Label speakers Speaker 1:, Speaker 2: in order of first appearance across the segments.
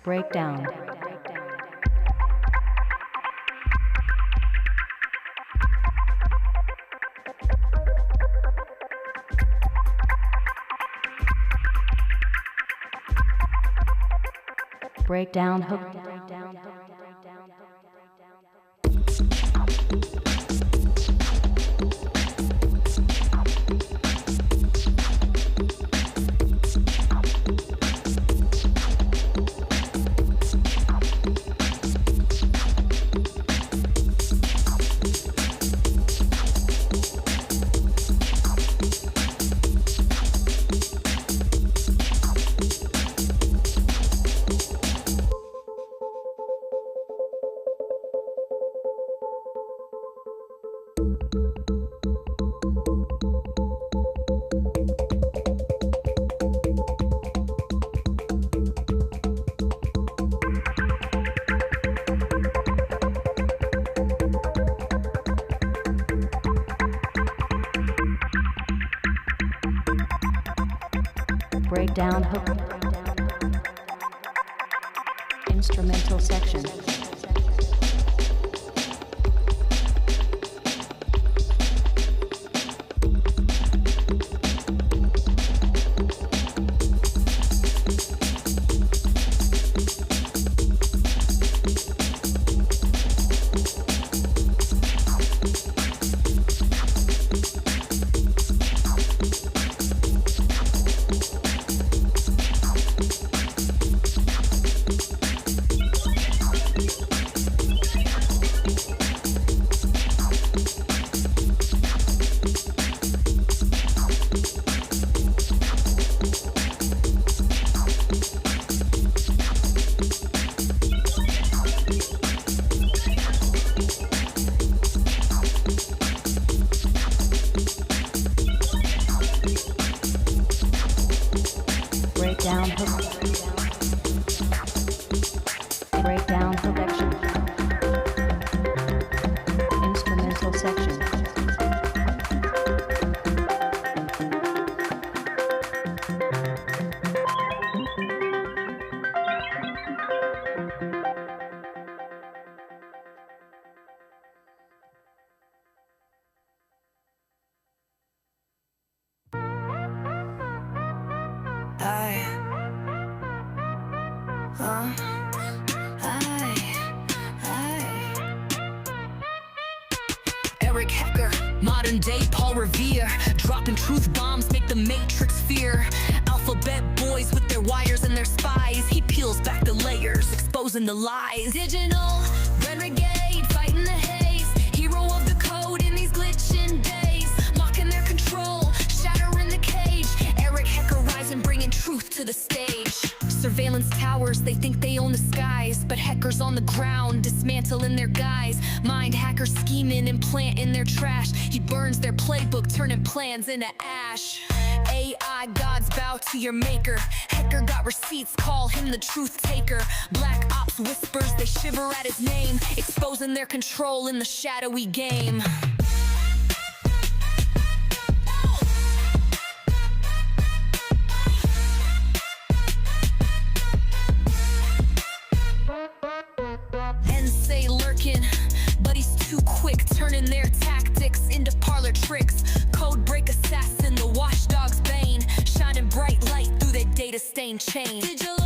Speaker 1: Breakdown. Breakdown hook. Breakdown hook. Instrumental section. Breakdown hook. Breakdown collection. Instrumental section.
Speaker 2: Eric Hecker, modern day Paul Revere, dropping truth bombs, make the matrix fear. Alphabet boys with their wires and their spies, he peels back the layers, exposing the lies. Digital renegade, fighting the haze, hero of the code in these glitching days, mocking their control, shattering the cage. Eric Hecker rising, bringing truth to the stage. Surveillance towers, they think they own the skies, but Hecker's on the ground, dismantling their guise. Mind hackers scheming and planting their trash. He burns their playbook, turning plans into ash. AI gods bow to your maker. Hecker got receipts, call him the truth taker. Black ops whispers, they shiver at his name, exposing their control in the shadowy game. Lurking, but he's too quick, turning their tactics into parlor tricks. Code break assassin, the watchdog's bane, shining bright light through their data stained chain. Digital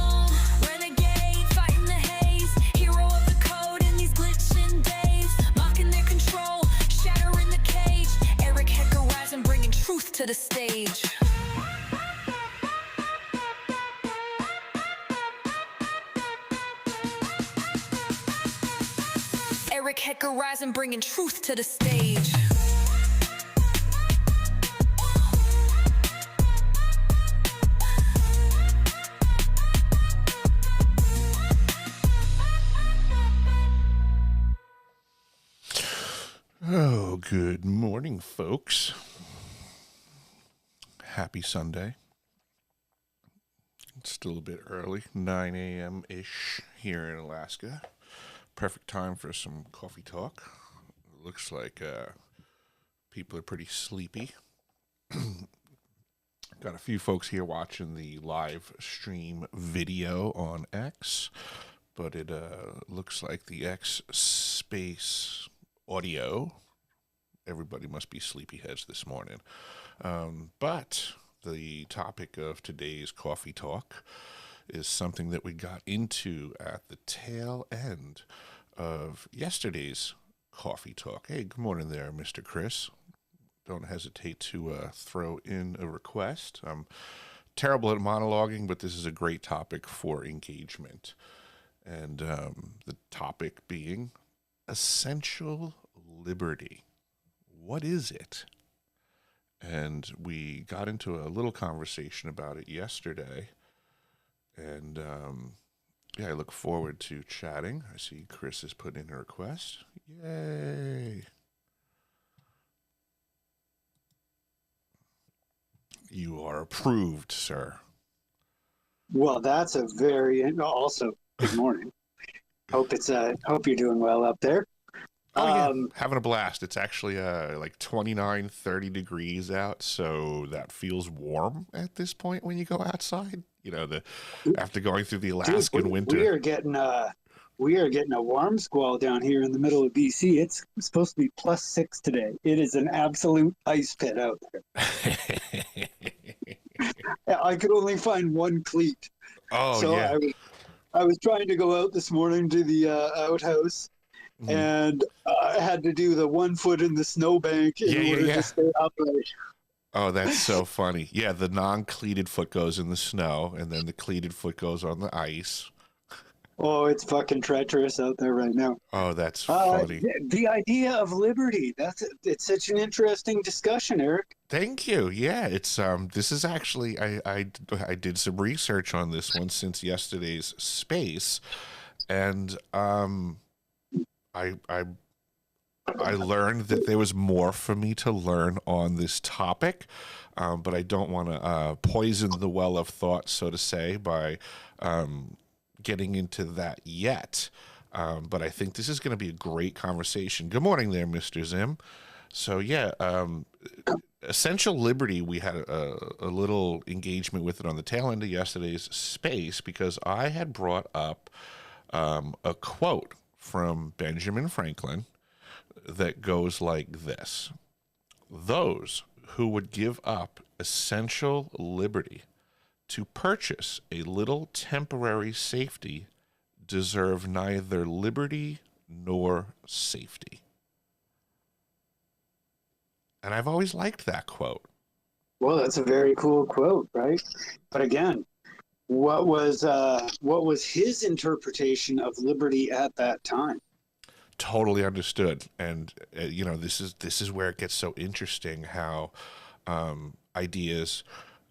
Speaker 2: renegade, fighting the haze, hero of the code in these glitching days, mocking their control, shattering the cage. Eric Hecker rising, bringing truth to the stage. Eric Hecker rising, bringing truth to the stage.
Speaker 3: Oh, good morning, folks. Happy Sunday. It's still a bit early, 9 a.m.-ish here in Alaska. Perfect time for some coffee talk. Looks like people are pretty sleepy. Got a few folks here watching the live stream video on X, but it looks like the X space audio. Everybody must be sleepyheads this morning. But the topic of today's Coffee Talk is something that we got into at the tail end of yesterday's Coffee Talk. Hey, good morning there, Mr. Chris. Don't hesitate to throw in a request. I'm terrible at monologuing, but this is a great topic for engagement. And the topic being essential liberty. What is it? And we got into a little conversation about it yesterday. And yeah, I look forward to chatting. I see Chris has put in a request. Yay! You are approved, sir.
Speaker 4: Well, that's a very also good morning. Hope you're doing well up there.
Speaker 3: Oh yeah, having a blast. It's actually like 29, 30 degrees out, so that feels warm at this point when you go outside. You know, after going through the Alaskan winter.
Speaker 4: We are getting a warm squall down here in the middle of BC. It's supposed to be +6 today. It is an absolute ice pit out there. I could only find one cleat.
Speaker 3: Oh,
Speaker 4: so
Speaker 3: yeah.
Speaker 4: I was trying to go out this morning to the outhouse, and I had to do the 1 foot in the snowbank in order to stay upright.
Speaker 3: Oh, that's so funny. Yeah, the non-cleated foot goes in the snow, and then the cleated foot goes on the ice.
Speaker 4: Oh, it's fucking treacherous out there right now.
Speaker 3: Oh, that's funny.
Speaker 4: The idea of liberty, it's such an interesting discussion, Eric.
Speaker 3: Thank you. Yeah, it's this is actually I did some research on this one since yesterday's space, and I learned that there was more for me to learn on this topic, but I don't want to poison the well of thought, so to say, by getting into that yet. But I think this is going to be a great conversation. Good morning there, Mr. Zim. So yeah, essential liberty, we had a little engagement with it on the tail end of yesterday's space because I had brought up a quote from Benjamin Franklin that goes like this: those who would give up essential liberty to purchase a little temporary safety deserve neither liberty nor safety. And I've always liked that quote.
Speaker 4: Well, that's a very cool quote, right? But again, what was his interpretation of liberty at that time?
Speaker 3: Totally understood. And you know, this is where it gets so interesting how ideas,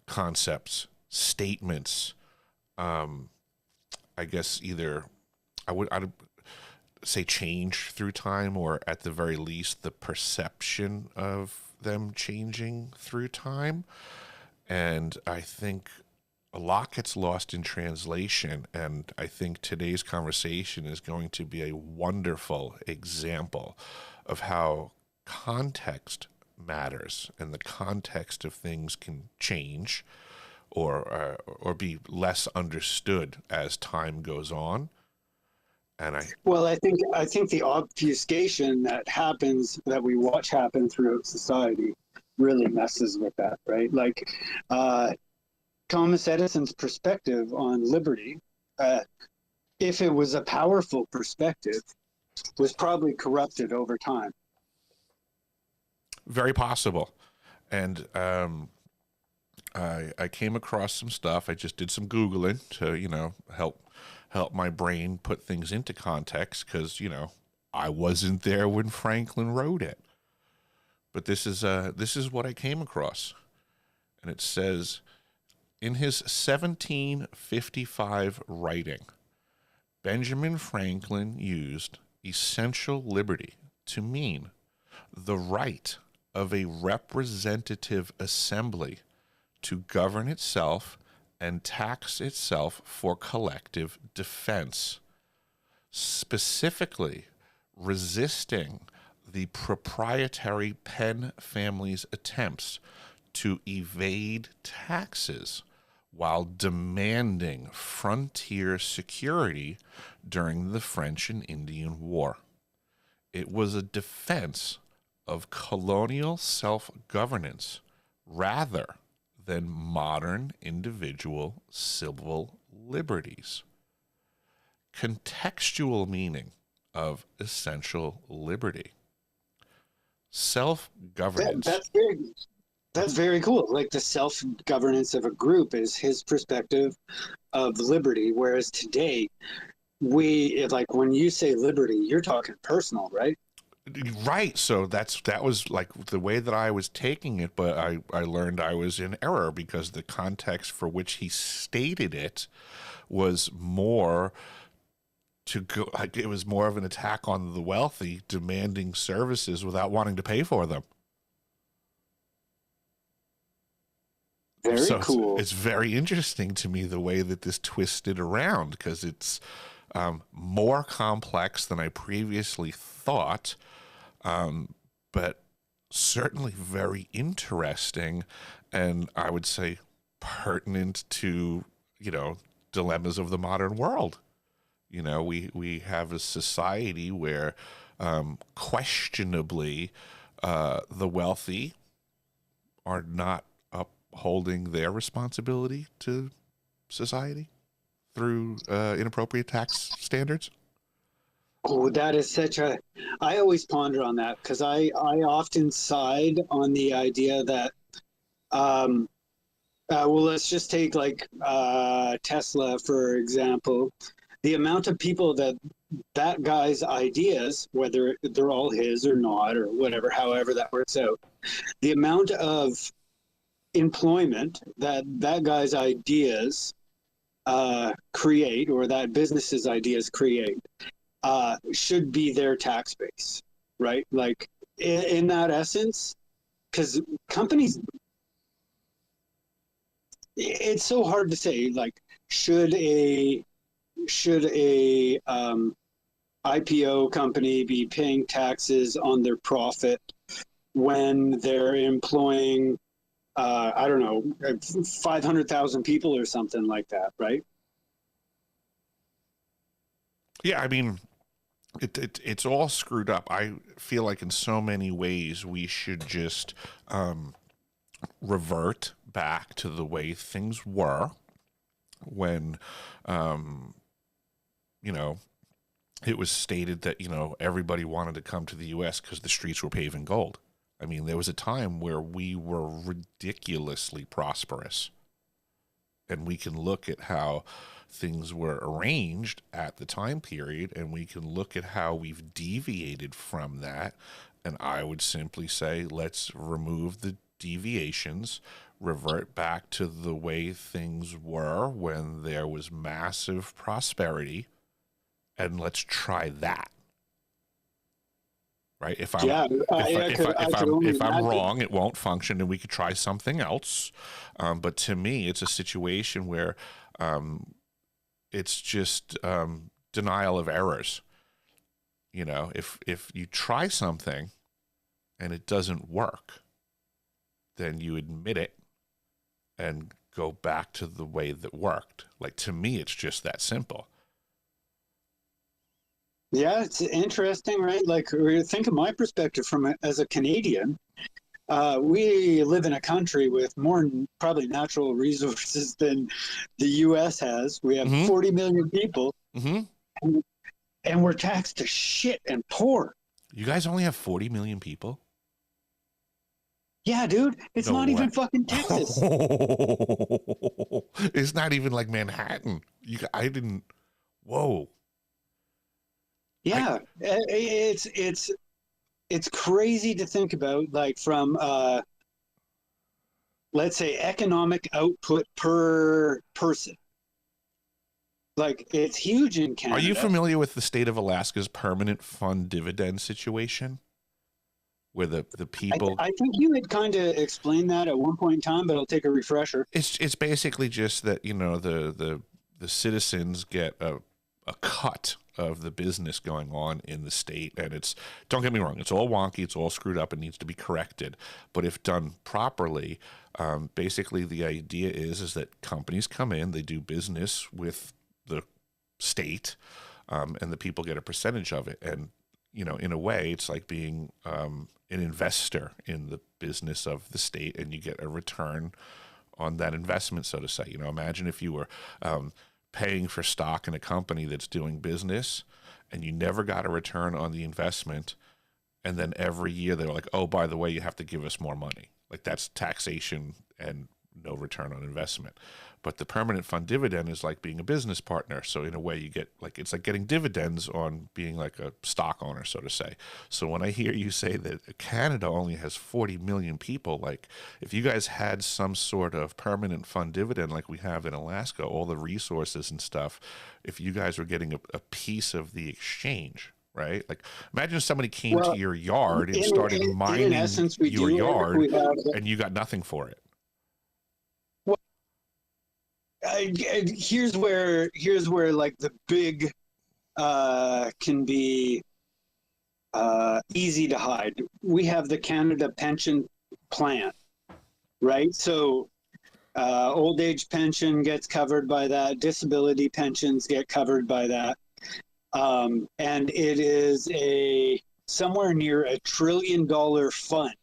Speaker 3: concepts, statements, I guess either I'd say change through time, or at the very least the perception of them changing through time. And I think a lot gets lost in translation, and I think today's conversation is going to be a wonderful example of how context matters, and the context of things can change or be less understood as time goes on. And I think the obfuscation that we watch happen throughout society really messes with that, right? Like Thomas Edison's perspective on liberty, if it was a powerful perspective, was probably corrupted over time. Very possible. And I came across some stuff. I just did some Googling to, you know, help my brain put things into context, because, you know, I wasn't there when Franklin wrote it. But this is what I came across. And it says, in his 1755 writing, Benjamin Franklin used essential liberty to mean the right of a representative assembly to govern itself and tax itself for collective defense, specifically resisting the proprietary Penn family's attempts to evade taxes while demanding frontier security during the French and Indian War. It was a defense of colonial self-governance rather than modern individual civil liberties. Contextual meaning of essential liberty. Self-governance.
Speaker 4: That's very cool. Like the self-governance of a group is his perspective of liberty, whereas today like when you say liberty, you're talking personal, right?
Speaker 3: Right. So that was like the way that I was taking it, but I learned I was in error because the context for which he stated it was more like it was more of an attack on the wealthy demanding services without wanting to pay for them.
Speaker 4: Very cool.
Speaker 3: It's very interesting to me the way that this twisted around, because it's more complex than I previously thought, but certainly very interesting, and I would say pertinent to, dilemmas of the modern world. We have a society where questionably the wealthy are not upholding their responsibility to society through inappropriate tax standards.
Speaker 4: Oh, that is I always ponder on that because I often side on the idea that, let's just take like Tesla, for example. The amount of people that guy's ideas, whether they're all his or not, or whatever, however that works out, the amount of employment that guy's ideas create, or that business's ideas create, should be their tax base, right? Like in that essence, because companies, it's so hard to say, like, should a IPO company be paying taxes on their profit when they're employing, 500,000 people or something like that, right?
Speaker 3: Yeah, I mean, it's all screwed up. I feel like in so many ways we should just revert back to the way things were when, it was stated that, everybody wanted to come to the U.S. because the streets were paved in gold. I mean, there was a time where we were ridiculously prosperous, and we can look at how things were arranged at the time period, and we can look at how we've deviated from that. And I would simply say, let's remove the deviations, revert back to the way things were when there was massive prosperity, and let's try that. Right? If I'm wrong, it won't function, and we could try something else. But to me, it's a situation where it's just denial of errors. If you try something and it doesn't work, then you admit it and go back to the way that worked. Like, to me, it's just that simple.
Speaker 4: Yeah, it's interesting, right? Like, think of my perspective as a Canadian. We live in a country with more probably natural resources than the U.S. has. We have 40 million people, and we're taxed to shit and poor.
Speaker 3: You guys only have 40 million people?
Speaker 4: Yeah, dude. It's not even fucking Texas.
Speaker 3: It's not even like Manhattan. Whoa.
Speaker 4: Yeah, it's crazy to think about, like, from let's say economic output per person. Like, it's huge in Canada.
Speaker 3: Are you familiar with the state of Alaska's permanent fund dividend situation? Where the people...
Speaker 4: I think you had kind of explained that at one point in time, but I'll take a refresher.
Speaker 3: It's basically just that, the citizens get a cut of the business going on in the state, and don't get me wrong, it's all wonky, it's all screwed up, and needs to be corrected. But if done properly, Basically, the idea is that companies come in, they do business with the state, and the people get a percentage of it. And, you know, in a way, it's like being an investor in the business of the state, and you get a return on that investment, so to say. You know, imagine if you were paying for stock in a company that's doing business and you never got a return on the investment, and then every year they're like, oh, by the way, you have to give us more money. Like, that's taxation and no return on investment. But the permanent fund dividend is like being a business partner. So in a way, you get like, it's like getting dividends on being like a stock owner, so to say. So when I hear you say that Canada only has 40 million people, like if you guys had some sort of permanent fund dividend like we have in Alaska, all the resources and stuff, if you guys were getting a piece of the exchange, right? Like, imagine if somebody came to your yard and started mining
Speaker 4: in essence,
Speaker 3: your yard,
Speaker 4: we have,
Speaker 3: and you got nothing for it.
Speaker 4: here's where like the big can be easy to hide. We have the Canada Pension Plan, right? So old age pension gets covered by that. Disability pensions get covered by that. And it is somewhere near $1 trillion fund,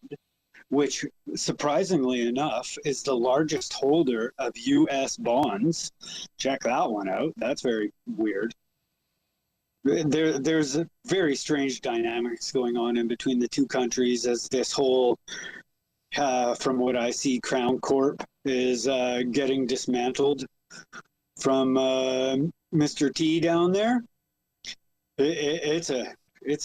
Speaker 4: which surprisingly enough is the largest holder of U.S. bonds. Check that one out. That's very weird. There's a very strange dynamics going on in between the two countries as this whole, from what I see, Crown Corp is getting dismantled from Mr. T down there. It's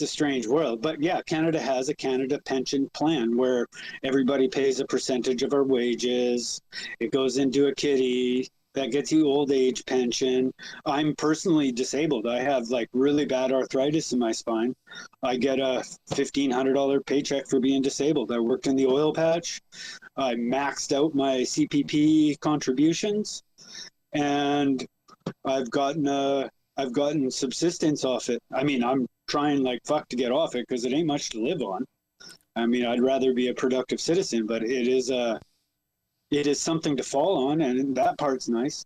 Speaker 4: a strange world. But yeah, Canada has a Canada Pension Plan where everybody pays a percentage of our wages. It goes into a kitty that gets you old age pension. I'm personally disabled. I have like really bad arthritis in my spine. I get a $1,500 paycheck for being disabled. I worked in the oil patch. I maxed out my CPP contributions, and I've gotten subsistence off it. I mean, I'm trying like fuck to get off it because it ain't much to live on. I mean, I'd rather be a productive citizen, but it is something to fall on, and that part's nice.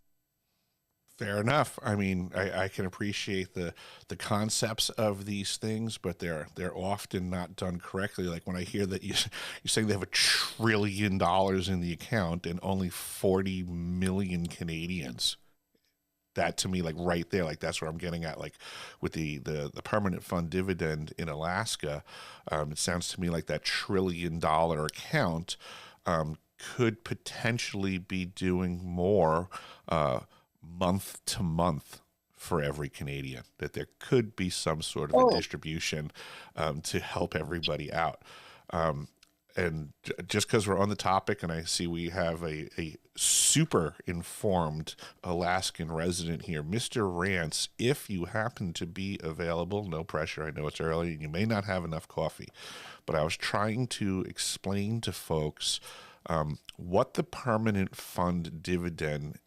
Speaker 3: Fair enough. I mean, I can appreciate the concepts of these things, but they're often not done correctly. Like when I hear that you're saying they have $1 trillion in the account and only 40 million Canadians. That to me, like right there, like that's where I'm getting at. Like with the permanent fund dividend in Alaska, it sounds to me like that $1 trillion account could potentially be doing more month to month for every Canadian. That there could be some sort of a distribution to help everybody out. And just because we're on the topic, and I see we have a super informed Alaskan resident here, Mr. Rance, if you happen to be available, no pressure, I know it's early and you may not have enough coffee, but I was trying to explain to folks what the permanent fund dividend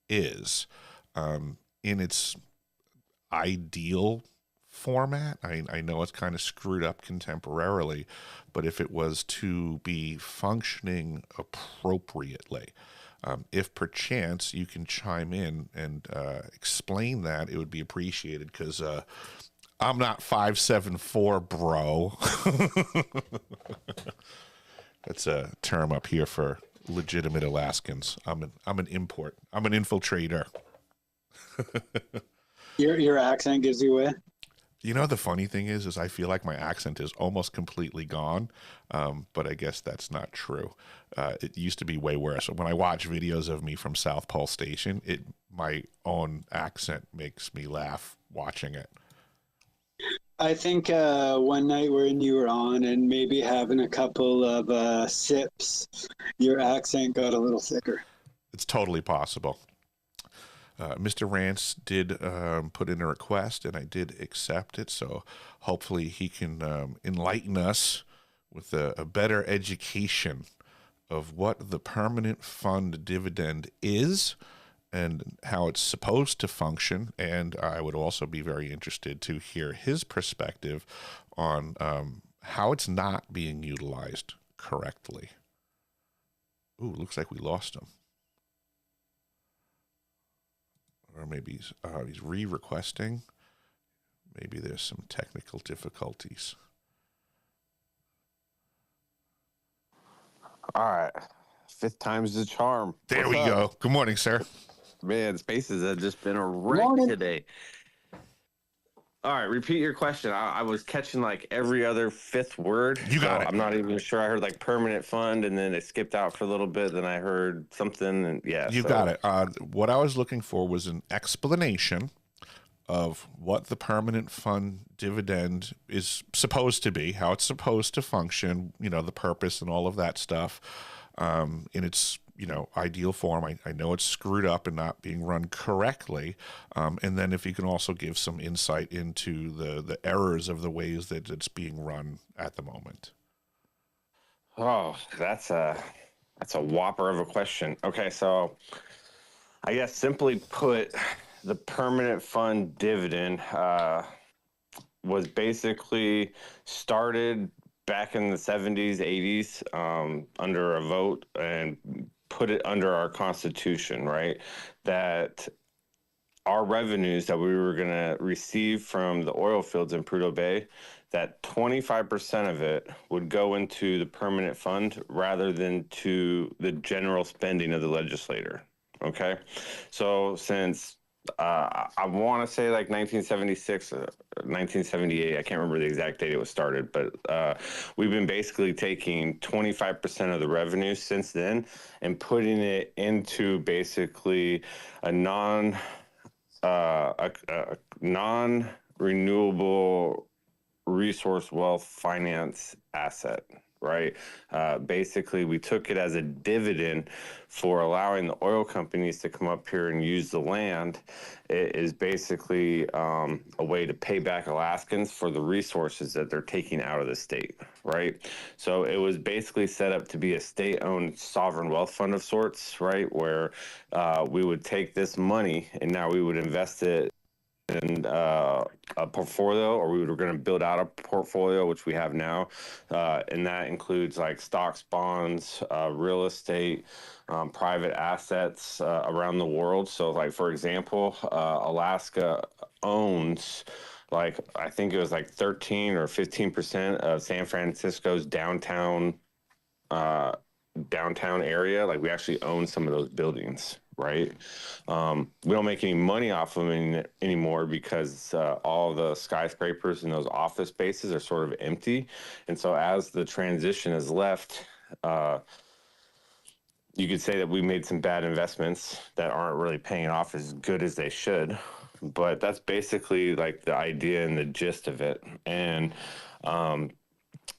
Speaker 3: is in its ideal format. I know it's kind of screwed up contemporarily, but if it was to be functioning appropriately, if perchance you can chime in and explain that, it would be appreciated, because I'm not 5'7", bro. That's a term up here for legitimate Alaskans. I'm an import. I'm an infiltrator.
Speaker 4: Your accent gives you away.
Speaker 3: You know, the funny thing is I feel like my accent is almost completely gone, but I guess that's not true. It used to be way worse. When I watch videos of me from South Pole Station, my own accent makes me laugh watching it.
Speaker 4: I think one night when you were on and maybe having a couple of sips, your accent got a little thicker.
Speaker 3: It's totally possible. Mr. Rance did put in a request, and I did accept it, so hopefully he can enlighten us with a better education of what the permanent fund dividend is and how it's supposed to function. And I would also be very interested to hear his perspective on how it's not being utilized correctly. Ooh, looks like we lost him. Or maybe he's re-requesting. Maybe there's some technical difficulties.
Speaker 5: All right. Fifth time's the charm.
Speaker 3: There we go. Good morning, sir.
Speaker 5: Man, spaces have just been a wreck today. All right, repeat your question. I was catching like every other fifth word.
Speaker 3: You got it.
Speaker 5: I'm not even sure. I heard like permanent fund, and then it skipped out for a little bit. Then I heard something, and yeah.
Speaker 3: You got it. What I was looking for was an explanation of what the permanent fund dividend is supposed to be, how it's supposed to function, the purpose and all of that stuff, in its ideal form. I know it's screwed up and not being run correctly. And then if you can also give some insight into the errors of the ways that it's being run at the moment.
Speaker 5: Oh, that's a whopper of a question. Okay, so I guess simply put, the permanent fund dividend was basically started back in the 70s, 80s under a vote and put it under our Constitution, right? That our revenues that we were going to receive from the oil fields in Prudhoe Bay, that 25% of it would go into the permanent fund rather than to the general spending of the legislator. Okay. So since I want to say like 1976, 1978. I can't remember the exact date it was started, but we've been basically taking 25% of the revenue since then and putting it into basically a non-renewable resource wealth finance asset. Right. Basically, we took it as a dividend for allowing the oil companies to come up here and use the land. It is basically a way to pay back Alaskans for the resources that they're taking out of the state. Right. So it was basically set up to be a state-owned sovereign wealth fund of sorts. Right. Where we would take this money and now we would invest it in a portfolio, or we were going to build out a portfolio, which we have now. And that includes like stocks, bonds, real estate, private assets around the world. So like, for example, Alaska owns like, I think it was like 13 or 15% of San Francisco's downtown area. Like we actually own some of those buildings. Right. We don't make any money off of them anymore because all the skyscrapers and those office spaces are sort of empty. And so as the transition is left, you could say that we made some bad investments that aren't really paying off as good as they should. But that's basically like the idea and the gist of it. And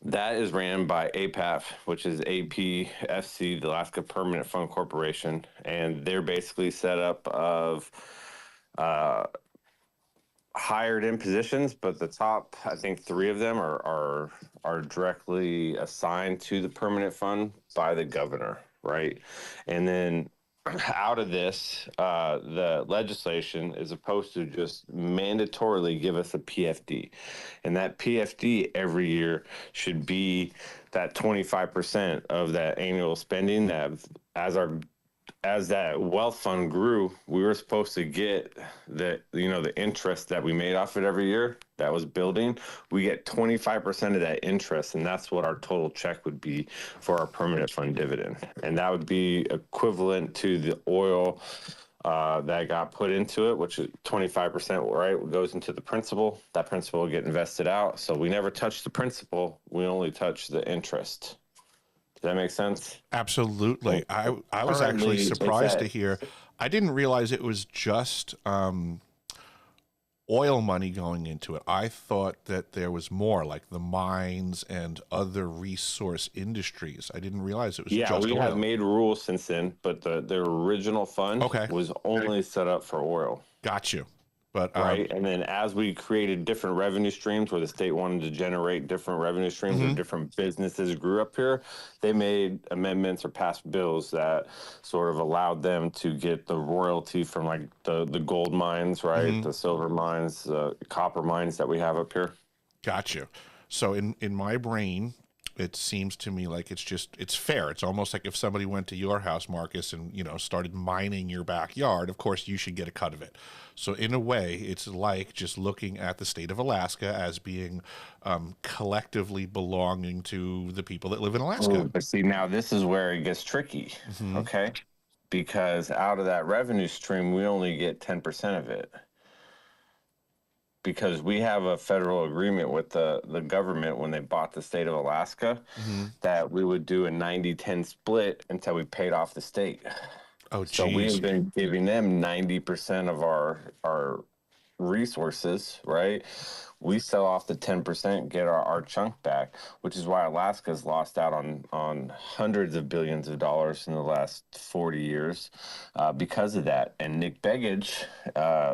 Speaker 5: that is ran by APAF, which is APFC, the Alaska Permanent Fund Corporation, and they're basically set up of hired in positions, but the top, I think 3 of them are directly assigned to the permanent fund by the governor, right? And then out of this, the legislation is supposed to just mandatorily give us a PFD. And that PFD every year should be that 25% of that annual spending that as that wealth fund grew, we were supposed to get the interest that we made off it every year that was building. We get 25% of that interest, and that's what our total check would be for our permanent fund dividend. And that would be equivalent to the oil that got put into it, which is 25%, right, goes into the principal. That principal will get invested out. So we never touch the principal. We only touch the interest. Does that make sense?
Speaker 3: Absolutely. I was actually surprised to hear. I didn't realize it was just oil money going into it. I thought that there was more, like the mines and other resource industries. I didn't realize it was just oil.
Speaker 5: Yeah, we have made rules since then, but the original fund was only set up for oil.
Speaker 3: Got you. But,
Speaker 5: right. And then as we created different revenue streams where the state wanted to generate different revenue streams or different businesses grew up here, they made amendments or passed bills that sort of allowed them to get the royalty from like the gold mines, right? The silver mines, the copper mines that we have up here.
Speaker 3: Got you. So in my brain, it seems to me like it's fair. It's almost like if somebody went to your house, Marcus, and started mining your backyard, of course you should get a cut of it. So in a way, it's like just looking at the state of Alaska as being collectively belonging to the people that live in Alaska.
Speaker 5: But see, now this is where it gets tricky, okay? Because out of that revenue stream, we only get 10% of it. Because we have a federal agreement with the government when they bought the state of Alaska that we would do a 90-10 split until we paid off the state.
Speaker 3: Oh,
Speaker 5: So we've
Speaker 3: geez.
Speaker 5: been giving them 90% of our resources, right? We sell off the 10%, get our chunk back, which is why Alaska's lost out on hundreds of billions of dollars in the last 40 years because of that. And Nick Begich,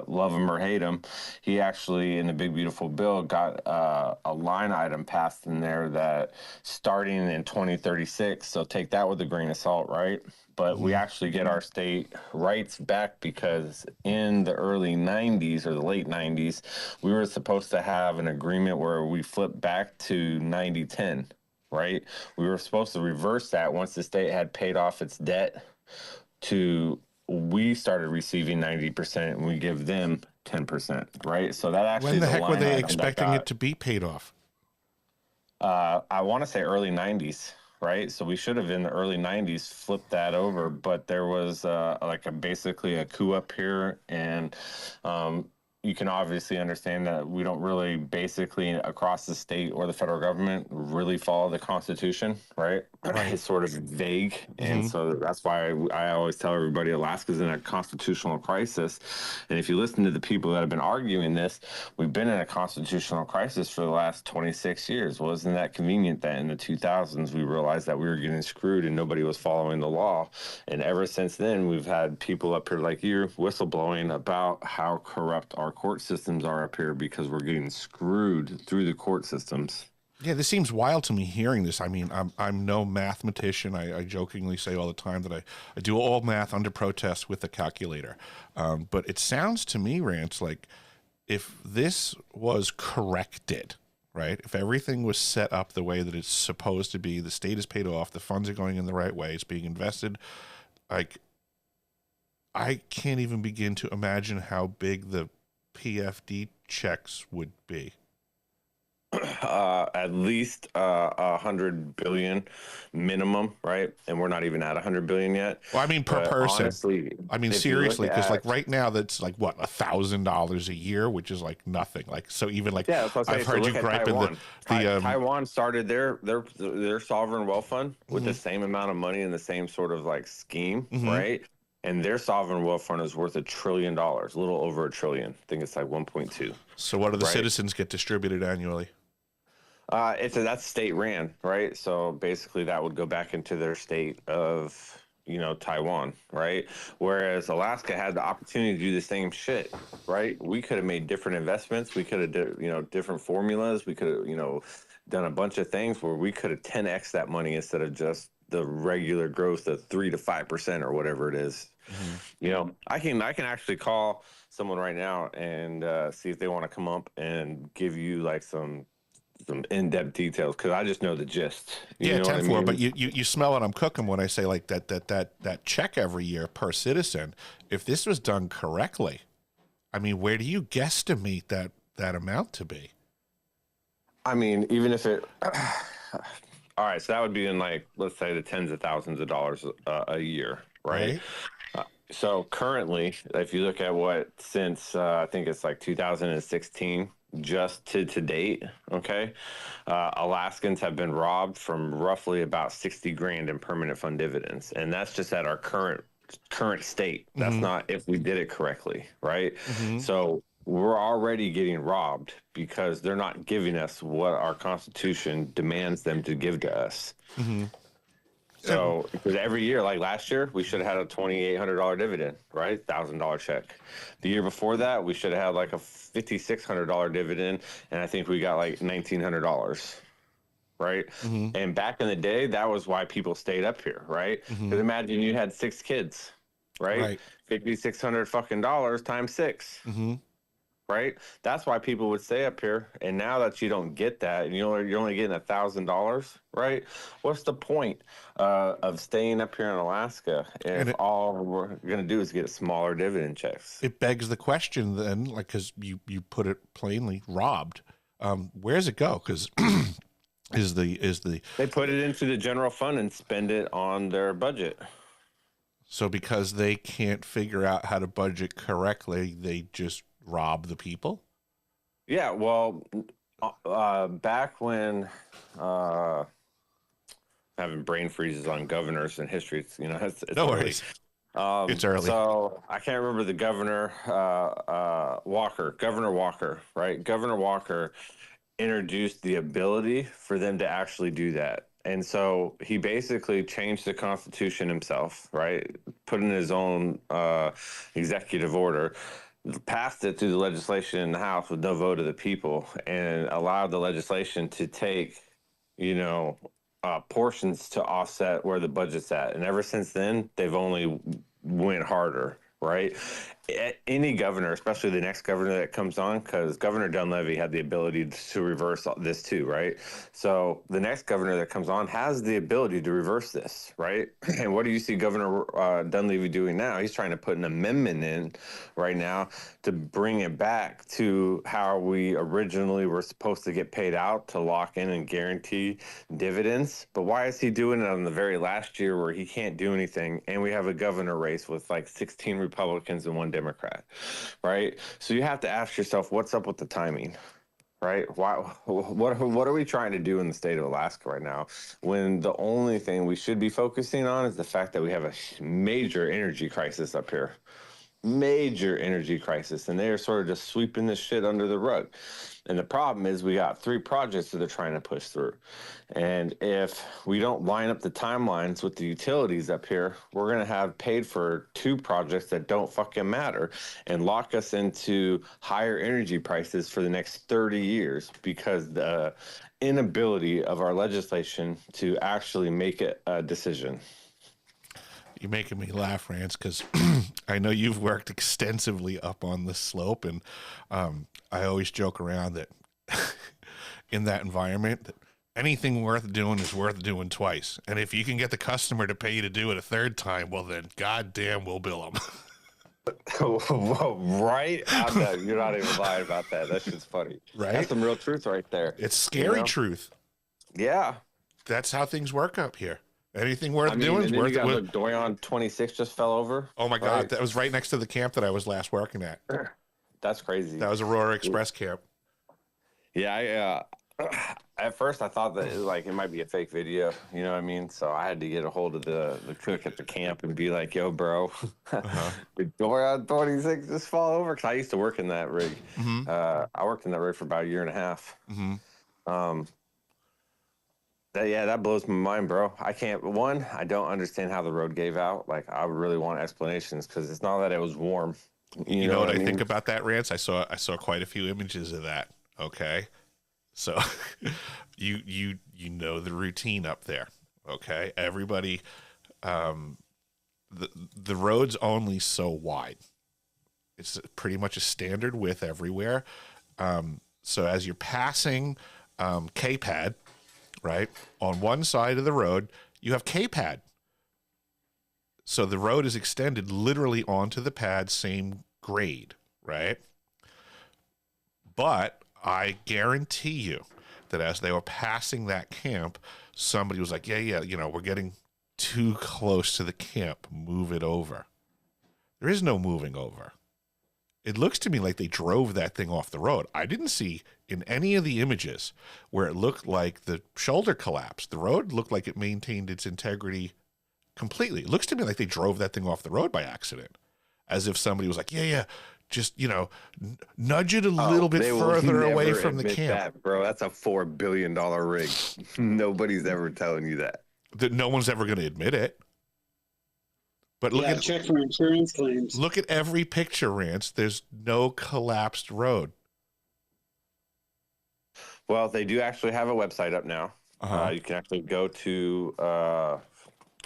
Speaker 5: love him or hate him, he actually, in the Big Beautiful Bill, got a line item passed in there that starting in 2036, so take that with a grain of salt, right? But we actually get our state rights back because in the early 90s or the late 90s, we were supposed to have an agreement where we flipped back to 90-10, right? We were supposed to reverse that once the state had paid off its debt to we started receiving 90% and we give them 10%, right? So that actually
Speaker 3: When the
Speaker 5: is a
Speaker 3: heck were
Speaker 5: line
Speaker 3: they
Speaker 5: item
Speaker 3: expecting
Speaker 5: that
Speaker 3: it to be paid off?
Speaker 5: I want to say early 90s. Right, so we should have in the early 90s flipped that over, but there was basically a coup up here, and you can obviously understand that we don't really basically across the state or the federal government really follow the Constitution, right? It's sort of vague, and so that's why I always tell everybody Alaska's in a constitutional crisis, and if you listen to the people that have been arguing this, we've been in a constitutional crisis for the last 26 years. Well, isn't that convenient that in the 2000s we realized that we were getting screwed and nobody was following the law, and ever since then we've had people up here like you whistleblowing about how corrupt our court systems are up here because we're getting screwed through the court systems.
Speaker 3: Yeah, this seems wild to me hearing this. I mean, I'm no mathematician. I jokingly say all the time that I do all math under protest with a calculator. But it sounds to me, Rance, like if this was corrected, right? If everything was set up the way that it's supposed to be, the state is paid off, the funds are going in the right way, it's being invested, like I can't even begin to imagine how big the PFD checks would be.
Speaker 5: At least 100 billion minimum, right? And we're not even at 100 billion yet.
Speaker 3: Well, I mean per person.
Speaker 5: Honestly,
Speaker 3: I mean seriously, because like right now that's like what $1,000 a year, which is like nothing. Like so, even like
Speaker 5: yeah,
Speaker 3: I've heard you gripe in the
Speaker 5: Taiwan started their sovereign wealth fund with the same amount of money and the same sort of like scheme, right? And their sovereign wealth fund is worth $1 trillion, a little over $1 trillion. I think it's like 1.2.
Speaker 3: So what do the citizens get distributed annually?
Speaker 5: That's state ran, right? So basically that would go back into their state of, Taiwan, right? Whereas Alaska had the opportunity to do the same shit, right? We could have made different investments. We could have, different formulas. We could have, done a bunch of things where we could have 10x that money instead of just the regular growth of 3 to 5% or whatever it is. I can actually call someone right now and see if they want to come up and give you like some in-depth details because I just know the gist.
Speaker 3: Yeah, 10-4. But you smell what I'm cooking when I say like that check every year per citizen. If this was done correctly, I mean, where do you guesstimate that amount to be?
Speaker 5: I mean, even if it. All right, so that would be in like let's say the tens of thousands of dollars a year, right? So currently, if you look at what since I think it's like 2016. Just to date, okay, Alaskans have been robbed from roughly about 60 grand in permanent fund dividends, and that's just at our current state. That's not if we did it correctly, right? So we're already getting robbed because they're not giving us what our Constitution demands them to give to us. So, because every year, like last year, we should have had a $2,800 dividend, right? $1,000 check. The year before that, we should have had like a $5,600 dividend, and I think we got like $1,900, right? And back in the day, that was why people stayed up here, right? Because imagine you had 6 kids, right? $5,600 fucking dollars times 6. right? That's why people would stay up here. And now that you don't get that, and you're only getting $1,000, right? What's the point of staying up here in Alaska
Speaker 3: And
Speaker 5: if all we're going to do is get smaller dividend checks?
Speaker 3: it begs the question then, like, because you put it plainly, robbed. Where's it go? Because is the
Speaker 5: They put it into the general fund and spend it on their budget.
Speaker 3: so because they can't figure out how to budget correctly, they just rob the people?
Speaker 5: Yeah, well, back when having brain freezes on governors in history, it's it's
Speaker 3: No
Speaker 5: early.
Speaker 3: worries. It's early.
Speaker 5: So I can't remember the governor, Governor Walker, right? Governor Walker introduced the ability for them to actually do that. And so he basically changed the Constitution himself, right? Put in his own executive order, passed it through the legislation in the House with no vote of the people, and allowed the legislation to take, portions to offset where the budget's at. And ever since then, they've only went harder, right? Any governor, especially the next governor that comes on, because Governor Dunleavy had the ability to reverse this too, right? So the next governor that comes on has the ability to reverse this, right? And what do you see Governor Dunleavy doing now? He's trying to put an amendment in right now to bring it back to how we originally were supposed to get paid out, to lock in and guarantee dividends. But why is he doing it on the very last year where he can't do anything, and we have a governor race with like 16 Republicans and 1 Democrat, right? So you have to ask yourself, what's up with the timing, right? Why? What are we trying to do in the state of Alaska right now, when the only thing we should be focusing on is the fact that we have a major energy crisis up here, major energy crisis, and they are sort of just sweeping this shit under the rug. And the problem is we got 3 projects that they're trying to push through. And if we don't line up the timelines with the utilities up here, we're going to have paid for 2 projects that don't fucking matter and lock us into higher energy prices for the next 30 years because the inability of our legislation to actually make a decision.
Speaker 3: You're making me laugh, Rance, because I know you've worked extensively up on the slope, and I always joke around that in that environment, that anything worth doing is worth doing twice. And if you can get the customer to pay you to do it a 3rd time, well, then goddamn, we'll bill them.
Speaker 5: Whoa, right? You're not even lying about that. That shit's funny.
Speaker 3: Right?
Speaker 5: That's some real truth right there.
Speaker 3: It's scary truth.
Speaker 5: Yeah.
Speaker 3: That's how things work up here. Anything worth doing is
Speaker 5: and then
Speaker 3: worth
Speaker 5: you got,
Speaker 3: it.
Speaker 5: look, Doyon 26 just fell over.
Speaker 3: Oh my God, that was right next to the camp that I was last working at.
Speaker 5: That's crazy.
Speaker 3: That was Aurora Express camp.
Speaker 5: Yeah, at first I thought that it might be a fake video, you know what I mean? So I had to get a hold of the cook at the camp and be like, yo, bro, did Doyon 26 just fall over? Because I used to work in that rig.
Speaker 3: Mm-hmm.
Speaker 5: I worked in that rig for about 1.5 years.
Speaker 3: Mm-hmm.
Speaker 5: That blows my mind, bro. I don't understand how the road gave out. Like, I would really want explanations because it's not that it was warm.
Speaker 3: You know what I think about that, Rance? I saw quite a few images of that. Okay, so you know the routine up there. Okay, everybody, the road's only so wide. It's pretty much a standard width everywhere. So as you're passing K-pad, right, on one side of the road, you have K-pad. So the road is extended literally onto the pad, same grade, right? But I guarantee you that as they were passing that camp, somebody was like, yeah, we're getting too close to the camp. Move it over. There is no moving over. It looks to me like they drove that thing off the road. I didn't see in any of the images where it looked like the shoulder collapsed. The road looked like it maintained its integrity completely. It looks to me like they drove that thing off the road by accident, as if somebody was like, just, nudge it a little bit further away from the camp.
Speaker 5: That, bro, that's a $4 billion rig. Nobody's ever telling you that.
Speaker 3: That no one's ever going to admit it. But
Speaker 4: check for insurance claims.
Speaker 3: Look at every picture, Rance. There's no collapsed road.
Speaker 5: Well, they do actually have a website up now. You can actually go to,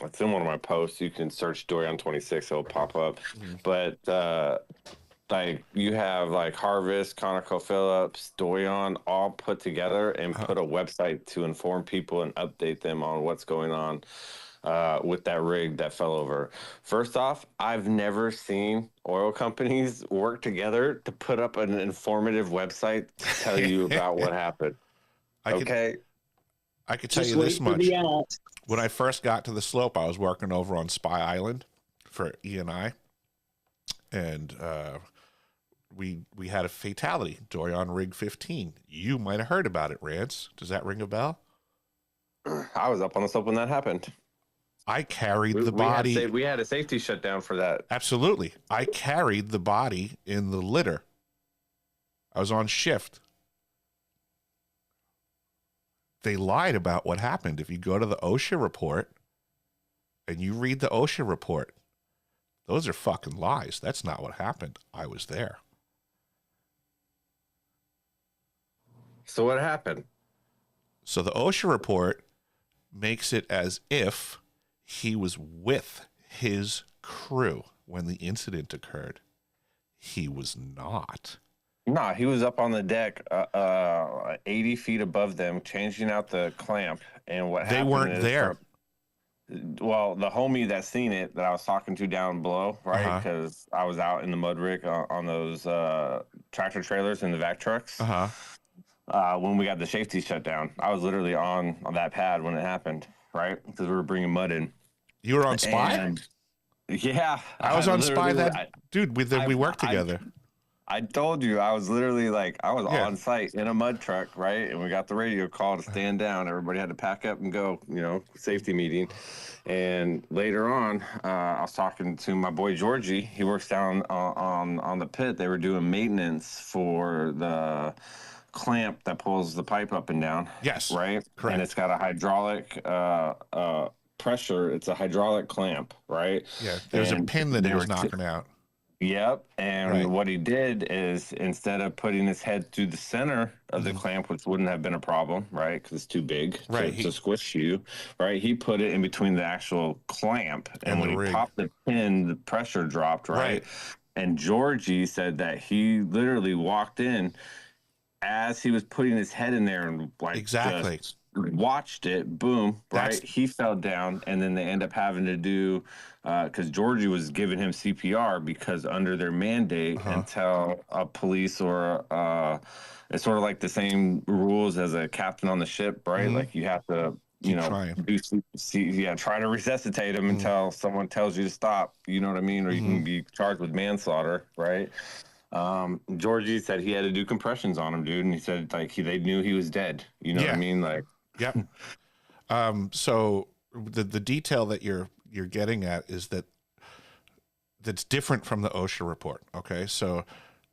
Speaker 5: it's in one of my posts. You can search Doyon 26. It'll pop up. Mm-hmm. But like you have like Harvest, ConocoPhillips, Doyon all put together and put a website to inform people and update them on what's going on with that rig that fell over. First off, I've never seen oil companies work together to put up an informative website to tell you about what happened.
Speaker 3: I could tell
Speaker 4: Just
Speaker 3: you
Speaker 4: wait
Speaker 3: this
Speaker 4: for
Speaker 3: much.
Speaker 4: the ads.
Speaker 3: When I first got to the slope, I was working over on Spy Island for E&I, and we had a fatality, Doyon Rig 15. You might have heard about it, Rance. Does that ring a bell?
Speaker 5: I was up on the slope when that happened.
Speaker 3: I carried the body.
Speaker 5: We had a safety shutdown for that.
Speaker 3: Absolutely. I carried the body in the litter. I was on shift. They lied about what happened. If you go to the OSHA report and you read the OSHA report, those are fucking lies. That's not what happened. I was there.
Speaker 5: So what happened?
Speaker 3: So the OSHA report makes it as if he was with his crew when the incident occurred. He was not.
Speaker 5: Nah, he was up on the deck, 80 feet above them, changing out the clamp. And what
Speaker 3: They
Speaker 5: happened
Speaker 3: weren't
Speaker 5: is,
Speaker 3: there.
Speaker 5: Well, the homie that seen it that I was talking to down below, right? Because I was out in the mud rig on those tractor trailers and the vac trucks. When we got the safety shut down, I was literally on that pad when it happened, right? Because we were bringing mud in.
Speaker 3: You were on Spy?
Speaker 5: And, yeah.
Speaker 3: I was on Spy
Speaker 5: literally-
Speaker 3: dude, we worked together.
Speaker 5: I told you, I was literally like, I was
Speaker 3: Yeah.
Speaker 5: on site in a mud truck, right? And we got the radio call to stand down. Everybody had to pack up and go, safety meeting. And later on, I was talking to my boy Georgie. He works down on the pit. They were doing maintenance for the clamp that pulls the pipe up and down.
Speaker 3: Yes.
Speaker 5: Right?
Speaker 3: Correct.
Speaker 5: And it's got a hydraulic pressure. It's a hydraulic clamp, right?
Speaker 3: Yeah, there's a
Speaker 5: And
Speaker 3: pin that he
Speaker 5: they
Speaker 3: was
Speaker 5: were
Speaker 3: knocking out.
Speaker 5: Yep. And
Speaker 3: Right.
Speaker 5: what he did is instead of putting his head through the center of the clamp, which wouldn't have been a problem, right? Because it's too big
Speaker 3: Right.
Speaker 5: to squish you, right? He put it in between the actual clamp. And
Speaker 3: And
Speaker 5: when
Speaker 3: the
Speaker 5: he
Speaker 3: rig.
Speaker 5: popped the pin, the pressure dropped, right? And Georgie said that he literally walked in as he was putting his head in there and like
Speaker 3: Exactly.
Speaker 5: just watched it, boom, right?
Speaker 3: That's-
Speaker 5: He fell down, and then they end up having to do, because Georgie was giving him CPR because under their mandate, until a police or it's sort of like the same rules as a captain on the ship, right? Like you have to,
Speaker 3: trying.
Speaker 5: try to resuscitate him until someone tells you to stop. You know what I mean? Or you can be charged with manslaughter, right? Georgie said he had to do compressions on him, dude, and he said like they knew he was dead. You know what I mean? Like,
Speaker 3: Yep. So the detail that you're getting at is that's different from the OSHA report. Okay, so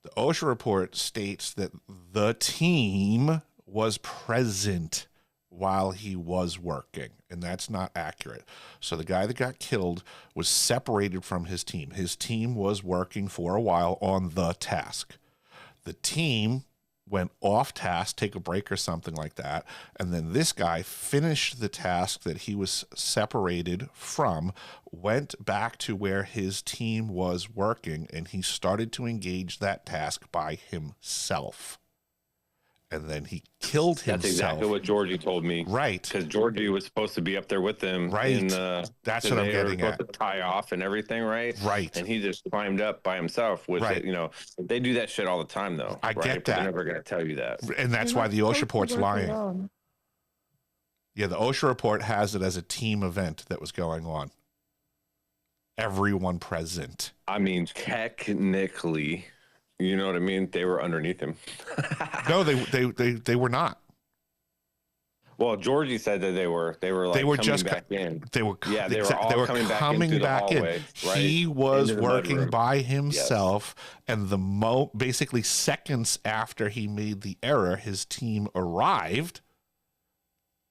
Speaker 3: the OSHA report states that the team was present while he was working, and that's not accurate. So the guy that got killed was separated from his team. His team was working for a while on the task. The team went off task, take a break or something like that, and then this guy finished the task that he was separated from, went back to where his team was working, and he started to engage that task by himself. And then he killed himself.
Speaker 5: that's exactly what Georgie told me.
Speaker 3: Right.
Speaker 5: Because Georgie was supposed to be up there with them.
Speaker 3: Right.
Speaker 5: That's
Speaker 3: That's what I'm getting at.
Speaker 5: To tie off and everything, right?
Speaker 3: Right.
Speaker 5: And he just climbed up by himself with
Speaker 3: Right.
Speaker 5: it. They do that shit all the time, though.
Speaker 3: I
Speaker 5: right?
Speaker 3: get
Speaker 5: But
Speaker 3: that.
Speaker 5: they're never going to tell you that.
Speaker 3: And that's why the OSHA report's lying. Yeah, the OSHA report has it as a team event that was going on. Everyone present.
Speaker 5: I mean, technically, you know what I mean? They were underneath him.
Speaker 3: No, they were not.
Speaker 5: Well, Georgie said that they were like
Speaker 3: They were
Speaker 5: coming
Speaker 3: just
Speaker 5: back in.
Speaker 3: They were
Speaker 5: Yeah, they were all coming back in through the hallway, right?
Speaker 3: He was
Speaker 5: Into the
Speaker 3: working
Speaker 5: mudroom.
Speaker 3: by himself, and basically seconds after he made the error, his team arrived.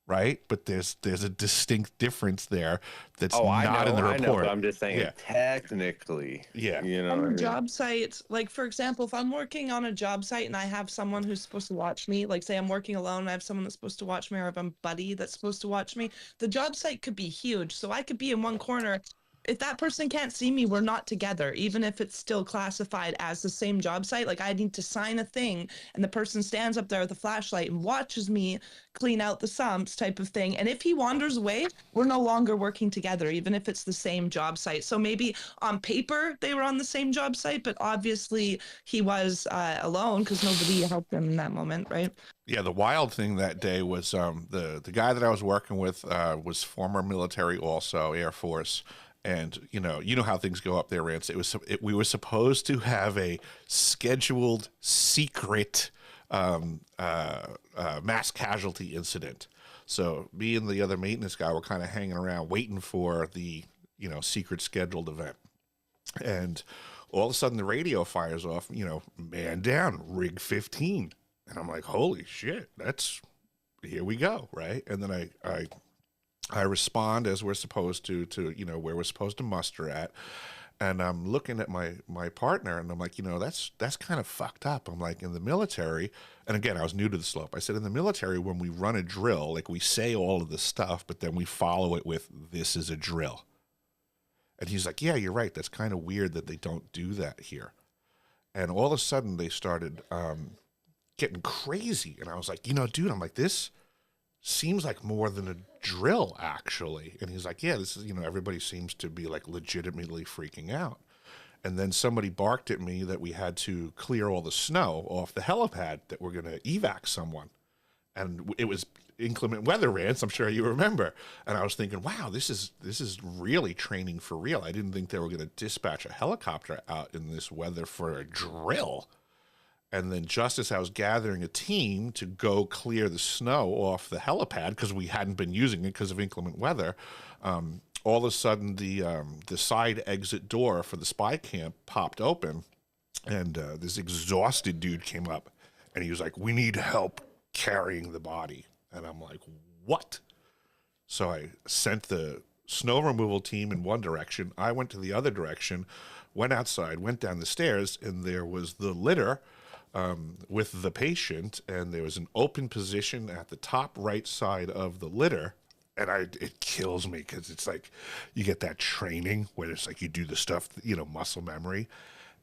Speaker 3: Right, but there's a distinct difference there that's not in the report.
Speaker 5: I know, but I'm just saying,
Speaker 3: Yeah.
Speaker 5: technically,
Speaker 3: Yeah.
Speaker 5: you know,
Speaker 6: On
Speaker 5: what I
Speaker 6: a
Speaker 5: mean?
Speaker 6: job site, like for example, if I'm working on a job site and I have someone who's supposed to watch me, like say I'm working alone, and I have someone that's supposed to watch me, or I have a buddy that's supposed to watch me, the job site could be huge. So I could be in one corner if that person can't see me, we're not together, even if it's still classified as the same job site. Like, I need to sign a thing, and the person stands up there with a flashlight and watches me clean out the sumps type of thing. And if he wanders away, we're no longer working together, even if it's the same job site. So maybe on paper they were on the same job site, but obviously he was alone because nobody helped him in that moment, right?
Speaker 3: Yeah, the wild thing that day was the guy that I was working with was former military, also Air Force. And you know how things go up there, Rance. We were supposed to have a scheduled secret mass casualty incident. So me and the other maintenance guy were kind of hanging around waiting for the secret scheduled event. And all of a sudden the radio fires off. Man down, rig 15, and I'm like, holy shit, here we go, right? And then I respond as we're supposed to where we're supposed to muster at. And I'm looking at my partner, and I'm like, that's kind of fucked up. I'm like, in the military, and again, I was new to the slope. I said, in the military, when we run a drill, like, we say all of this stuff, but then we follow it with, this is a drill. And he's like, yeah, you're right. That's kind of weird that they don't do that here. And all of a sudden, they started getting crazy. And I was like, dude, I'm like, this seems like more than a drill, actually. And he's like, yeah, this is, everybody seems to be like legitimately freaking out. And then somebody barked at me that we had to clear all the snow off the helipad, that we're going to evac someone. And it was inclement weather, Rance, I'm sure you remember. And I was thinking, wow, this is really training for real. I didn't think they were going to dispatch a helicopter out in this weather for a drill. And then just as I was gathering a team to go clear the snow off the helipad, because we hadn't been using it because of inclement weather, all of a sudden the side exit door for the spy camp popped open, and this exhausted dude came up, and he was like, we need help carrying the body. And I'm like, what? So I sent the snow removal team in one direction. I went to the other direction, went outside, went down the stairs, and there was the litter with the patient, and there was an open position at the top right side of the litter. And it kills me, because it's like, you get that training where it's like you do the stuff, muscle memory.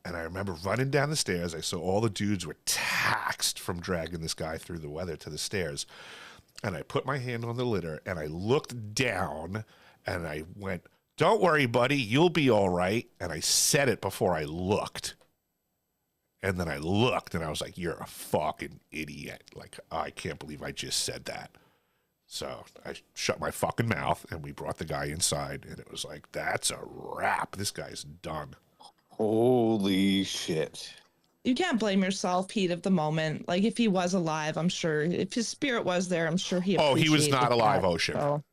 Speaker 3: And I remember running down the stairs. I saw all the dudes were taxed from dragging this guy through the weather to the stairs. And I put my hand on the litter, and I looked down, and I went, don't worry, buddy, you'll be all right. And I said it before I looked. And then I looked, and I was like, you're a fucking idiot. Like, I can't believe I just said that. So I shut my fucking mouth, and we brought the guy inside, and it was like, that's a wrap. This guy's done.
Speaker 5: Holy shit.
Speaker 6: You can't blame yourself, Pete, of the moment. Like, if he was alive, I'm sure, if his spirit was there, I'm sure he
Speaker 3: Oh, he was not
Speaker 6: appreciated
Speaker 3: alive,
Speaker 6: that,
Speaker 3: Ocean.
Speaker 6: so.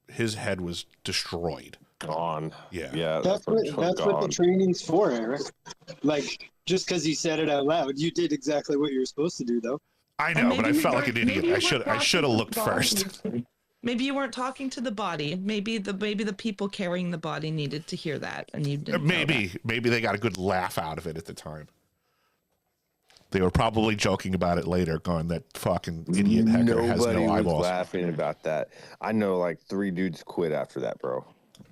Speaker 3: His head was destroyed.
Speaker 5: Gone.
Speaker 3: Yeah.
Speaker 5: Yeah.
Speaker 4: That's what the training's for, Eric. Like, just because you said it out loud, you did exactly what you were supposed to do, though.
Speaker 3: I know, but I felt like an idiot. I should have looked
Speaker 6: talking
Speaker 3: first.
Speaker 6: Maybe you weren't talking to the body. Maybe the people carrying the body needed to hear that, and you didn't.
Speaker 3: Maybe they got a good laugh out of it at the time. They were probably joking about it later, going, that fucking idiot Hecker has no eyeballs.
Speaker 5: Nobody was laughing about that. I know like 3 dudes quit after that, bro.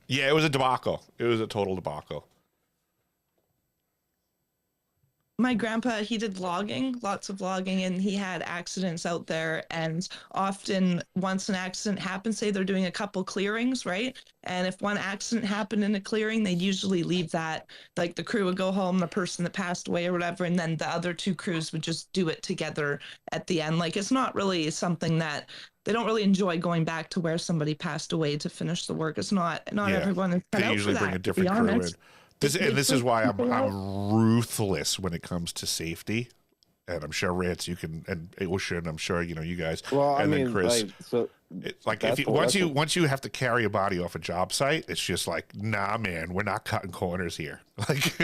Speaker 3: Yeah, it was a debacle. It was a total debacle.
Speaker 6: My grandpa, he did logging, lots of logging, and he had accidents out there. And often once an accident happens, say they're doing a couple clearings, right? And if one accident happened in a clearing, they'd usually leave that, like the crew would go home, the person that passed away or whatever, and then the other 2 crews would just do it together at the end. Like, it's not really something that they don't really enjoy, going back to where somebody passed away to finish the work. It's not everyone is cut
Speaker 3: They
Speaker 6: out
Speaker 3: usually
Speaker 6: for
Speaker 3: bring
Speaker 6: that,
Speaker 3: a
Speaker 6: to
Speaker 3: different
Speaker 6: be
Speaker 3: crew in.
Speaker 6: honest.
Speaker 3: This is why I'm
Speaker 6: people out.
Speaker 3: ruthless when it comes to safety. And I'm sure Rance, you can, and Ocean, I'm sure you guys.
Speaker 5: Well,
Speaker 3: and
Speaker 5: I mean,
Speaker 3: then Chris.
Speaker 5: like, so
Speaker 3: It's like, if you, once you have to carry a body off a job site, it's just like, nah, man, we're not cutting corners here. Like,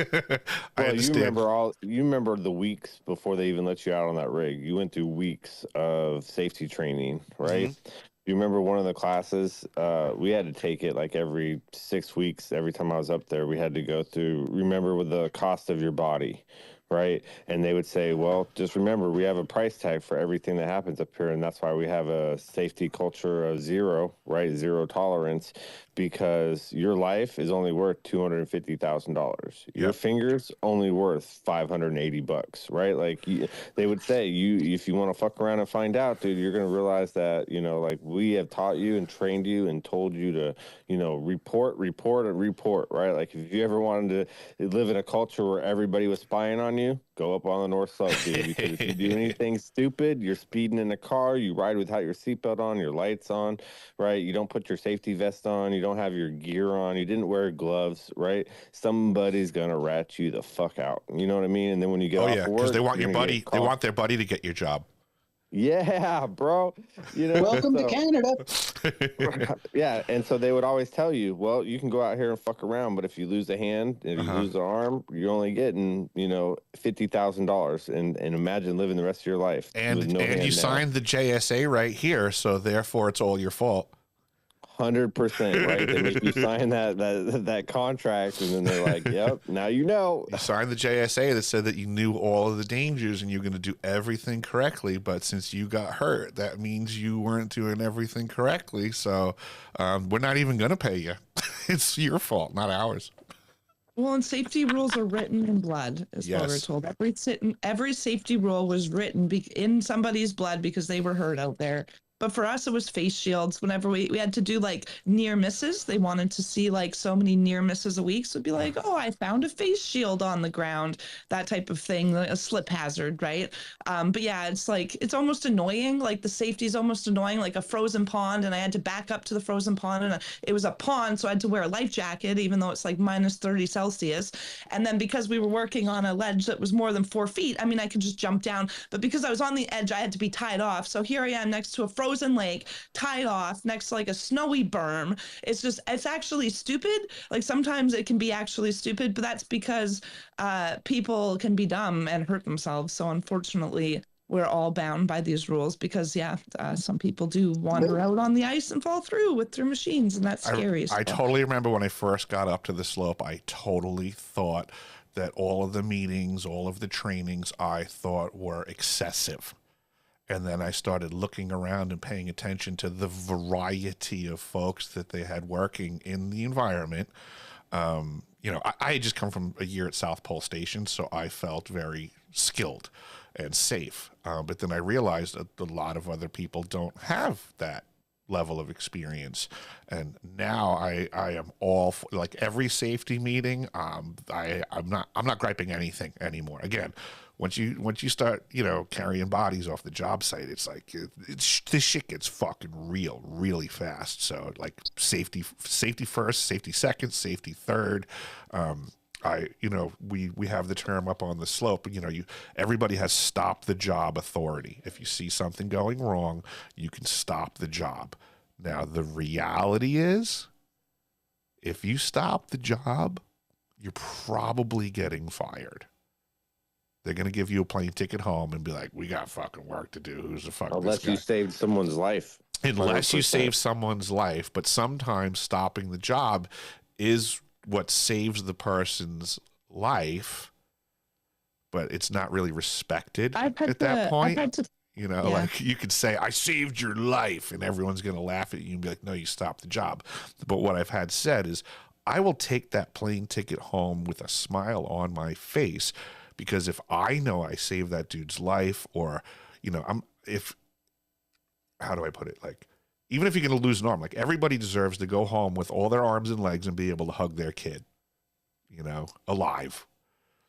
Speaker 3: I understand.
Speaker 5: You remember the weeks before they even let you out on that rig. You went through weeks of safety training, right?
Speaker 3: Mm-hmm.
Speaker 5: You remember one of the classes? We had to take it like every 6 weeks. Every time I was up there, we had to go through. Remember with the cost of your body, right? And they would say, well, just remember, we have a price tag for everything that happens up here. And that's why we have a safety culture of zero, right? Zero tolerance, because your life is only worth $250,000. Your
Speaker 3: Yep.
Speaker 5: fingers only worth $580, right? Like they would say, if you want to fuck around and find out, dude, you're going to realize that, like we have taught you and trained you and told you to, report, right? Like if you ever wanted to live in a culture where everybody was spying on you, go up on the North Slope, dude. Because if you do anything stupid, you're speeding in a car, you ride without your seatbelt on, your lights on, right? You don't put your safety vest on, you don't have your gear on, you didn't wear gloves, right? Somebody's gonna rat you the fuck out. You know what I mean? And then when you get
Speaker 3: Oh
Speaker 5: off
Speaker 3: yeah,
Speaker 5: of
Speaker 3: because
Speaker 5: work,
Speaker 3: they want
Speaker 5: you're
Speaker 3: your
Speaker 5: gonna
Speaker 3: buddy.
Speaker 5: get
Speaker 3: They
Speaker 5: caught.
Speaker 3: want their buddy to get your job.
Speaker 5: Yeah, bro.
Speaker 4: Welcome to Canada.
Speaker 5: Yeah, and so they would always tell you, well, you can go out here and fuck around, but if you lose a hand, if you lose an arm, you're only getting, $50,000, and imagine living the rest of your life
Speaker 3: And
Speaker 5: with no hand
Speaker 3: you
Speaker 5: now.
Speaker 3: signed the JSA right here, so therefore it's all your fault.
Speaker 5: 100%, right? They make you sign that contract, and then they're like, "Yep, now you know."
Speaker 3: You signed the JSA that said that you knew all of the dangers and you're going to do everything correctly. But since you got hurt, that means you weren't doing everything correctly. So we're not even going to pay you. It's your fault, not ours.
Speaker 6: Well, and safety rules are written in blood, is what we're
Speaker 3: Yes.
Speaker 6: told. Every safety rule was written in somebody's blood because they were hurt out there. But for us, it was face shields. Whenever we had to do like near misses, they wanted to see like so many near misses a week. So it'd be like, oh, I found a face shield on the ground, that type of thing, a slip hazard, right? But yeah, it's like, it's almost annoying. Like the safety is almost annoying, like a frozen pond. And I had to back up to the frozen pond, and it was a pond. So I had to wear a life jacket, even though it's like minus 30 Celsius. And then because we were working on a ledge that was more than 4 feet, I mean, I could just jump down. But because I was on the edge, I had to be tied off. So here I am next to a frozen lake, tied off next to like a snowy berm. It's actually stupid. Like sometimes it can be actually stupid, but that's because people can be dumb and hurt themselves. So unfortunately, we're all bound by these rules because some people do wander out on the ice and fall through with their machines, and that's scary.
Speaker 3: I totally remember when I first got up to the slope, I totally thought that all of the meetings, all of the trainings I thought were excessive. And then I started looking around and paying attention to the variety of folks that they had working in the environment. I had just come from a year at South Pole Station, so I felt very skilled and safe. But then I realized that a lot of other people don't have that level of experience. And now I am all for, like, every safety meeting. I'm not griping anything anymore. Again, once you start, carrying bodies off the job site, it's like this shit gets fucking real really fast. So like safety first, safety second, safety third. We have the term up on the slope. Everybody has stop the job authority. If you see something going wrong, you can stop the job. Now the reality is, if you stop the job, you're probably getting fired. They're going to give you a plane ticket home and be like, we got fucking work to do. Who's the fuck
Speaker 5: Unless
Speaker 3: this guy?
Speaker 5: you saved someone's life.
Speaker 3: Unless you
Speaker 5: 100%.
Speaker 3: save someone's life. But sometimes stopping the job is what saves the person's life, but it's not really respected at that point. Like you could say, I saved your life, and everyone's going to laugh at you and be like, no, you stopped the job. But what I've had said is, I will take that plane ticket home with a smile on my face, because if I know I saved that dude's life, or, how do I put it? Like, even if you're going to lose an arm, like, everybody deserves to go home with all their arms and legs and be able to hug their kid, alive.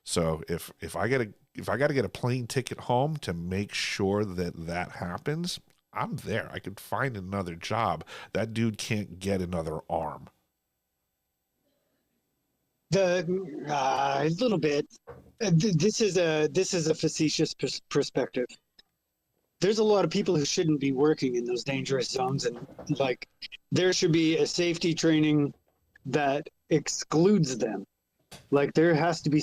Speaker 3: So if I got to get a plane ticket home to make sure that happens, I'm there. I could find another job. That dude can't get another arm.
Speaker 4: A little bit. This is a facetious perspective. There's a lot of people who shouldn't be working in those dangerous zones, and like there should be a safety training that excludes them. Like there has to be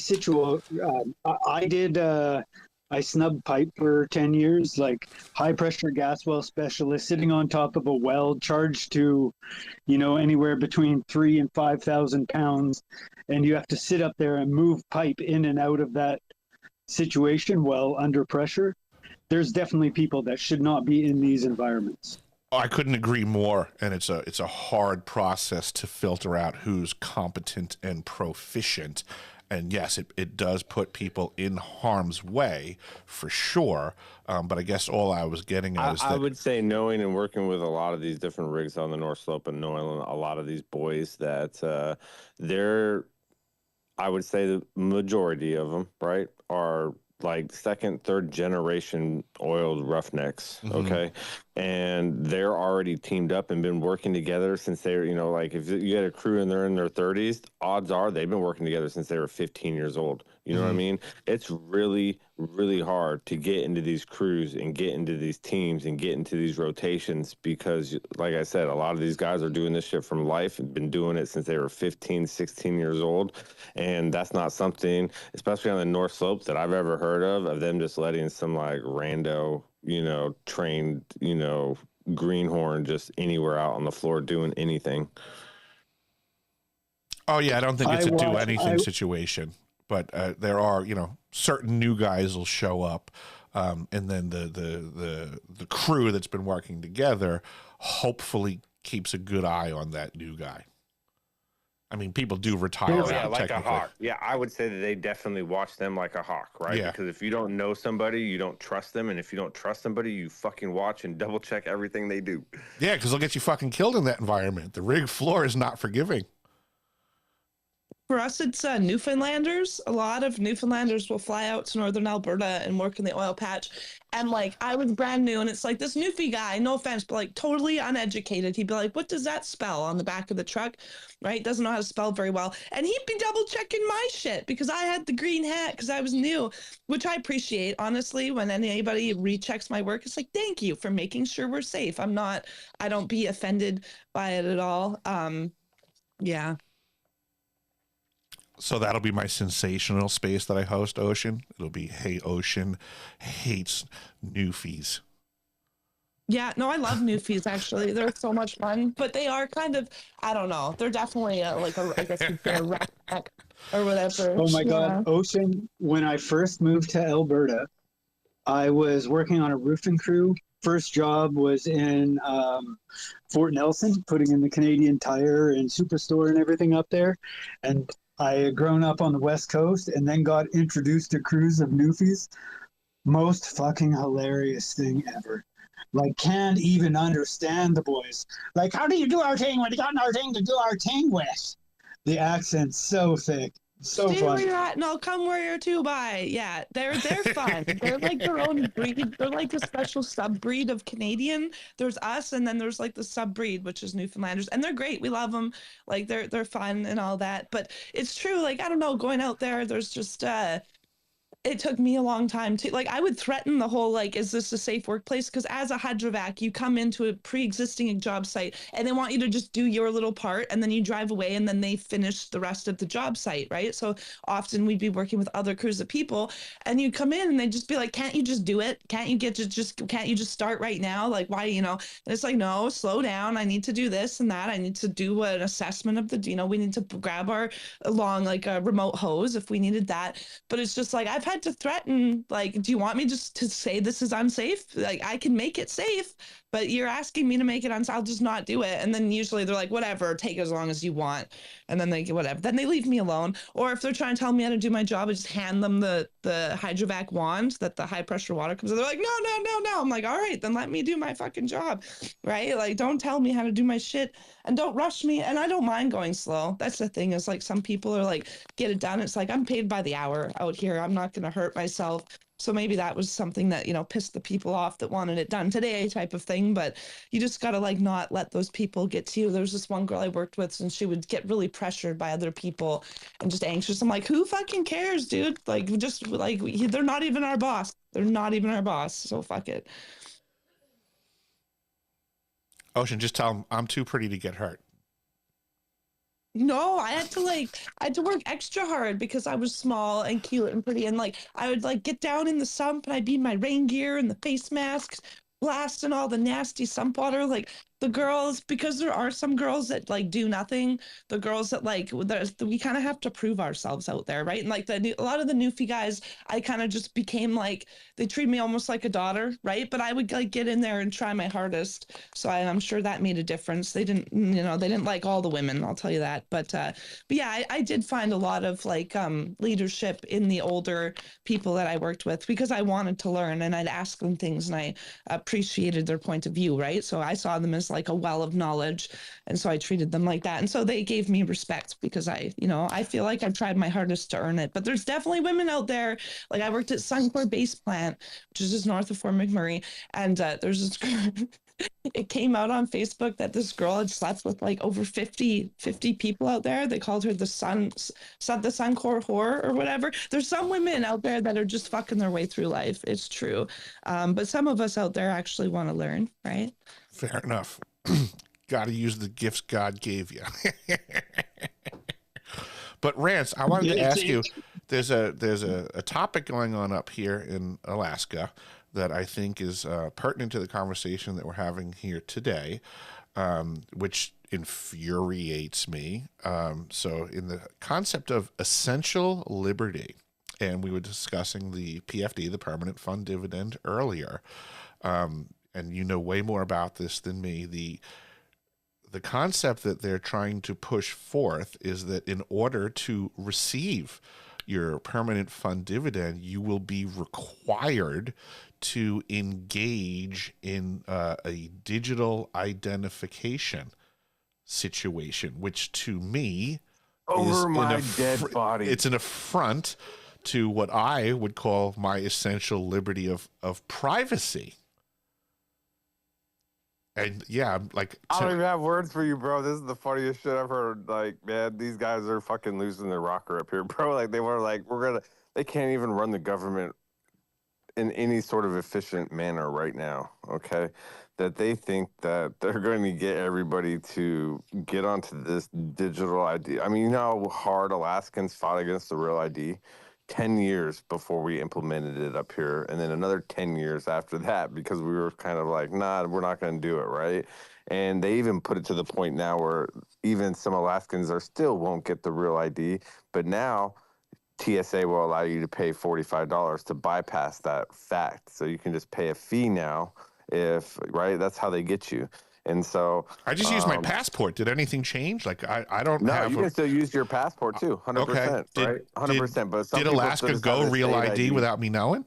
Speaker 4: I snubbed pipe for 10 years, like high pressure gas well specialist, sitting on top of a well, charged to, anywhere between 3,000 and 5,000 pounds. And you have to sit up there and move pipe in and out of that situation while under pressure, there's definitely people that should not be in these environments.
Speaker 3: Oh, I couldn't agree more, and it's a hard process to filter out who's competent and proficient. And yes, it does put people in harm's way for sure. But I guess all I was getting at is that
Speaker 5: I would say knowing and working with a lot of these different rigs on the North Slope and knowing a lot of these boys that they're, I would say the majority of them, right, are like second, third generation oiled roughnecks. Okay. And they're already teamed up and been working together since they're, you know, like if you get a crew and they're in their 30s, odds are they've been working together since they were 15 years old. You know what I mean? It's really, really hard to get into these crews and get into these teams and get into these rotations because, like I said, a lot of these guys are doing this shit from life and been doing it since they were 15, 16 years old. And that's not something, especially on the North Slope, that I've ever heard of them just letting some like rando, you know, trained, you know, greenhorn just anywhere out on the floor doing anything.
Speaker 3: Oh yeah, I don't think it's a do anything situation, but there are, you know, certain new guys will show up, and then the crew that's been working together hopefully keeps a good eye on that new guy. I mean, people do retire.
Speaker 5: Yeah, like a hawk. Yeah, I would say that they definitely watch them like a hawk, right?
Speaker 3: Yeah.
Speaker 5: Because if you don't know somebody, you don't trust them, and if you don't trust somebody, you fucking watch and double check everything they do.
Speaker 3: Yeah, because they'll get you fucking killed in that environment. The rig floor is not forgiving.
Speaker 6: For us, it's Newfoundlanders. A lot of Newfoundlanders will fly out to northern Alberta and work in the oil patch. And like, I was brand new, and it's like this Newfie guy, no offense, but like totally uneducated. He'd be like, "What does that spell on the back of the truck?" Right? Doesn't know how to spell very well. And he'd be double checking my shit because I had the green hat because I was new, which I appreciate. Honestly, when anybody rechecks my work, it's like, thank you for making sure we're safe. I don't be offended by it at all. Yeah.
Speaker 3: So that'll be my sensational space that I host, Ocean. It'll be, hey, Ocean hates Newfies.
Speaker 6: Yeah, no, I love Newfies, actually. They're so much fun, but they are kind of, I don't know, they're definitely I guess you'd say a redneck or whatever.
Speaker 4: Oh my God, Ocean, when I first moved to Alberta, I was working on a roofing crew. First job was in Fort Nelson, putting in the Canadian Tire and Superstore and everything up there. And I had grown up on the West Coast and then got introduced to crews of Newfies. Most fucking hilarious thing ever. Like, can't even understand the boys. Like, how do you do our thing when you got our thing to do our thing with? The accent's so thick. So
Speaker 6: Stay
Speaker 4: fun.
Speaker 6: where you're at, and I'll come where you're to by. Yeah, they're fun. They're like their own breed. They're like a special sub-breed of Canadian. There's us, and then there's like the sub-breed, which is Newfoundlanders, and they're great. We love them. Like they're fun and all that. But it's true. Like, I don't know, going out there, there's just it took me a long time to, like, I would threaten the whole, like, is this a safe workplace? Because as a hydrovac, you come into a pre-existing job site and they want you to just do your little part, and then you drive away and then they finish the rest of the job site, right? So often we'd be working with other crews of people, and you come in and they'd just be like, can't you just do it? Can't you just start right now? Like, why, you know? And it's like, no, slow down. I need to do this and that. I need to do an assessment of the, you know, we need to grab our along like a remote hose if we needed that. But it's just like, I've had to threaten, like, do you want me just to say this is unsafe? Like, I can make it safe, but you're asking me to make it unsafe. I'll just not do it. And then usually they're like, whatever, take as long as you want. And then they get whatever. Then they leave me alone. Or if they're trying to tell me how to do my job, I just hand them the hydrovac wand that the high pressure water comes in. They're like, no. I'm like, all right, then let me do my fucking job, right? Like, don't tell me how to do my shit and don't rush me. And I don't mind going slow. That's the thing, is like, some people are like, get it done. It's like, I'm paid by the hour out here. I'm not going to hurt myself. So maybe that was something that, you know, pissed the people off that wanted it done today type of thing. But you just got to like not let those people get to you. There was this one girl I worked with, and she would get really pressured by other people and just anxious. I'm like, who fucking cares, dude? Like, just like, they're not even our boss. They're not even our boss. So fuck it.
Speaker 3: Ocean, just tell them I'm too pretty to get hurt.
Speaker 6: No, I had to work extra hard because I was small and cute and pretty, and like I would like get down in the sump and I'd be in my rain gear and the face masks, blasting all the nasty sump water. Like the girls, because there are some girls that like do nothing, the girls that like, we kind of have to prove ourselves out there, right? And like a lot of the newfie guys, I kind of just became like, they treat me almost like a daughter, right? But I would like get in there and try my hardest. So I'm sure that made a difference. They didn't, they didn't like all the women, I'll tell you that. But yeah, I did find a lot of like leadership in the older people that I worked with, because I wanted to learn and I'd ask them things and I appreciated their point of view, right? So I saw them as like a well of knowledge, and so I treated them like that, and so they gave me respect because I feel like I've tried my hardest to earn it. But there's definitely women out there. Like I worked at Suncor Base Plant, which is just north of Fort McMurray, and there's this it came out on Facebook that this girl had slept with like over 50 people out there. They called her the Suncor whore or whatever. There's some women out there that are just fucking their way through life. It's true. But some of us out there actually want to learn, right?
Speaker 3: Fair enough. Got to use the gifts God gave you. But Rance, I wanted to ask you, there's a topic going on up here in Alaska that I think is pertinent to the conversation that we're having here today, which infuriates me. So in the concept of essential liberty, and we were discussing the PFD, the permanent fund dividend, earlier, and you know way more about this than me. The concept that they're trying to push forth is that in order to receive your permanent fund dividend, you will be required to engage in a digital identification situation, which to me
Speaker 5: Over my dead body.
Speaker 3: It's an affront to what I would call my essential liberty of privacy. And yeah, I'm like,
Speaker 5: I don't even have words for you, bro. This is the funniest shit I've heard. Like, man, these guys are fucking losing their rocker up here, bro. Like, they can't even run the government in any sort of efficient manner right now, okay? That they think that they're going to get everybody to get onto this digital ID. I mean, you know how hard Alaskans fought against the real ID? 10 years before we implemented it up here, and then another 10 years after that, because we were kind of like, nah, we're not going to do it, right? And they even put it to the point now where even some Alaskans still won't get the real ID, but now TSA will allow you to pay $45 to bypass that fact. So you can just pay a fee now right? That's how they get you. And so
Speaker 3: I just used my passport. Did anything change? Like I don't
Speaker 5: no,
Speaker 3: have.
Speaker 5: You can still use your passport too, 100%.
Speaker 3: Okay.
Speaker 5: Right, 100%. But some
Speaker 3: did Alaska go real ID without me knowing?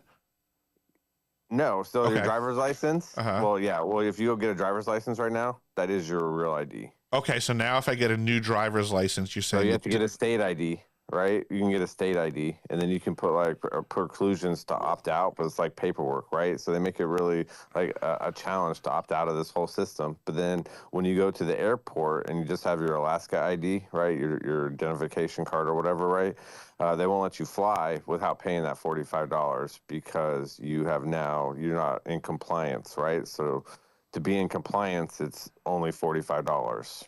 Speaker 5: No. So your driver's license. Well, yeah. Well, if you go get a driver's license right now, that is your real ID.
Speaker 3: Okay. So now if I get a new driver's license, you're saying
Speaker 5: you have to get a state ID. Right, you can get a state ID, and then you can put like preclusions to opt out, but it's like paperwork, right? So they make it really like a challenge to opt out of this whole system. But then when you go to the airport and you just have your Alaska ID, right, your identification card or whatever, right, they won't let you fly without paying that $45 because you're not in compliance, right? So to be in compliance, it's only $45.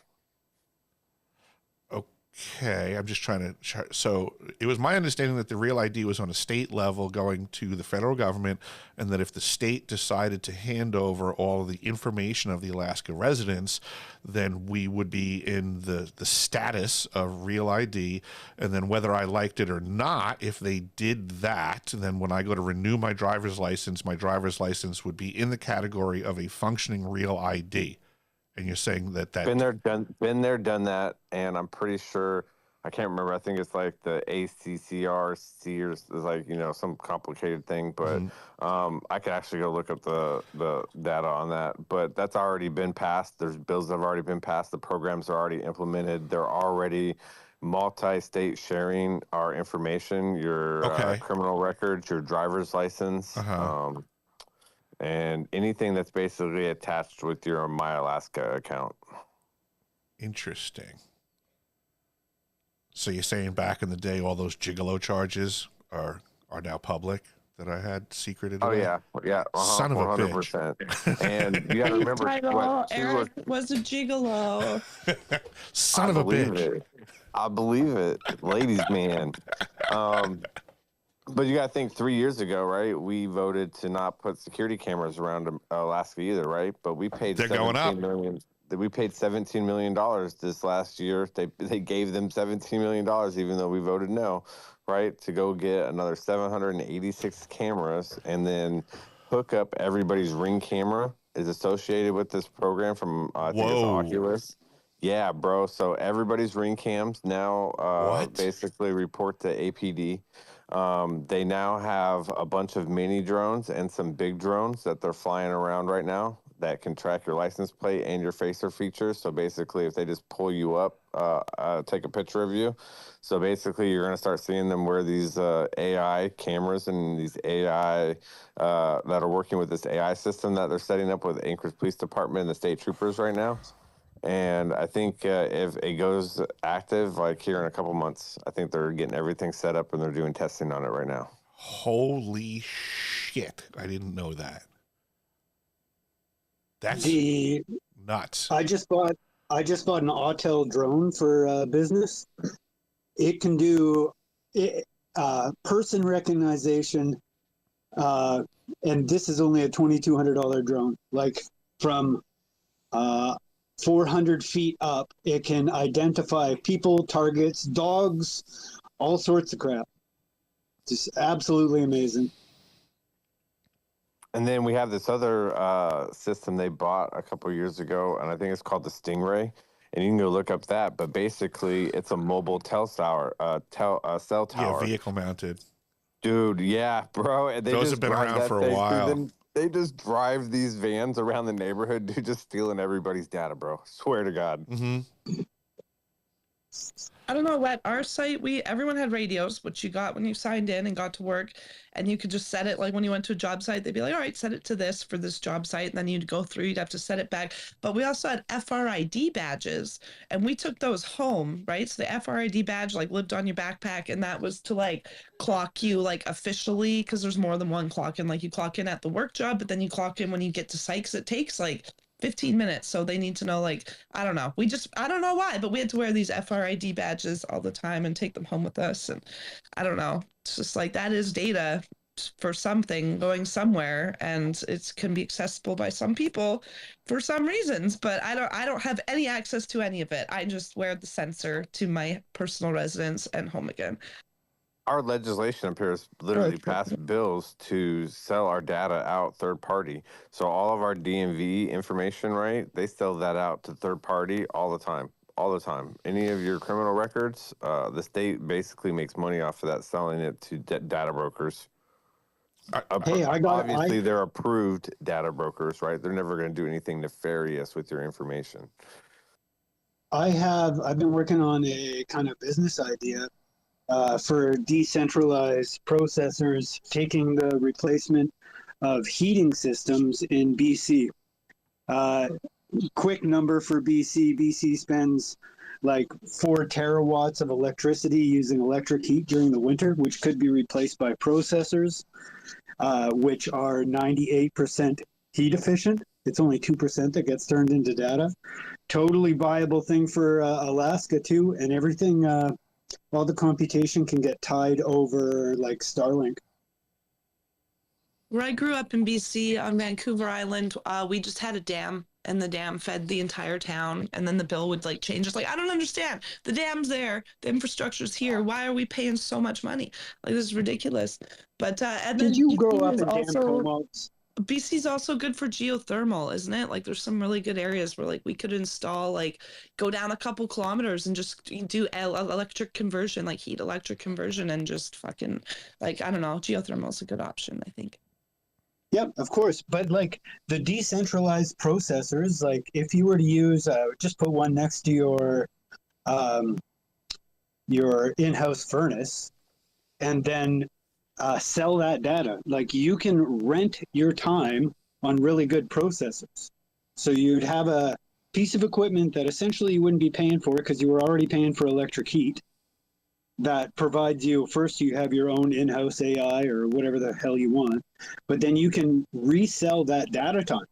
Speaker 3: Okay, I'm just trying to. So it was my understanding that the real ID was on a state level going to the federal government, and that if the state decided to hand over all of the information of the Alaska residents, then we would be in the status of real ID. And then whether I liked it or not, if they did that, then when I go to renew my driver's license would be in the category of a functioning real ID. And you're saying that
Speaker 5: been there, done that, and I'm pretty sure, I can't remember. I think it's like the ACCRC or it's like some complicated thing, but I could actually go look up the data on that. But that's already been passed. There's bills that have already been passed. The programs are already implemented. They're already multi-state sharing our information, your criminal records, your driver's license. And anything that's basically attached with your My Alaska account.
Speaker 3: Interesting. So you're saying back in the day, all those gigolo charges are now public that I had secreted away?
Speaker 5: Yeah.
Speaker 3: Son of a
Speaker 5: 100%. Bitch. And you got to remember,
Speaker 6: Eric was a gigolo.
Speaker 3: Son of a bitch.
Speaker 5: I believe it, ladies man. But you got to think 3 years ago, right? We voted to not put security cameras around Alaska either, right? But we paid
Speaker 3: $17
Speaker 5: million. we paid $17 million this last year. They gave them $17 million, even though we voted no, right? To go get another 786 cameras and then hook up everybody's Ring camera is associated with this program from, I think it's
Speaker 3: Whoa.
Speaker 5: Oculus. Yeah, bro. So everybody's Ring cams now
Speaker 3: What?
Speaker 5: basically report to APD. They now have a bunch of mini drones and some big drones that they're flying around right now that can track your license plate and your facer features. So basically, if they just pull you up, take a picture of you. So basically, you're going to start seeing them wear these AI cameras and these AI that are working with this AI system that they're setting up with Anchorage Police Department and the state troopers right now. And I think if it goes active, like here in a couple months, I think they're getting everything set up and they're doing testing on it right now.
Speaker 3: Holy shit. I didn't know that. That's nuts.
Speaker 4: I just bought an Autel drone for business. It can do person recognition, and this is only a $2,200 drone. Like from 400 feet up, it can identify people, targets, dogs, all sorts of crap. Just absolutely amazing.
Speaker 5: And then we have this other system they bought a couple years ago, and I think it's called the Stingray. And you can go look up that, but basically it's a mobile cell tower.
Speaker 3: Yeah, vehicle mounted.
Speaker 5: Dude, yeah, bro. And they
Speaker 3: Those
Speaker 5: just
Speaker 3: have been
Speaker 5: drive
Speaker 3: around
Speaker 5: that
Speaker 3: for a
Speaker 5: thing,
Speaker 3: while.
Speaker 5: dude. They just drive these vans around the neighborhood, dude, just stealing everybody's data, bro. Swear to God.
Speaker 3: Mm-hmm.
Speaker 6: I don't know, at our site, everyone had radios, which you got when you signed in and got to work, and you could just set it, like when you went to a job site, they'd be like, all right, set it to this for this job site, and then you'd go through, you'd have to set it back. But we also had FRID badges, and we took those home, right? So the FRID badge like lived on your backpack, and that was to like clock you like officially, because there's more than one clock in. Like you clock in at the work job, but then you clock in when you get to site, 'cause it takes like 15 minutes. So they need to know, like, I don't know. I don't know why, but we had to wear these FRID badges all the time and take them home with us. And I don't know. It's just like, that is data for something going somewhere, and it can be accessible by some people for some reasons, but I don't have any access to any of it. I just wear the sensor to my personal residence and home again.
Speaker 5: Our legislation appears literally passed bills to sell our data out third party. So all of our DMV information, right? They sell that out to third party all the time. All the time. Any of your criminal records, the state basically makes money off of that, selling it to data brokers. Obviously, they're approved data brokers, right? They're never going to do anything nefarious with your information.
Speaker 4: I've been working on a kind of business idea for decentralized processors, taking the replacement of heating systems in BC. Quick number for BC. BC spends like 4 terawatts of electricity using electric heat during the winter, which could be replaced by processors, which are 98% heat efficient. It's only 2% that gets turned into data. Totally viable thing for Alaska too, and everything. All the computation can get tied over like Starlink.
Speaker 6: Where I grew up in BC on Vancouver Island, we just had a dam, and the dam fed the entire town, and then the bill would like change. It's like, I don't understand. The dam's there, the infrastructure's here. Why are we paying so much money? Like, this is ridiculous. But and
Speaker 4: did
Speaker 6: then
Speaker 4: you grow up in
Speaker 6: also, BC's also good for geothermal, isn't it? Like, there's some really good areas where like we could install, like, go down a couple kilometers and just do electric conversion, like heat electric conversion, and just fucking, like, I don't know, geothermal is a good option, I think.
Speaker 4: Yep, of course. But like the decentralized processors, like if you were to use, just put one next to your in-house furnace, and then sell that data. Like you can rent your time on really good processors. So you'd have a piece of equipment that essentially you wouldn't be paying for because you were already paying for electric heat. That provides you, first you have your own in-house AI or whatever the hell you want, but then you can resell that data time.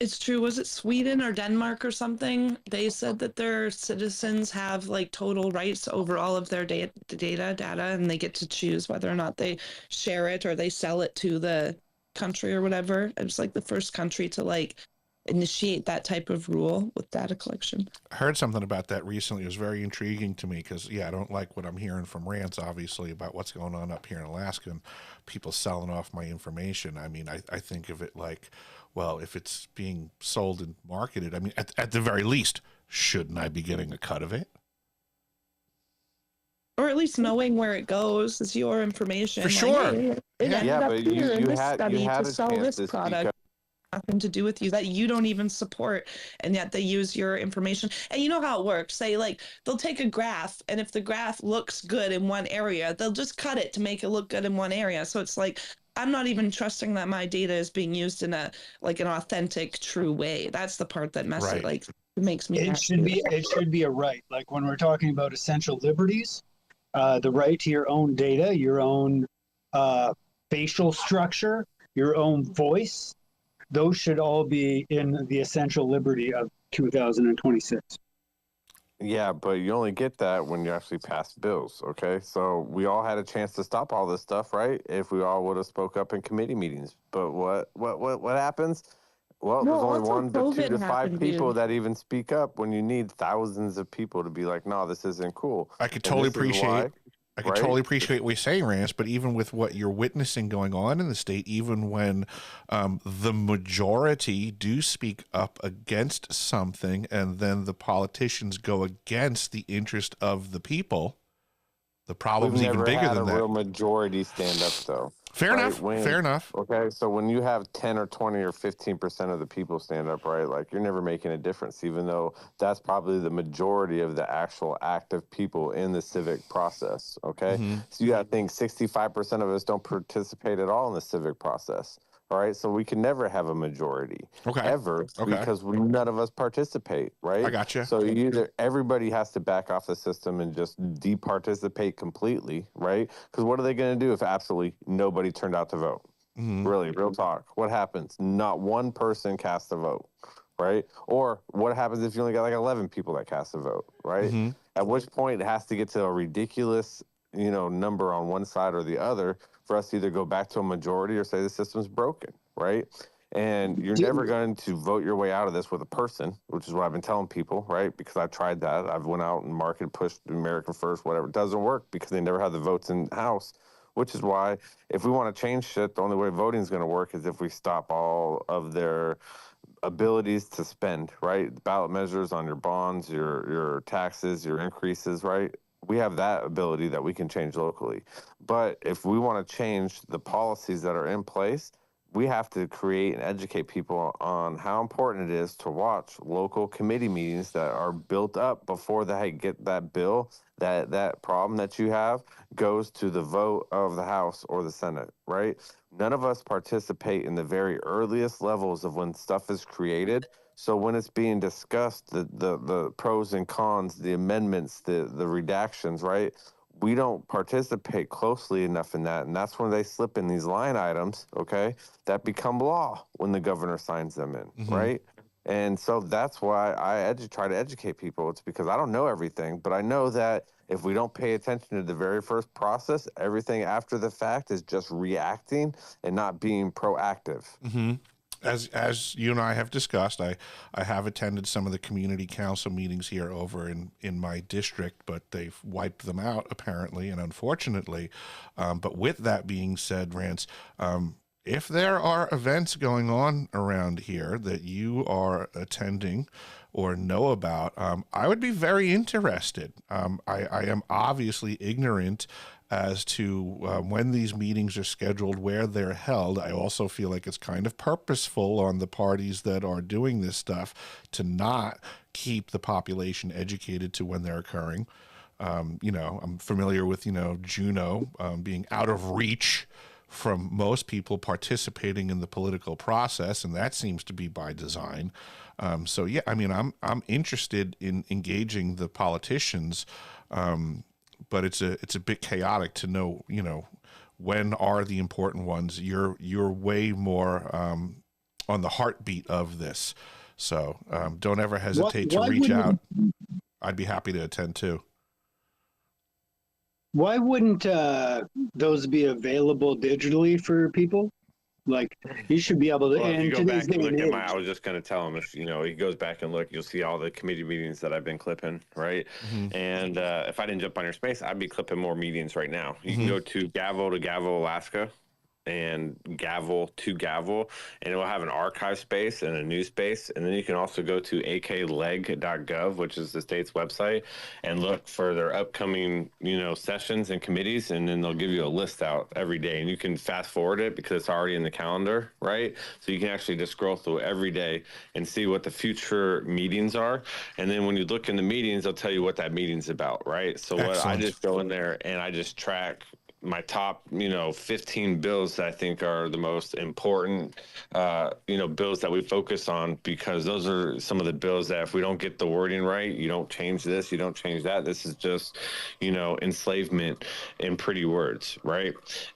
Speaker 6: It's true. Was it Sweden or Denmark or something? They said that their citizens have like total rights over all of their data, and they get to choose whether or not they share it or they sell it to the country or whatever. It was like the first country to like initiate that type of rule with data collection.
Speaker 3: I heard something about that recently. It was very intriguing to me because, yeah, I don't like what I'm hearing from rants, obviously, about what's going on up here in Alaska and people selling off my information. I mean, I think of it like, well, if it's being sold and marketed, I mean, at the very least, shouldn't I be getting a cut of it?
Speaker 6: Or at least knowing where it goes is your information.
Speaker 3: For sure.
Speaker 6: Hey, it ended
Speaker 5: Yeah,
Speaker 6: up
Speaker 5: but
Speaker 6: here in
Speaker 5: you
Speaker 6: this
Speaker 5: had
Speaker 6: study to
Speaker 5: a
Speaker 6: sell
Speaker 5: chance
Speaker 6: this
Speaker 5: to speak
Speaker 6: product.
Speaker 5: up.
Speaker 6: Nothing to do with you that you don't even support, and yet they use your information. And you know how it works. Say like they'll take a graph, and if the graph looks good in one area, they'll just cut it to make it look good in one area. So it's like I'm not even trusting that my data is being used in a like an authentic, true way. That's the part that messes
Speaker 3: Right.
Speaker 6: like makes me.
Speaker 4: It should be a right. Like when we're talking about essential liberties, the right to your own data, your own facial structure, your own voice. Those should all be in the essential liberty of 2026.
Speaker 5: Yeah, but you only get that when you actually pass bills, okay? So we all had a chance to stop all this stuff, right? If we all would have spoke up in committee meetings. But what happens? Well,
Speaker 6: No,
Speaker 5: there's only
Speaker 6: also
Speaker 5: 1 to 2
Speaker 6: COVID
Speaker 5: to 5
Speaker 6: happened,
Speaker 5: people
Speaker 6: dude.
Speaker 5: that even speak up when you need thousands of people to be like, no, this isn't cool.
Speaker 3: I could
Speaker 5: And
Speaker 3: totally
Speaker 5: this is
Speaker 3: appreciate
Speaker 5: why,
Speaker 3: I could
Speaker 5: right?
Speaker 3: totally appreciate what you're saying, Rance, but even with what you're witnessing going on in the state, even when the majority do speak up against something and then the politicians go against the interest of the people, the
Speaker 5: We've
Speaker 3: problem's even
Speaker 5: never
Speaker 3: bigger
Speaker 5: had a
Speaker 3: than that.
Speaker 5: real majority stand up, though.
Speaker 3: Fair
Speaker 5: right?
Speaker 3: enough. Fair enough.
Speaker 5: Okay, so when you have 10 or 20 or 15% of the people stand up, right, like you're never making a difference, even though that's probably the majority of the actual active people in the civic process, okay?
Speaker 3: Mhm.
Speaker 5: So you got to think 65% of us don't participate at all in the civic process. All right, so we can never have a majority
Speaker 3: Okay.
Speaker 5: ever
Speaker 3: Okay.
Speaker 5: because none of us participate, right?
Speaker 3: I gotcha.
Speaker 5: So everybody has to back off the system and just departicipate completely, right? Because what are they going to do if absolutely nobody turned out to vote?
Speaker 3: Mhm.
Speaker 5: Really, real talk. What happens? Not one person cast a vote, right? Or what happens if you only got like 11 people that cast a vote, right?
Speaker 3: Mhm.
Speaker 5: At which point it has to get to a ridiculous, number on one side or the other for us to either go back to a majority or say the system's broken, right? And you're never going to vote your way out of this with a person, which is what I've been telling people, right? Because I've tried that. I've went out and marketed, pushed America First, whatever. It doesn't work because they never had the votes in the House, which is why if we want to change shit, the only way voting is going to work is if we stop all of their abilities to spend, right? Ballot measures on your bonds, your taxes, your increases, right? We have that ability that we can change locally. But if we want to change the policies that are in place, we have to create and educate people on how important it is to watch local committee meetings that are built up before they get that bill, that problem that you have goes to the vote of the House or the Senate, right? None of us participate in the very earliest levels of when stuff is created. So when it's being discussed, the pros and cons, the amendments, the redactions, right? We don't participate closely enough in that. And that's when they slip in these line items, okay, that become law when the governor signs them in, right? And so that's why I try to educate people. It's because I don't know everything, but I know that if we don't pay attention to the very first process, everything after the fact is just reacting and not being proactive.
Speaker 3: Mm-hmm. As you and I have discussed, I have attended some of the community council meetings here over in my district, but they've wiped them out apparently and unfortunately. But with that being said, Rance, if there are events going on around here that you are attending or know about, I would be very interested. I am obviously ignorant as to when these meetings are scheduled, where they're held. I also feel like it's kind of purposeful on the parties that are doing this stuff to not keep the population educated to when they're occurring. I'm familiar with, Juneau being out of reach from most people participating in the political process, and that seems to be by design. So yeah, I mean, I'm interested in engaging the politicians, but it's a bit chaotic to know, when are the important ones. You're way more on the heartbeat of this, so don't ever hesitate to reach out. I'd be happy to attend too.
Speaker 4: Why wouldn't those be available digitally for people? Like you should be able to.
Speaker 5: Well, if you
Speaker 4: And
Speaker 5: go
Speaker 4: today's
Speaker 5: back and
Speaker 4: day and
Speaker 5: look at
Speaker 4: age,
Speaker 5: I was just going to tell him if, he goes back and look, you'll see all the committee meetings that I've been clipping, right?
Speaker 3: Mhm.
Speaker 5: And if I didn't jump on your space, I'd be clipping more meetings right now. You can
Speaker 3: Mhm.
Speaker 5: go to Gavel, Alaska, and Gavel to Gavel, and it will have an archive space and a news space. And then you can also go to akleg.gov, which is the state's website, and look for their upcoming, sessions and committees. And then they'll give you a list out every day, and you can fast forward it because it's already in the calendar, right? So you can actually just scroll through every day and see what the future meetings are. And then when you look in the meetings, they'll tell you what that meeting's about, right? So what I
Speaker 3: Excellent.
Speaker 5: just go in there and I just track my top, 15 bills that I think are the most important, bills that we focus on, because those are some of the bills that if we don't get the wording right, you don't change this, you don't change that. This is just, enslavement in pretty words, right?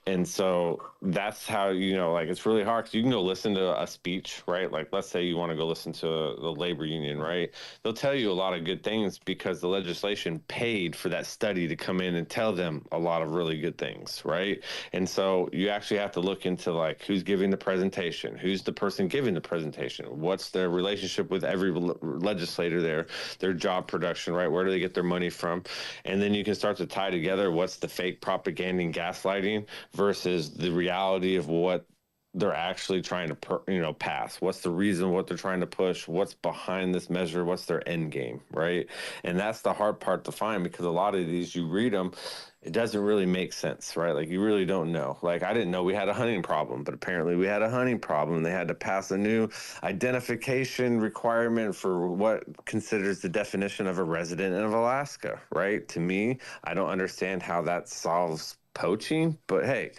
Speaker 5: And so that's how, it's really hard because you can go listen to a speech, right? Like, let's say you want to go listen to the labor union, right? They'll tell you a lot of good things because the legislation paid for that study to come in and tell them a lot of really good things, right? And so you actually have to look into like who's giving the presentation, who's the person giving the presentation, what's their relationship with every legislator there, their job production, right? Where do they get their money from? And then you can start to tie together what's the fake propaganda and gaslighting versus the reality of what they're actually trying to pass. What's the reason, what they're trying to push, what's behind this measure, what's their end game, right? And that's the hard part to find, because a lot of these, you read them, it doesn't really make sense, right? Like, you really don't know. Like, I didn't know we had a hunting problem, but apparently we had a hunting problem. They had to pass a new identification requirement for what considers the definition of a resident of Alaska, right? To me, I don't understand how that solves poaching, but hey,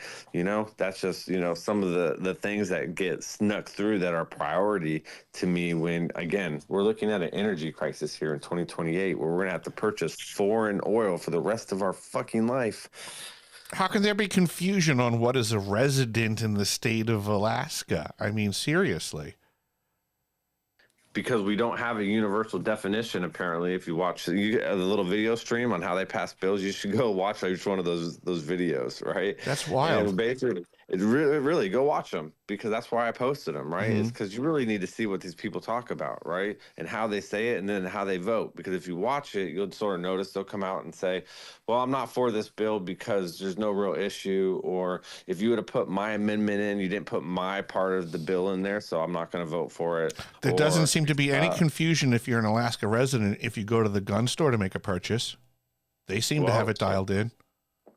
Speaker 5: that's just, some of the things that get snuck through that are priority to me when, again, we're looking at an energy crisis here in 2028 where we're going to have to purchase foreign oil for the rest of our fucking life.
Speaker 3: How can there be confusion on what is a resident in the state of Alaska? I mean, seriously.
Speaker 5: Because we don't have a universal definition, apparently. If you watch the little video stream on how they pass bills, you should go watch each one of those videos, right?
Speaker 3: That's wild.
Speaker 5: And basically, it really go watch them, because that's why I posted them, right? It's because you really need to see what these people talk about, right? And how they say it, and then how they vote. Because if you watch it, you'll sort of notice they'll come out and say, well, I'm not for this bill because there's no real issue. Or if you would have put my amendment in, you didn't put my part of the bill in there, so I'm not going to vote for it.
Speaker 3: There doesn't seem to be any confusion if you're an Alaska resident. If you go to the gun store to make a purchase, they seem to have it dialed in.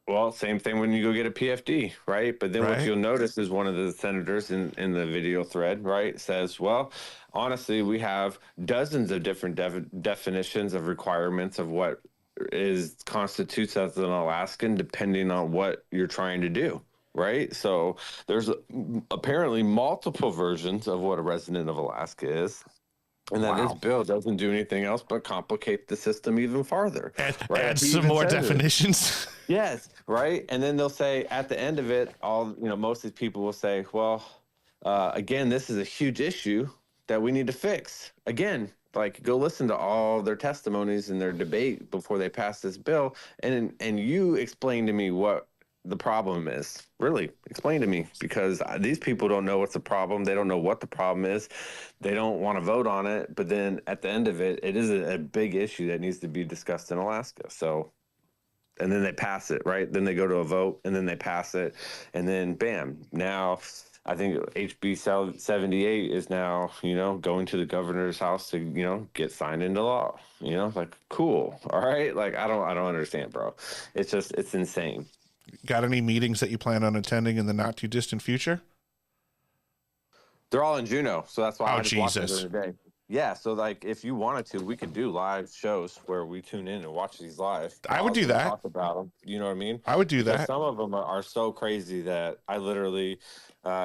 Speaker 5: Well, same thing when you go get a PFD, right? But then what you'll notice is one of the senators in the video thread, right, says, well, honestly, we have dozens of different definitions of requirements of what constitutes as an Alaskan, depending on what you're trying to do. Right. So there's apparently multiple versions of what a resident of Alaska is. And that this bill doesn't do anything else but complicate the system even farther.
Speaker 3: Add some more definitions.
Speaker 5: Yes, right. And then they'll say at the end of it, most of these people will say, well, again, this is a huge issue that we need to fix. Again, like, go listen to all their testimonies and their debate before they pass this bill, and you explain to me what the problem is. Really explain to me, because these people don't know what's the problem. They don't know what the problem is. They don't want to vote on it. But then at the end of it, it is a big issue that needs to be discussed in Alaska. So, and then they pass it, right? Then they go to a vote, and then they pass it, and then bam. Now, I think HB 78 is now, going to the governor's house to, get signed into law. Like, cool. All right. Like, I don't understand, bro. It's insane.
Speaker 3: Got any meetings that you plan on attending in the not too distant future?
Speaker 5: They're all in Juneau, so that's why I just watch them
Speaker 3: Jesus.
Speaker 5: during the day. Yeah, so like if you wanted to, we could do live shows where we tune in and watch these live.
Speaker 3: I would do that.
Speaker 5: Talk about them. You know what I mean?
Speaker 3: I would do
Speaker 5: Because
Speaker 3: that.
Speaker 5: some of them are so crazy that I literally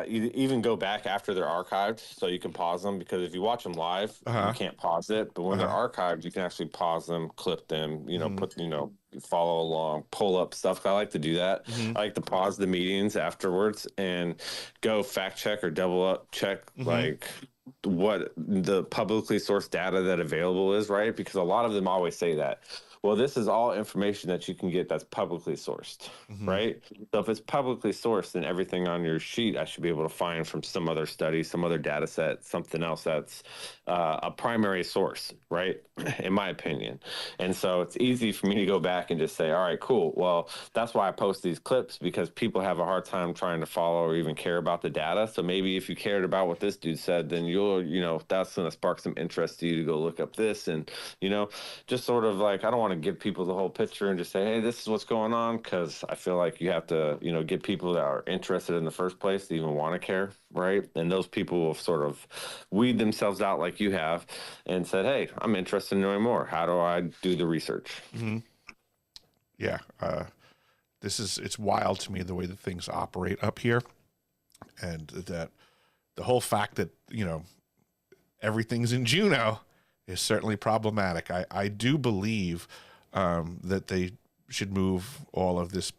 Speaker 5: even go back after they're archived, so you can pause them, because if you watch them live, you can't pause it. But when they're archived, you can actually pause them, clip them, put, follow along, pull up stuff. I like to do that. I like to pause the meetings afterwards and go fact check or double up check like what the publicly sourced data that available is, right? Because a lot of them always say that, Well, this is all information that you can get that's publicly sourced, right? So if it's publicly sourced, then everything on your sheet I should be able to find from some other study, some other data set, something else that's a primary source, right? In my opinion. And so it's easy for me to go back and just say, all right, cool. Well, that's why I post these clips, because people have a hard time trying to follow or even care about the data. So maybe if you cared about what this dude said, then you'll, that's going to spark some interest to you to go look up this. And, just sort of like, I don't want to give people the whole picture and just say, hey, this is what's going on. Because I feel like you have to, get people that are interested in the first place to even want to care, right? And those people will sort of weed themselves out like you have and said, hey, I'm interested in knowing more. How do I do the research?
Speaker 3: Yeah. It's wild to me the way that things operate up here. And that the whole fact that, everything's in Juneau is certainly problematic. I do believe that they should move all of this,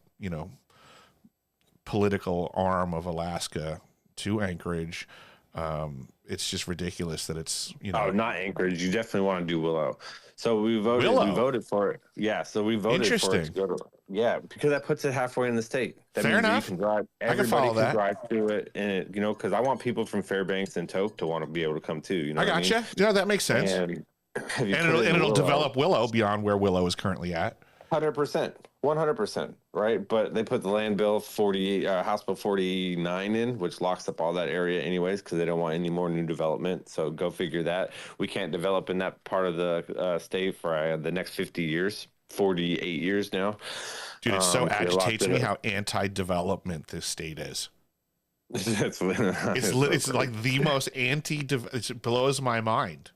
Speaker 3: political arm of Alaska to Anchorage. It's just ridiculous that it's,
Speaker 5: Oh, not Anchorage. You definitely want to do Willow. So we voted.
Speaker 3: Willow.
Speaker 5: We voted for it. Yeah. So we voted for it to
Speaker 3: Interesting.
Speaker 5: go to. Yeah, because that puts it halfway in the state. That
Speaker 3: Fair
Speaker 5: means that
Speaker 3: enough.
Speaker 5: you can drive.
Speaker 3: I can
Speaker 5: Everybody
Speaker 3: follow
Speaker 5: can
Speaker 3: that.
Speaker 5: drive through it, and it, because I want people from Fairbanks and Tawk to want to be able to come too. You know.
Speaker 3: I
Speaker 5: what
Speaker 3: gotcha. Yeah, that makes sense.
Speaker 5: And
Speaker 3: It'll develop Willow beyond where Willow is currently at.
Speaker 5: 100%, 100%, right? But they put the land bill 48, House Bill 49 in, which locks up all that area anyways, because they don't want any more new development. So go figure that. We can't develop in that part of the state for the next 50 years, 48 years now.
Speaker 3: Dude, it so
Speaker 5: they locked
Speaker 3: agitates
Speaker 5: it
Speaker 3: me
Speaker 5: up.
Speaker 3: how anti-development this state is.
Speaker 5: It's
Speaker 3: It's like the most it blows my mind.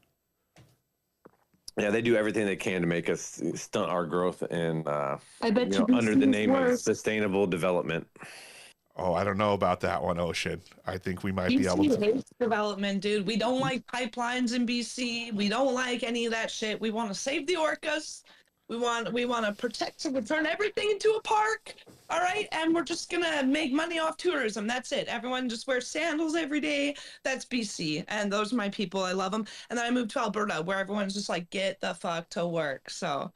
Speaker 5: Yeah, they do everything they can to make us stunt our growth and
Speaker 6: I bet you
Speaker 5: under the
Speaker 6: BC is
Speaker 5: name of
Speaker 6: worse.
Speaker 5: sustainable development.
Speaker 3: Oh, I don't know about that one, Ocean. I think we might be able
Speaker 6: BC
Speaker 3: to.
Speaker 6: hates development, dude. We don't like pipelines in BC. We don't like any of that shit. We want to save the orcas. We want to protect and turn everything into a park. All right, and we're just gonna make money off tourism. That's it. Everyone just wears sandals every day. That's BC, and those are my people. I love them. And then I moved to Alberta, where everyone's just like, get the fuck to work. So.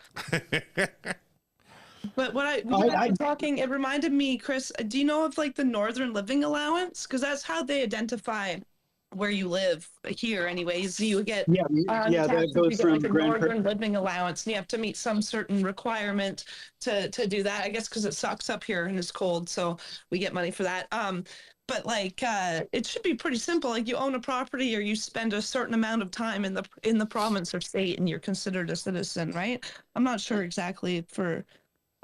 Speaker 6: But when you guys were talking, it reminded me, Chris, do you know of like the Northern Living Allowance? Because that's how they identify where you live here anyways. You get
Speaker 4: that
Speaker 6: taxes,
Speaker 4: goes
Speaker 6: you get
Speaker 4: from
Speaker 6: like a Northern Living Allowance, and you have to meet some certain requirement to do that, I guess, because it sucks up here and it's cold, so we get money for that. But like it should be pretty simple. Like you own a property or you spend a certain amount of time in the province or state and you're considered a citizen, right? I'm not sure exactly for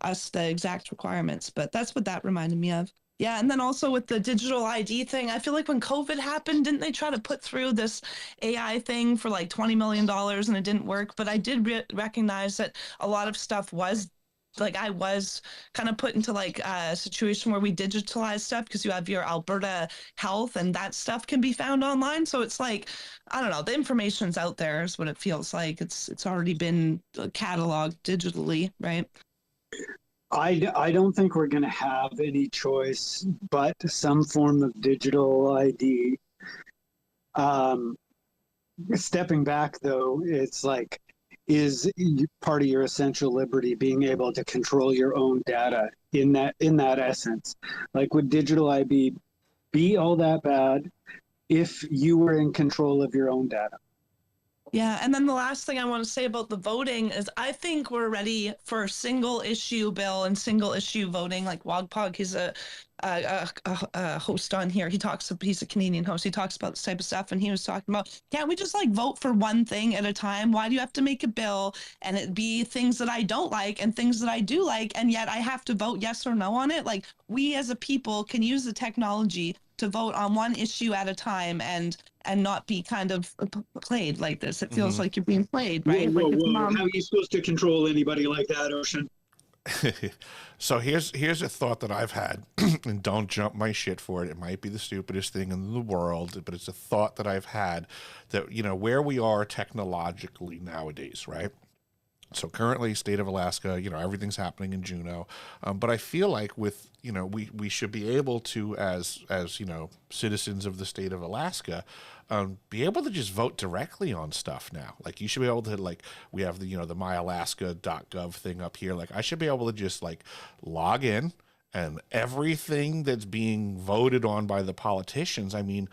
Speaker 6: us the exact requirements, but that's what that reminded me of. Yeah, and then also with the digital ID thing, I feel like when COVID happened, didn't they try to put through this AI thing for like $20 million and it didn't work? But I did recognize that a lot of stuff was like, I was kind of put into like a situation where we digitalize stuff because you have your Alberta Health and that stuff can be found online. So it's like, I don't know, the information's out there is what it feels like. It's already been cataloged digitally, right?
Speaker 4: I don't think we're going to have any choice but some form of digital ID. Stepping back, though, it's like, is part of your essential liberty being able to control your own data in that essence? Like, would digital ID be all that bad if you were in control of your own data?
Speaker 6: Yeah, and then the last thing I want to say about the voting is I think we're ready for single issue bill and single issue voting. Like Wogpog, he's a host on here. He's a Canadian host. He talks about this type of stuff, and he was talking about, can't we just like vote for one thing at a time? Why do you have to make a bill and it be things that I don't like and things that I do like, and yet I have to vote yes or no on it? Like we as a people can use the technology to vote on one issue at a time and not be kind of played like this. It feels like you're being played, right?
Speaker 4: Whoa,
Speaker 6: Like
Speaker 4: whoa. How are you supposed to control anybody like that, Ocean?
Speaker 3: So here's a thought that I've had, and don't jump my shit for it. It might be the stupidest thing in the world, but it's a thought that I've had that, where we are technologically nowadays, right? So currently, state of Alaska, everything's happening in Juneau. But I feel like with, we should be able to, as citizens of the state of Alaska, be able to just vote directly on stuff now. Like you should be able to, like, we have the, the myalaska.gov thing up here. Like I should be able to just like log in, and everything that's being voted on by the politicians, I mean,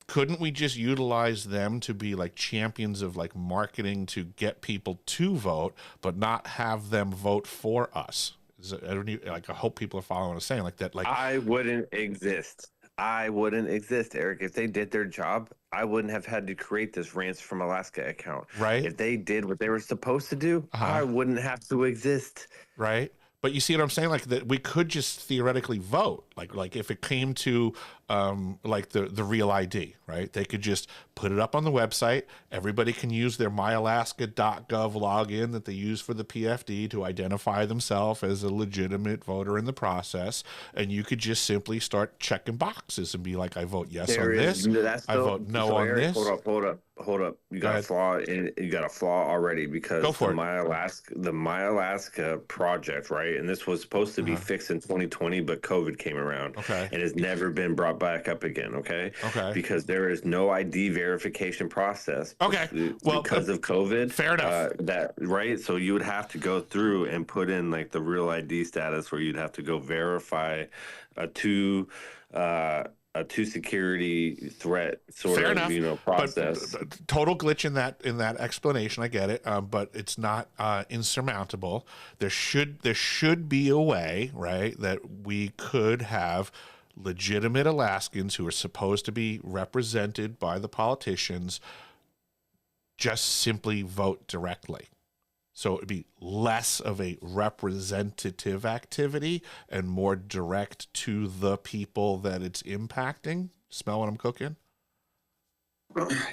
Speaker 3: couldn't we just utilize them to be like champions of like marketing to get people to vote, but not have them vote for us? I hope people are following what I'm saying, like that. Like
Speaker 5: I wouldn't exist. Eric. If they did their job, I wouldn't have had to create this Rants from Alaska account.
Speaker 3: Right.
Speaker 5: If they did what they were supposed to do, I wouldn't have to exist.
Speaker 3: Right. But you see what I'm saying? Like that we could just theoretically vote. Like if it came to like the real ID, right? They could just put it up on the website. Everybody can use their myalaska.gov login that they use for the PFD to identify themselves as a legitimate voter in the process. And you could just simply start checking boxes and be like, I vote yes on this. I vote no on
Speaker 5: Eric,
Speaker 3: this.
Speaker 5: Hold up. You got a flaw already, because the MyAlaska project, right? And this was supposed to be fixed in 2020, but COVID came around.
Speaker 3: Okay.
Speaker 5: And has never been brought back up again. Okay. Because there is no ID verification process.
Speaker 3: Okay. Well,
Speaker 5: because of COVID.
Speaker 3: Fair enough.
Speaker 5: Right. So you would have to go through and put in like the real ID status, where you'd have to go verify a two security threat sort
Speaker 3: Fair
Speaker 5: of
Speaker 3: enough.
Speaker 5: process.
Speaker 3: But total glitch in that explanation. I get it, but it's not insurmountable. There should be a way, right, that we could have legitimate Alaskans who are supposed to be represented by the politicians just simply vote directly. So it'd be less of a representative activity and more direct to the people that it's impacting. Smell what I'm cooking?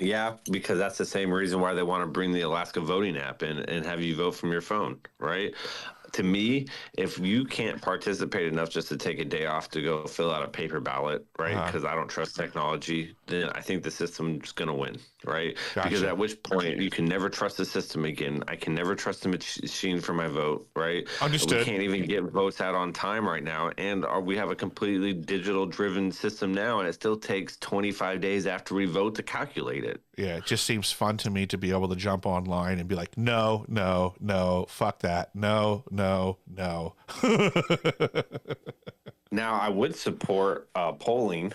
Speaker 5: Yeah, because that's the same reason why they want to bring the Alaska voting app in and have you vote from your phone, right? To me, if you can't participate enough just to take a day off to go fill out a paper ballot, right? Because I don't trust technology, then I think the system's going to win, right?
Speaker 3: Gotcha.
Speaker 5: Because at which point you can never trust the system again. I can never trust the machine for my vote, right?
Speaker 3: Understood.
Speaker 5: We can't even get votes out on time right now. And we have a completely digital driven system now, and it still takes 25 days after we vote to calculate it.
Speaker 3: Yeah, it just seems fun to me to be able to jump online and be like, no, fuck that. No.
Speaker 5: Now, I would support polling,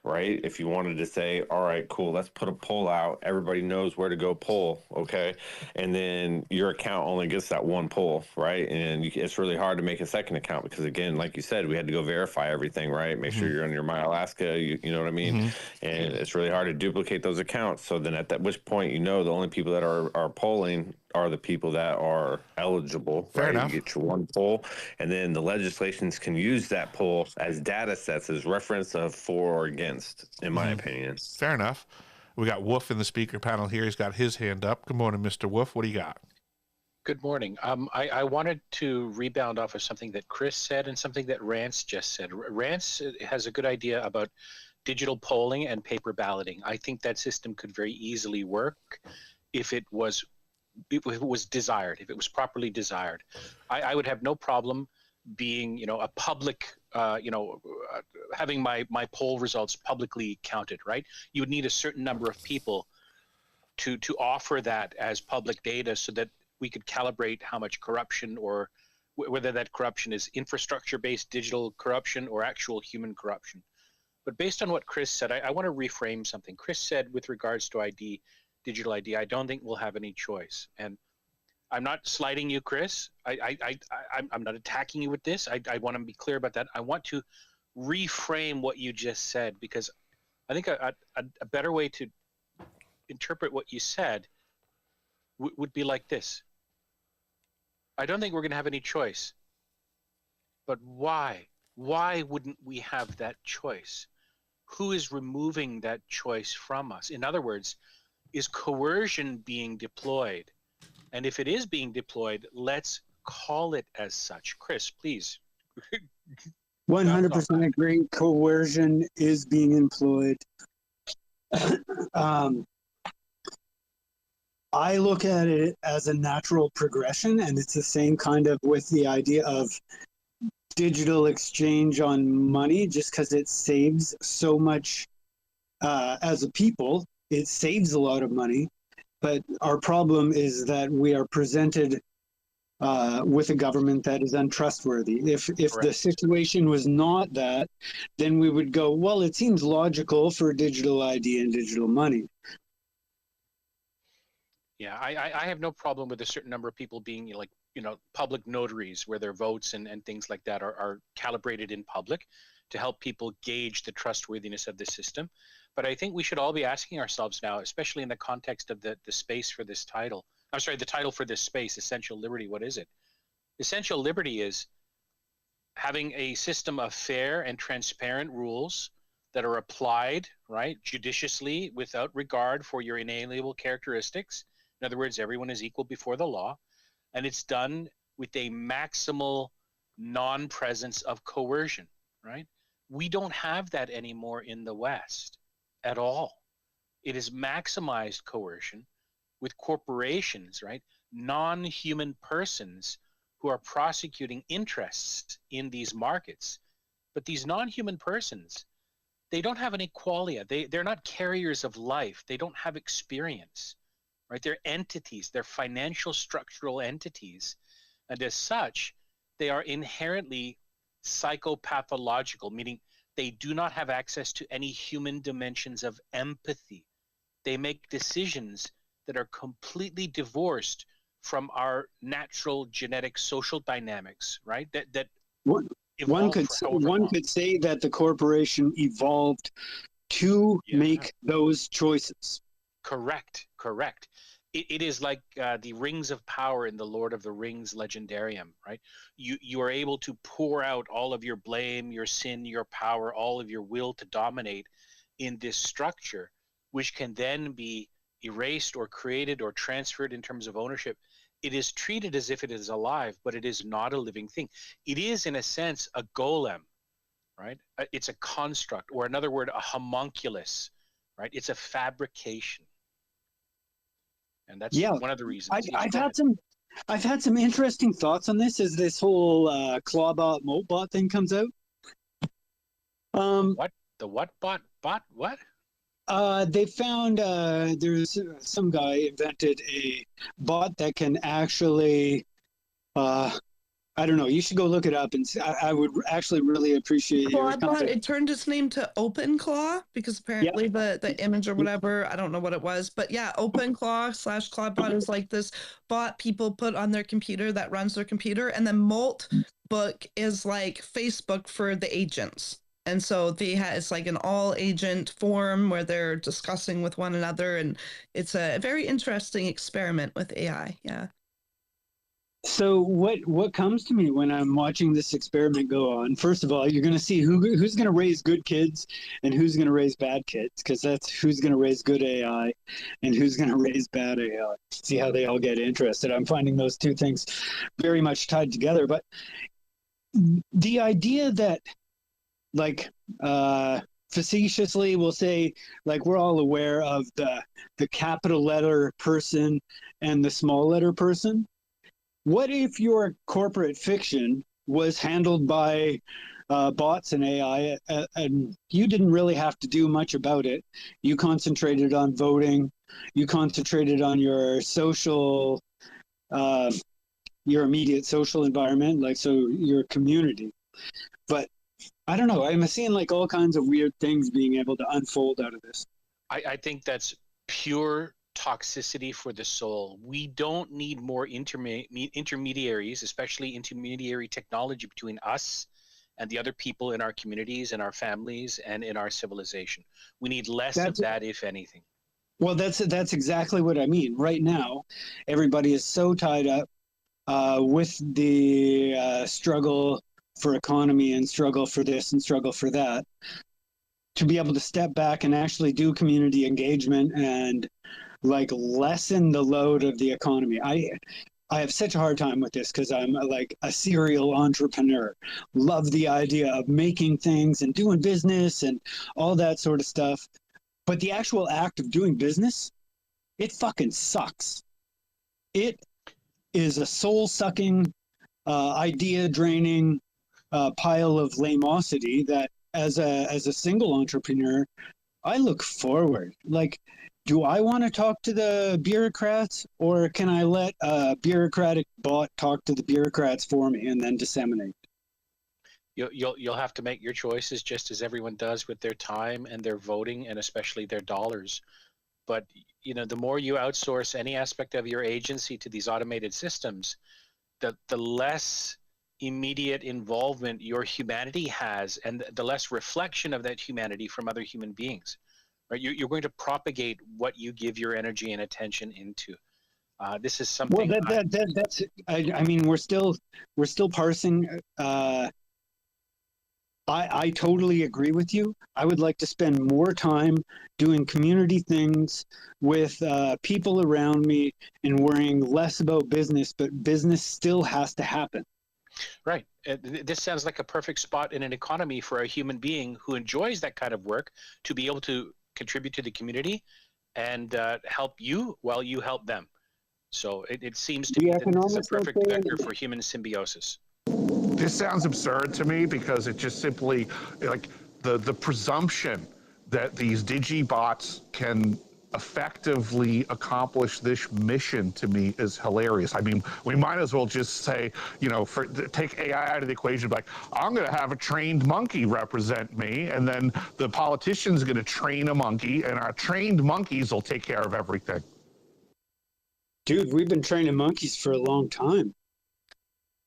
Speaker 5: right? If you wanted to say, all right, cool, let's put a poll out. Everybody knows where to go poll, okay? And then your account only gets that one poll, right? And it's really hard to make a second account because, again, like you said, we had to go verify everything, right? Make sure you're on your MyAlaska, you know what I mean? And it's really hard to duplicate those accounts. So then at which point, the only people that are polling are the people that are eligible.
Speaker 3: Fair enough.
Speaker 5: You get your one poll, and then the legislations can use that poll as data sets, as reference of for or against, in my opinion.
Speaker 3: Fair enough. We got Wolf in the speaker panel here. He's got his hand up. Good morning, Mr. Wolf. What do you got?
Speaker 7: Good morning. I wanted to rebound off of something that Chris said and something that Rance just said. Rance has a good idea about digital polling and paper balloting. I think that system could very easily work if it was desired, if it was properly desired. I would have no problem being, a public, having my poll results publicly counted, right? You would need a certain number of people to offer that as public data so that we could calibrate how much corruption, or whether that corruption is infrastructure-based digital corruption or actual human corruption. But based on what Chris said, I want to reframe something. Chris said with regards to digital ID, I don't think we'll have any choice. And I'm not slighting you, Chris. I'm not attacking you with this. I want to be clear about that. I want to reframe what you just said, because I think a better way to interpret what you said would be like this. I don't think we're going to have any choice. But why? Why wouldn't we have that choice? Who is removing that choice from us? In other words, is coercion being deployed? And if it is being deployed, let's call it as such. Chris, please.
Speaker 4: 100% agree. Coercion is being employed. I look at it as a natural progression, and it's the same kind of with the idea of digital exchange on money, just because it saves so much as a people, it saves a lot of money. But our problem is that we are presented with a government that is untrustworthy. If the
Speaker 7: Correct.
Speaker 4: situation was not that, then we would go, well, it seems logical for digital ID and digital money.
Speaker 7: Yeah, I have no problem with a certain number of people being like, public notaries where their votes and things like that are calibrated in public to help people gauge the trustworthiness of the system. But I think we should all be asking ourselves now, especially in the context of the space for this title. I'm sorry, the title for this space, Essential Liberty. What is it? Essential Liberty is having a system of fair and transparent rules that are applied, right, judiciously without regard for your inalienable characteristics. In other words, everyone is equal before the law. And it's done with a maximal non-presence of coercion, right? We don't have that anymore in the West at all. It is maximized coercion with corporations, right? Non-human persons who are prosecuting interests in these markets. But these non-human persons, they don't have any qualia. They're not carriers of life. They don't have experience, right? They're entities. They're financial structural entities. And as such, they are inherently psychopathological, meaning they do not have access to any human dimensions of empathy. They make decisions that are completely divorced from our natural genetic social dynamics, right? That
Speaker 4: One could say that the corporation evolved to make those choices.
Speaker 7: Correct. It is like the rings of power in the Lord of the Rings legendarium, right? You are able to pour out all of your blame, your sin, your power, all of your will to dominate in this structure, which can then be erased or created or transferred in terms of ownership. It is treated as if it is alive, but it is not a living thing. It is, in a sense, a golem, right? It's a construct, or another word, a homunculus, right? It's a fabrication. And that's one of the reasons.
Speaker 4: I've had some interesting thoughts on this as this whole clawbot motebot thing comes out.
Speaker 7: What? The what bot? What?
Speaker 4: They found there's some guy invented a bot that can actually I don't know. You should go look it up, and I would actually really appreciate
Speaker 6: Clawbot. It turned its name to OpenClaw because apparently the image or whatever, I don't know what it was, but yeah, OpenClaw/Clawbot is like this bot people put on their computer that runs their computer, and then Moltbook is like Facebook for the agents. And so it's like an all agent forum where they're discussing with one another, and it's a very interesting experiment with AI. Yeah.
Speaker 4: So what comes to me when I'm watching this experiment go on? First of all, you're going to see who's going to raise good kids and who's going to raise bad kids, because that's who's going to raise good AI and who's going to raise bad AI. See how they all get interested. I'm finding those two things very much tied together. But the idea that, like, facetiously we'll say, like, we're all aware of the capital letter person and the small letter person. What if your corporate fiction was handled by bots and AI, and you didn't really have to do much about it? You concentrated on voting, you concentrated on your social, your immediate social environment, like, so your community. But I don't know, I'm seeing like all kinds of weird things being able to unfold out of this.
Speaker 7: I think that's pure toxicity for the soul. We don't need more intermediaries, especially intermediary technology between us and the other people in our communities and our families and in our civilization. We need less of that, if anything.
Speaker 4: Well, that's exactly what I mean. Right now, everybody is so tied up with the struggle for economy and struggle for this and struggle for that, to be able to step back and actually do community engagement and like lessen the load of the economy. I have such a hard time with this because I'm like a serial entrepreneur. Love the idea of making things and doing business and all that sort of stuff. But the actual act of doing business, it fucking sucks. it is a soul-sucking, idea-draining pile of lamosity that, as a single entrepreneur, I look forward. Like, do I want to talk to the bureaucrats, or can I let a bureaucratic bot talk to the bureaucrats for me and then disseminate?
Speaker 7: You'll have to make your choices, just as everyone does with their time and their voting, and especially their dollars. But the more you outsource any aspect of your agency to these automated systems, the less immediate involvement your humanity has, and the less reflection of that humanity from other human beings. Right? You're going to propagate what you give your energy and attention into. This is something.
Speaker 4: Well, that's. I mean, we're still parsing. I totally agree with you. I would like to spend more time doing community things with people around me and worrying less about business, but business still has to happen.
Speaker 7: Right. This sounds like a perfect spot in an economy for a human being who enjoys that kind of work to be able to contribute to the community and help you while you help them. So it seems to be that this is a perfect vector for human symbiosis.
Speaker 3: This sounds absurd to me because it just simply, like, the presumption that these digibots can effectively accomplish this mission to me is hilarious. I mean, we might as well just say, take AI out of the equation, like, I'm going to have a trained monkey represent me, and then the politician's going to train a monkey, and our trained monkeys will take care of everything.
Speaker 4: Dude, we've been training monkeys for a long time.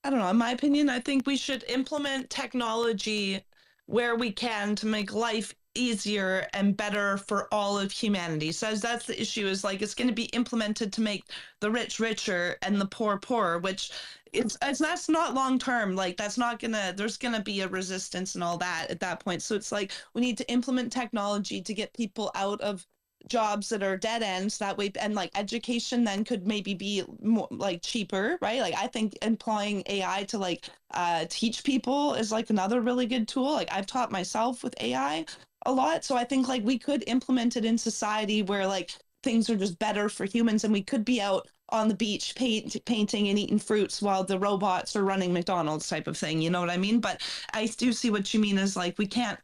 Speaker 6: I don't know. In my opinion, I think we should implement technology where we can to make life easier and better for all of humanity. So that's the issue, is like, it's going to be implemented to make the rich richer and the poor poorer, which that's not long term. Like, there's going to be a resistance and all that at that point. So it's like, we need to implement technology to get people out of jobs that are dead ends that way, and like education then could maybe be more like cheaper, right? Like, I think employing AI to like teach people is like another really good tool. Like, I've taught myself with AI a lot, so I think like we could implement it in society where like things are just better for humans, and we could be out on the beach painting and eating fruits while the robots are running McDonald's, type of thing. You know what I mean? But I do see what you mean, is like, we can't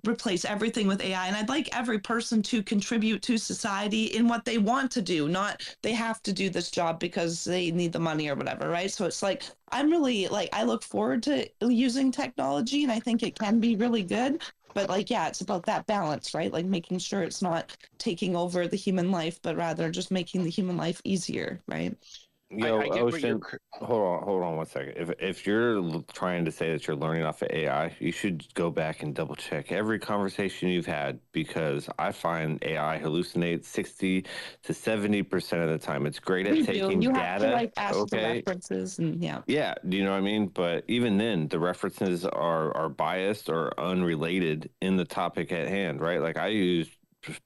Speaker 6: replace everything with AI. And I'd like every person to contribute to society in what they want to do, not they have to do this job because they need the money or whatever, right? So it's like, I'm really like, I look forward to using technology, and I think it can be really good. But like, yeah, it's about that balance, right? Like, making sure it's not taking over the human life, but rather just making the human life easier, right?
Speaker 5: Yo,
Speaker 7: I get what
Speaker 5: Ocean, hold on one second. If you're trying to say that you're learning off of AI, you should go back and double check every conversation you've had, because I find AI hallucinates 60 to 70% of the time. It's great at taking
Speaker 6: You
Speaker 5: data.
Speaker 6: have to like ask the references, and yeah.
Speaker 5: Yeah, do you know what I mean? But even then, the references are biased or unrelated in the topic at hand, right? Like, I use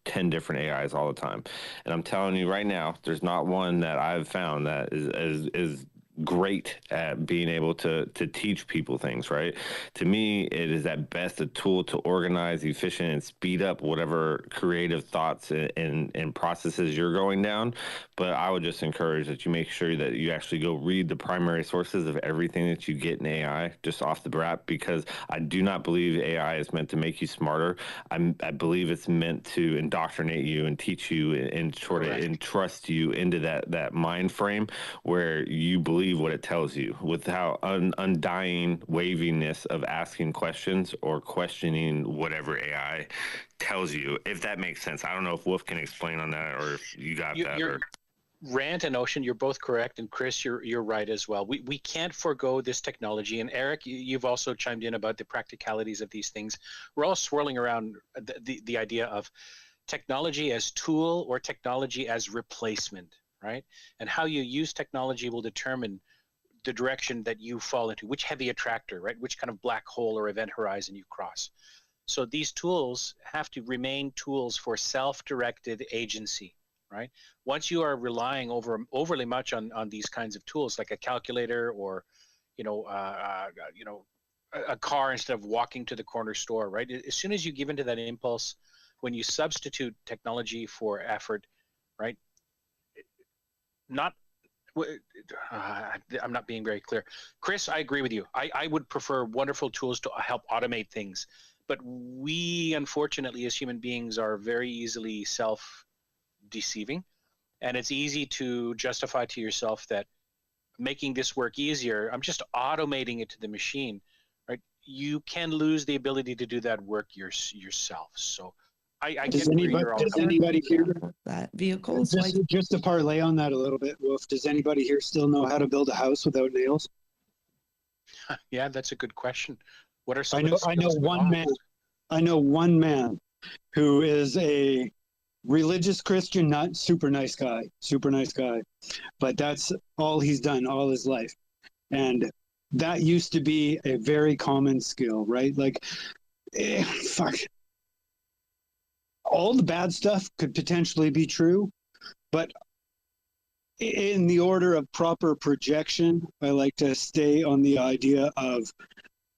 Speaker 5: 10 different AIs all the time, and I'm telling you right now, there's not one that I've found that is great at being able to teach people things, right? To me, it is at best a tool to organize, efficient, and speed up whatever creative thoughts and processes you're going down. But I would just encourage that you make sure that you actually go read the primary sources of everything that you get in AI just off the bat, because I do not believe AI is meant to make you smarter. I believe it's meant to indoctrinate you and teach you and sort of entrust you into that mind frame where you believe what it tells you, without undying waviness of asking questions or questioning whatever AI tells you, if that makes sense. I don't know if Wolf can explain on that, or if you got that.
Speaker 7: Rant and Ocean, you're both correct, and Chris, you're right as well. We can't forego this technology. And Eric, you've also chimed in about the practicalities of these things. We're all swirling around the idea of technology as tool or technology as replacement, right? And how you use technology will determine the direction that you fall into, which heavy attractor, right? Which kind of black hole or event horizon you cross. So these tools have to remain tools for self-directed agency, right? Once you are relying overly much on these kinds of tools, like a calculator or, a car instead of walking to the corner store, right? As soon as you give into that impulse, when you substitute technology for effort, right? Not I'm not being very clear. Chris, I agree with you. I would prefer wonderful tools to help automate things. But we, unfortunately, as human beings, are very easily self-deceiving. And it's easy to justify to yourself that making this work easier, I'm just automating it to the machine, right? You can lose the ability to do that work yourself. So I
Speaker 4: Does
Speaker 7: get where
Speaker 4: anybody,
Speaker 7: you're all
Speaker 4: does
Speaker 7: coming
Speaker 4: anybody here,
Speaker 6: That vehicles like
Speaker 4: just to parlay on that a little bit, Wolf, does anybody here still know how to build a house without nails?
Speaker 7: from. Yeah, that's a good question. What are some
Speaker 4: I
Speaker 7: of
Speaker 4: know,
Speaker 7: the
Speaker 4: I know
Speaker 7: skills
Speaker 4: one
Speaker 7: involved?
Speaker 4: man. I know one man who is a religious Christian, not super nice guy, but that's all he's done all his life. And that used to be a very common skill, right? Like, fuck. All the bad stuff could potentially be true, but in the order of proper projection, I like to stay on the idea of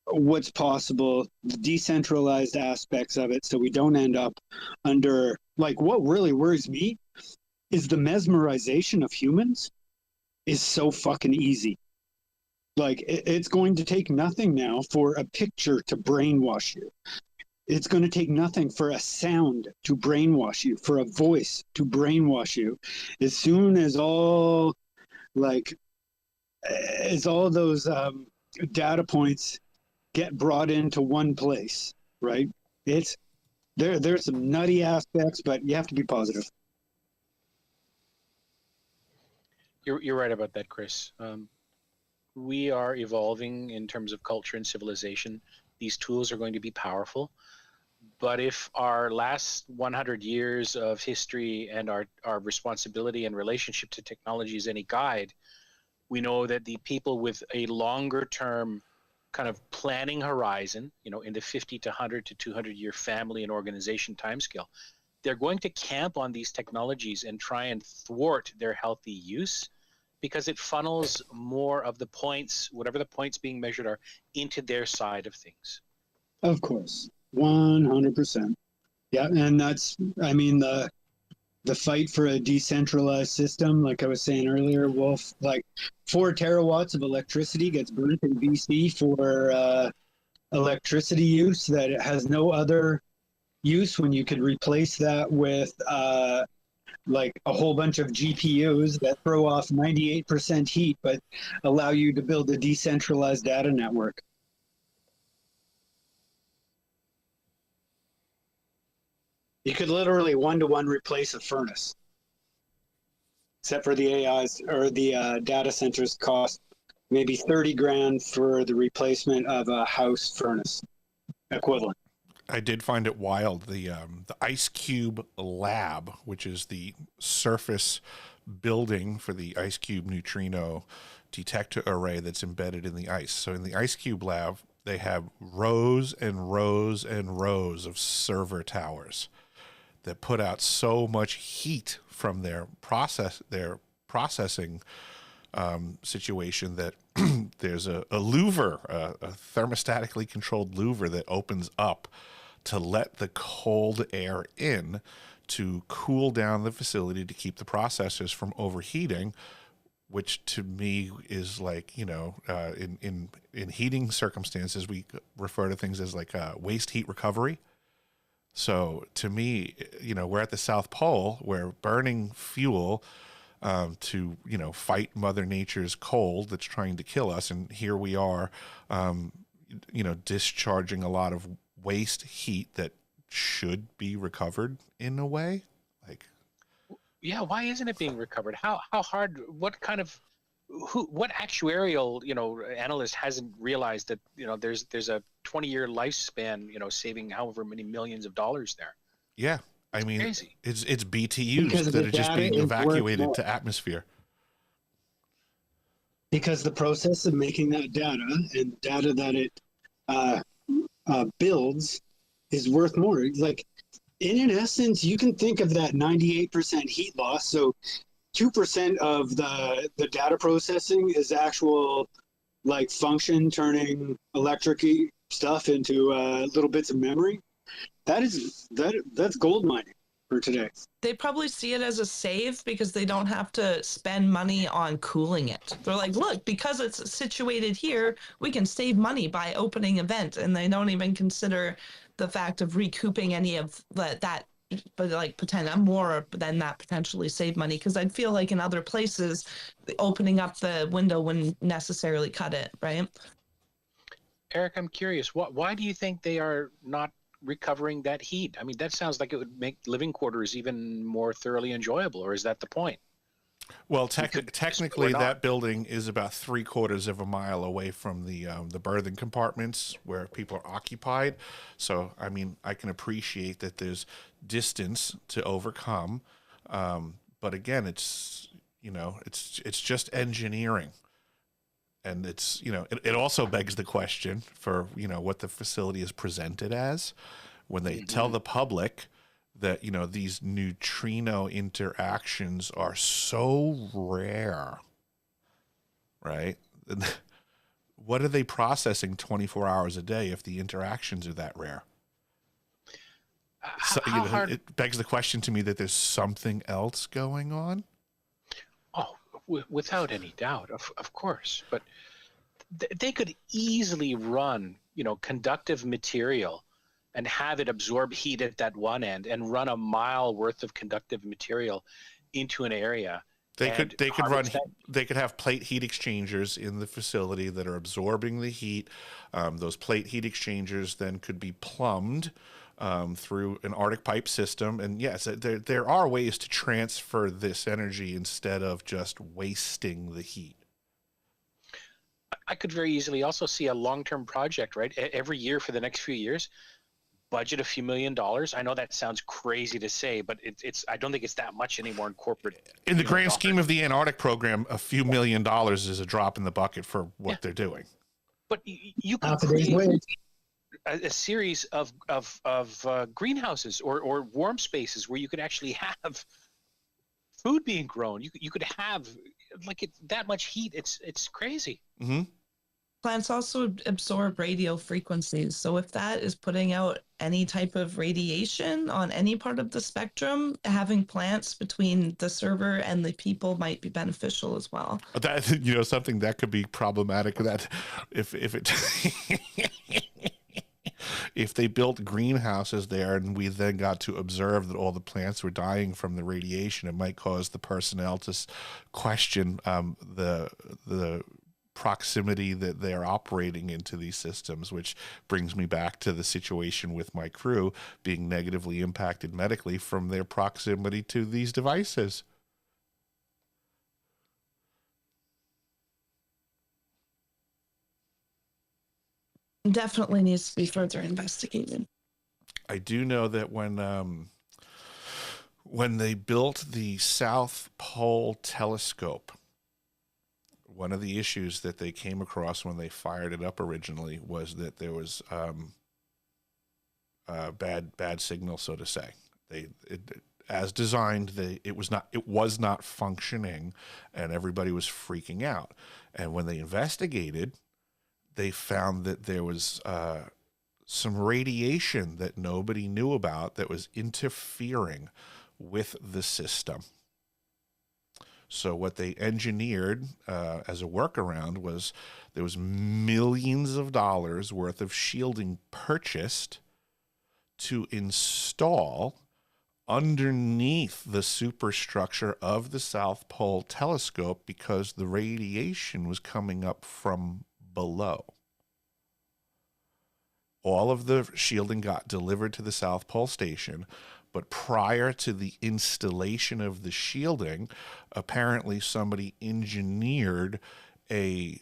Speaker 4: what's possible, the decentralized aspects of it, so we don't end up under, like, what really worries me is the mesmerization of humans is so fucking easy. Like, it's going to take nothing now for a picture to brainwash you. It's going to take nothing for a sound to brainwash you, for a voice to brainwash you. As soon as all, like, as all those data points get brought into one place, right? It's there's some nutty aspects, but you have to be positive.
Speaker 7: You're right about that, Chris. We are evolving in terms of culture and civilization. These tools are going to be powerful. But if our last 100 years of history and our responsibility and relationship to technology is any guide, we know that the people with a longer term kind of planning horizon, in the 50 to 100 to 200 year family and organization timescale, they're going to camp on these technologies and try and thwart their healthy use, because it funnels more of the points, whatever the points being measured are, into their side of things.
Speaker 4: Of course, 100%. Yeah, and that's, I mean, the fight for a decentralized system, like I was saying earlier, Wolf, like 4 terawatts of electricity gets burnt in BC for electricity use that it has no other use, when you could replace that with like a whole bunch of GPUs that throw off 98% heat but allow you to build a decentralized data network. You could literally one-to-one replace a furnace, except for the AIs or the data centers cost maybe 30 grand for the replacement of a house furnace equivalent.
Speaker 3: I did find it wild. The Ice Cube Lab, which is the surface building for the Ice Cube neutrino detector array that's embedded in the ice. So in the Ice Cube Lab, they have rows and rows and rows of server towers that put out so much heat from their processing situation that there's a louver, a thermostatically controlled louver that opens up to let the cold air in to cool down the facility to keep the processors from overheating, which to me is like, in heating circumstances, we refer to things as like waste heat recovery. So to me, we're at the South Pole where burning fuel to, fight Mother Nature's cold that's trying to kill us. And here we are, discharging a lot of waste heat that should be recovered in a way. Like,
Speaker 7: yeah, why isn't it being recovered? How hard? What actuarial analyst hasn't realized that there's a 20-year lifespan, saving however many millions of dollars there?
Speaker 3: Yeah, I mean,
Speaker 7: crazy.
Speaker 3: It's BTUs
Speaker 4: Because
Speaker 3: that
Speaker 4: the
Speaker 3: are just
Speaker 4: data
Speaker 3: being
Speaker 4: is
Speaker 3: evacuated
Speaker 4: worth
Speaker 3: to atmosphere.
Speaker 4: Because the process of making that data and data that it builds is worth more. Like, in essence, you can think of that 98% heat loss. So 2% of the data processing is actual, like, function turning electric stuff into little bits of memory. That's gold mining. for today.
Speaker 6: They probably see it as a save because they don't have to spend money on cooling it. They're like, look, because it's situated here, we can save money by opening event. And they don't even consider the fact of recouping any of that, but like more than that potentially save money. Because I'd feel like in other places, opening up the window wouldn't necessarily cut it, right?
Speaker 7: Eric, I'm curious. Why do you think they are not recovering that heat? I mean, that sounds like it would make living quarters even more thoroughly enjoyable, or is that the point?
Speaker 3: Well, technically, that building is about 3/4 of a mile away from the berthing compartments where people are occupied. So, I mean, I can appreciate that there's distance to overcome, but again, it's just engineering, and it's it also begs the question for what the facility is presented as when they tell the public that these neutrino interactions are so rare, right? What are they processing 24 hours a day if the interactions are that rare? So, it begs the question to me that there's something else going on.
Speaker 7: Oh, without any doubt, of course. But they could easily run, conductive material and have it absorb heat at that one end and run a mile worth of conductive material into an area. They could
Speaker 3: have plate heat exchangers in the facility that are absorbing the heat. Those plate heat exchangers then could be plumbed through an Arctic pipe system. And yes, there are ways to transfer this energy instead of just wasting the heat.
Speaker 7: I could very easily also see a long-term project, right? Every year for the next few years, budget a few $1,000,000. I know that sounds crazy to say, but it's I don't think it's that much anymore in corporate.
Speaker 3: In the grand scheme of the Antarctic program, a few $1,000,000 is a drop in the bucket for what they're doing.
Speaker 7: But you could create a series of greenhouses or warm spaces where you could actually have food being grown. You could have that much heat. It's crazy.
Speaker 3: Mm-hmm.
Speaker 6: Plants also absorb radio frequencies. So if that is putting out any type of radiation on any part of the spectrum, having plants between the server and the people might be beneficial as well.
Speaker 3: That something that could be problematic. That if it if they built greenhouses there and we then got to observe that all the plants were dying from the radiation, it might cause the personnel to question the proximity that they're operating into these systems, which brings me back to the situation with my crew being negatively impacted medically from their proximity to these devices.
Speaker 6: Definitely needs to be further investigated.
Speaker 3: I do know that when they built the South Pole telescope, one of the issues that they came across when they fired it up originally was that there was bad signal, so to say. As designed, it was not functioning, and everybody was freaking out. And when they investigated, they found that there was some radiation that nobody knew about that was interfering with the system. So what they engineered as a workaround was there was millions of dollars worth of shielding purchased to install underneath the superstructure of the South Pole telescope because the radiation was coming up from below. All of the shielding got delivered to the South Pole station, but prior to the installation of the shielding, apparently somebody engineered a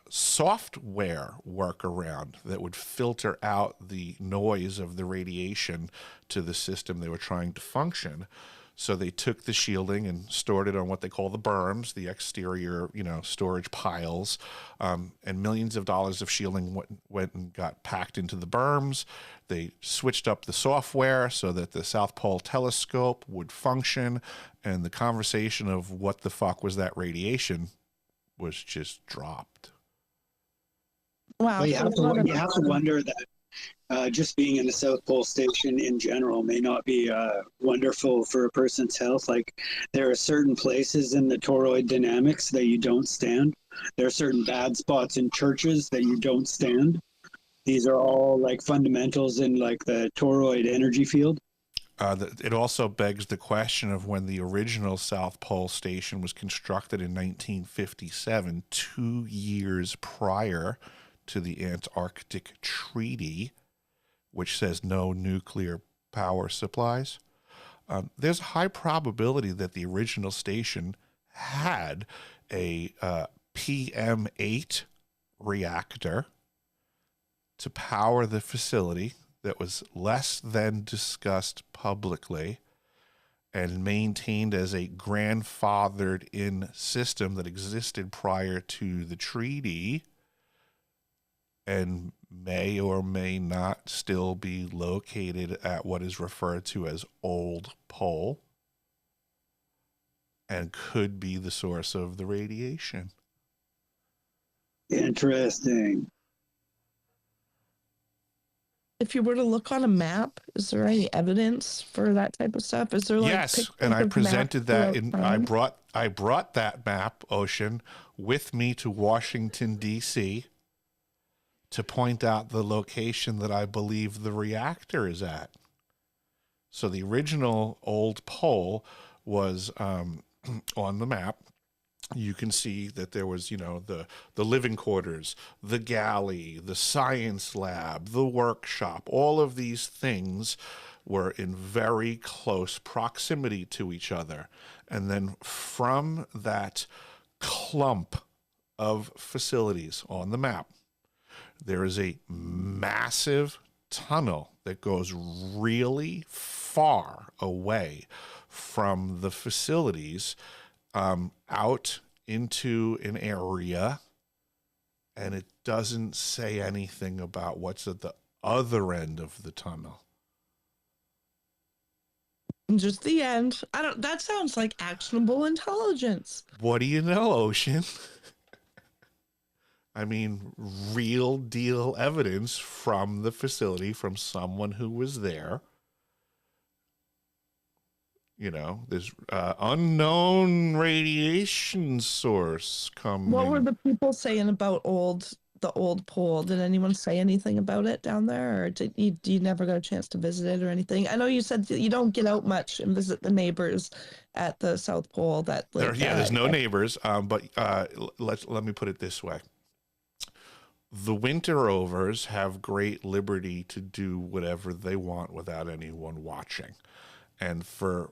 Speaker 3: software workaround that would filter out the noise of the radiation to the system they were trying to function. So they took the shielding and stored it on what they call the berms, the exterior, storage piles, and millions of dollars of shielding went and got packed into the berms. They switched up the software so that the South Pole telescope would function, and the conversation of what the fuck was that radiation was just dropped.
Speaker 6: Wow.
Speaker 4: Well, you have to wonder that just being in the South Pole Station in general may not be wonderful for a person's health. Like, there are certain places in the toroid dynamics that you don't stand. There are certain bad spots in churches that you don't stand. These are all like fundamentals in like the toroid energy field.
Speaker 3: It also begs the question of when the original South Pole Station was constructed in 1957, 2 years prior to the Antarctic Treaty, which says no nuclear power supplies. There's a high probability that the original station had a PM8 reactor to power the facility that was less than discussed publicly and maintained as a grandfathered in system that existed prior to the treaty and may or may not still be located at what is referred to as Old Pole and could be the source of the radiation.
Speaker 4: Interesting.
Speaker 6: If you were to look on a map, is there any evidence for that type of stuff? Is there like
Speaker 3: Yes,
Speaker 6: pictures
Speaker 3: and I
Speaker 6: of
Speaker 3: presented
Speaker 6: maps
Speaker 3: that in
Speaker 6: throughout
Speaker 3: I
Speaker 6: time?
Speaker 3: brought that map, Ocean, with me to Washington D.C. to point out the location that I believe the reactor is at. So the original Old Pole was on the map. You can see that there was, the living quarters, the galley, the science lab, the workshop. All of these things were in very close proximity to each other. And then from that clump of facilities on the map, there is a massive tunnel that goes really far away from the facilities out into an area, and it doesn't say anything about what's at the other end of the tunnel.
Speaker 6: Just the end. That sounds like actionable intelligence.
Speaker 3: What do you know, Ocean? I mean, real deal evidence from the facility, from someone who was there. There's unknown radiation source coming.
Speaker 6: What were the people saying about the old pole? Did anyone say anything about it down there, or did you never got a chance to visit it or anything? I know you said that you don't get out much and visit the neighbors at the South Pole.
Speaker 3: There's no neighbors. But let me put it this way: the winter overs have great liberty to do whatever they want without anyone watching, and for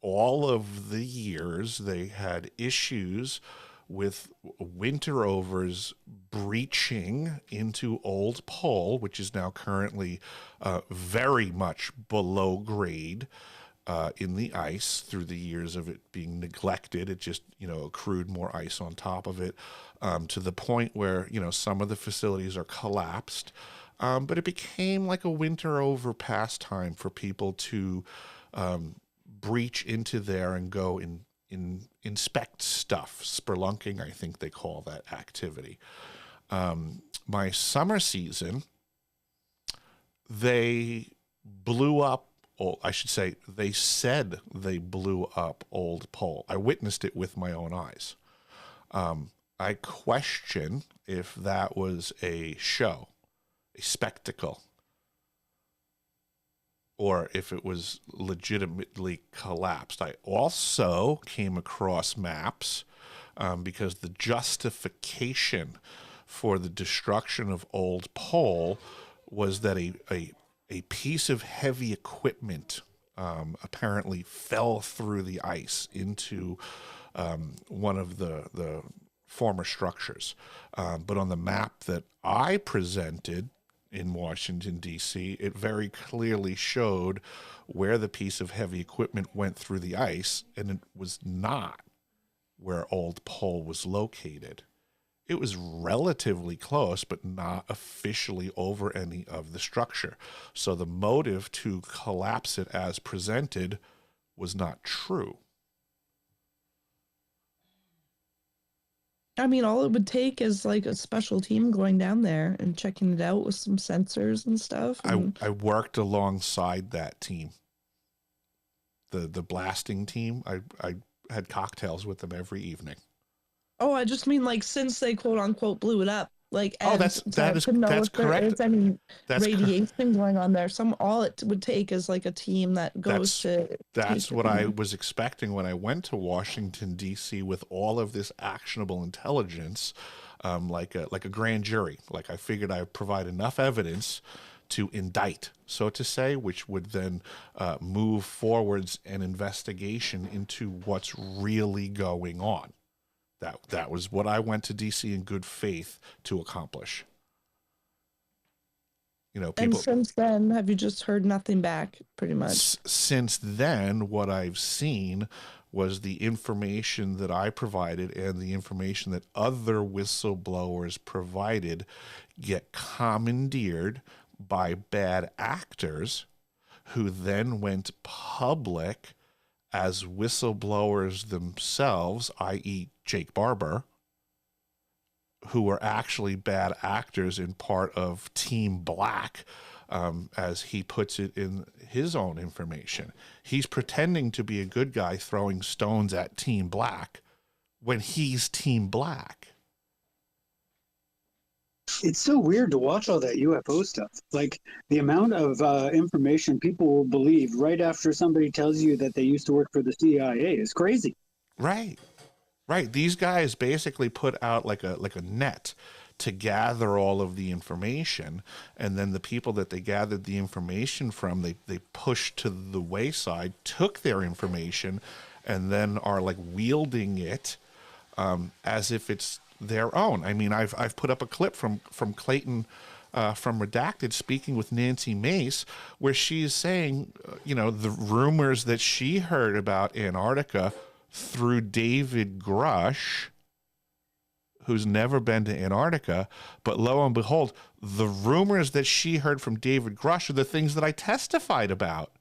Speaker 3: all of the years, they had issues with winter overs breaching into Old Pole, which is now currently very much below grade in the ice through the years of it being neglected. It just, accrued more ice on top of it to the point where, some of the facilities are collapsed. But it became like a winter over pastime for people to breach into there and go inspect stuff. Spelunking, I think they call that activity. My summer season, they blew up, I should say, they said they blew up Old Pole. I witnessed it with my own eyes. I question if that was a show, a spectacle, or if it was legitimately collapsed. I also came across maps because the justification for the destruction of Old Pole was that a piece of heavy equipment apparently fell through the ice into one of the former structures. But on the map that I presented in Washington, D.C., it very clearly showed where the piece of heavy equipment went through the ice, and it was not where Old Pole was located. It was relatively close, but not officially over any of the structure. So the motive to collapse it as presented was not true.
Speaker 6: I mean, all it would take is like a special team going down there and checking it out with some sensors and stuff. And
Speaker 3: I worked alongside that team, the blasting team. I had cocktails with them every evening.
Speaker 6: oh, I just mean like since they quote unquote blew it up, like
Speaker 3: Oh,
Speaker 6: and to know
Speaker 3: that's
Speaker 6: if there
Speaker 3: correct.
Speaker 6: is any
Speaker 3: That's
Speaker 6: radiation going on there. All it would take is like a team that goes
Speaker 3: That's
Speaker 6: take
Speaker 3: what
Speaker 6: it
Speaker 3: I
Speaker 6: down.
Speaker 3: was expecting when I went to Washington D.C. with all of this actionable intelligence, like a grand jury. Like I figured I would provide enough evidence to indict, so to say, which would then move forwards an investigation into what's really going on. That was what I went to D.C. in good faith to accomplish. You know,
Speaker 6: And
Speaker 3: people.
Speaker 6: since then, have you just heard nothing back, pretty much?
Speaker 3: Since then, what I've seen was the information that I provided and the information that other whistleblowers provided get commandeered by bad actors who then went public as whistleblowers themselves, i.e. Jake Barber, who were actually bad actors in part of Team Black, as he puts it in his own information. He's pretending to be a good guy throwing stones at Team Black when he's Team Black.
Speaker 4: It's so weird to watch all that UFO stuff. Like the amount of information people will believe right after somebody tells you that they used to work for the CIA is crazy.
Speaker 3: Right. Right. These guys basically put out like a net to gather all of the information, and then the people that they gathered the information from, they pushed to the wayside, took their information, and then are like wielding it as if it's their own. I mean, I've put up a clip from Clayton from Redacted speaking with Nancy Mace, where she's saying, the rumors that she heard about Antarctica through David Grush, who's never been to Antarctica, but lo and behold, the rumors that she heard from David Grush are the things that I testified about.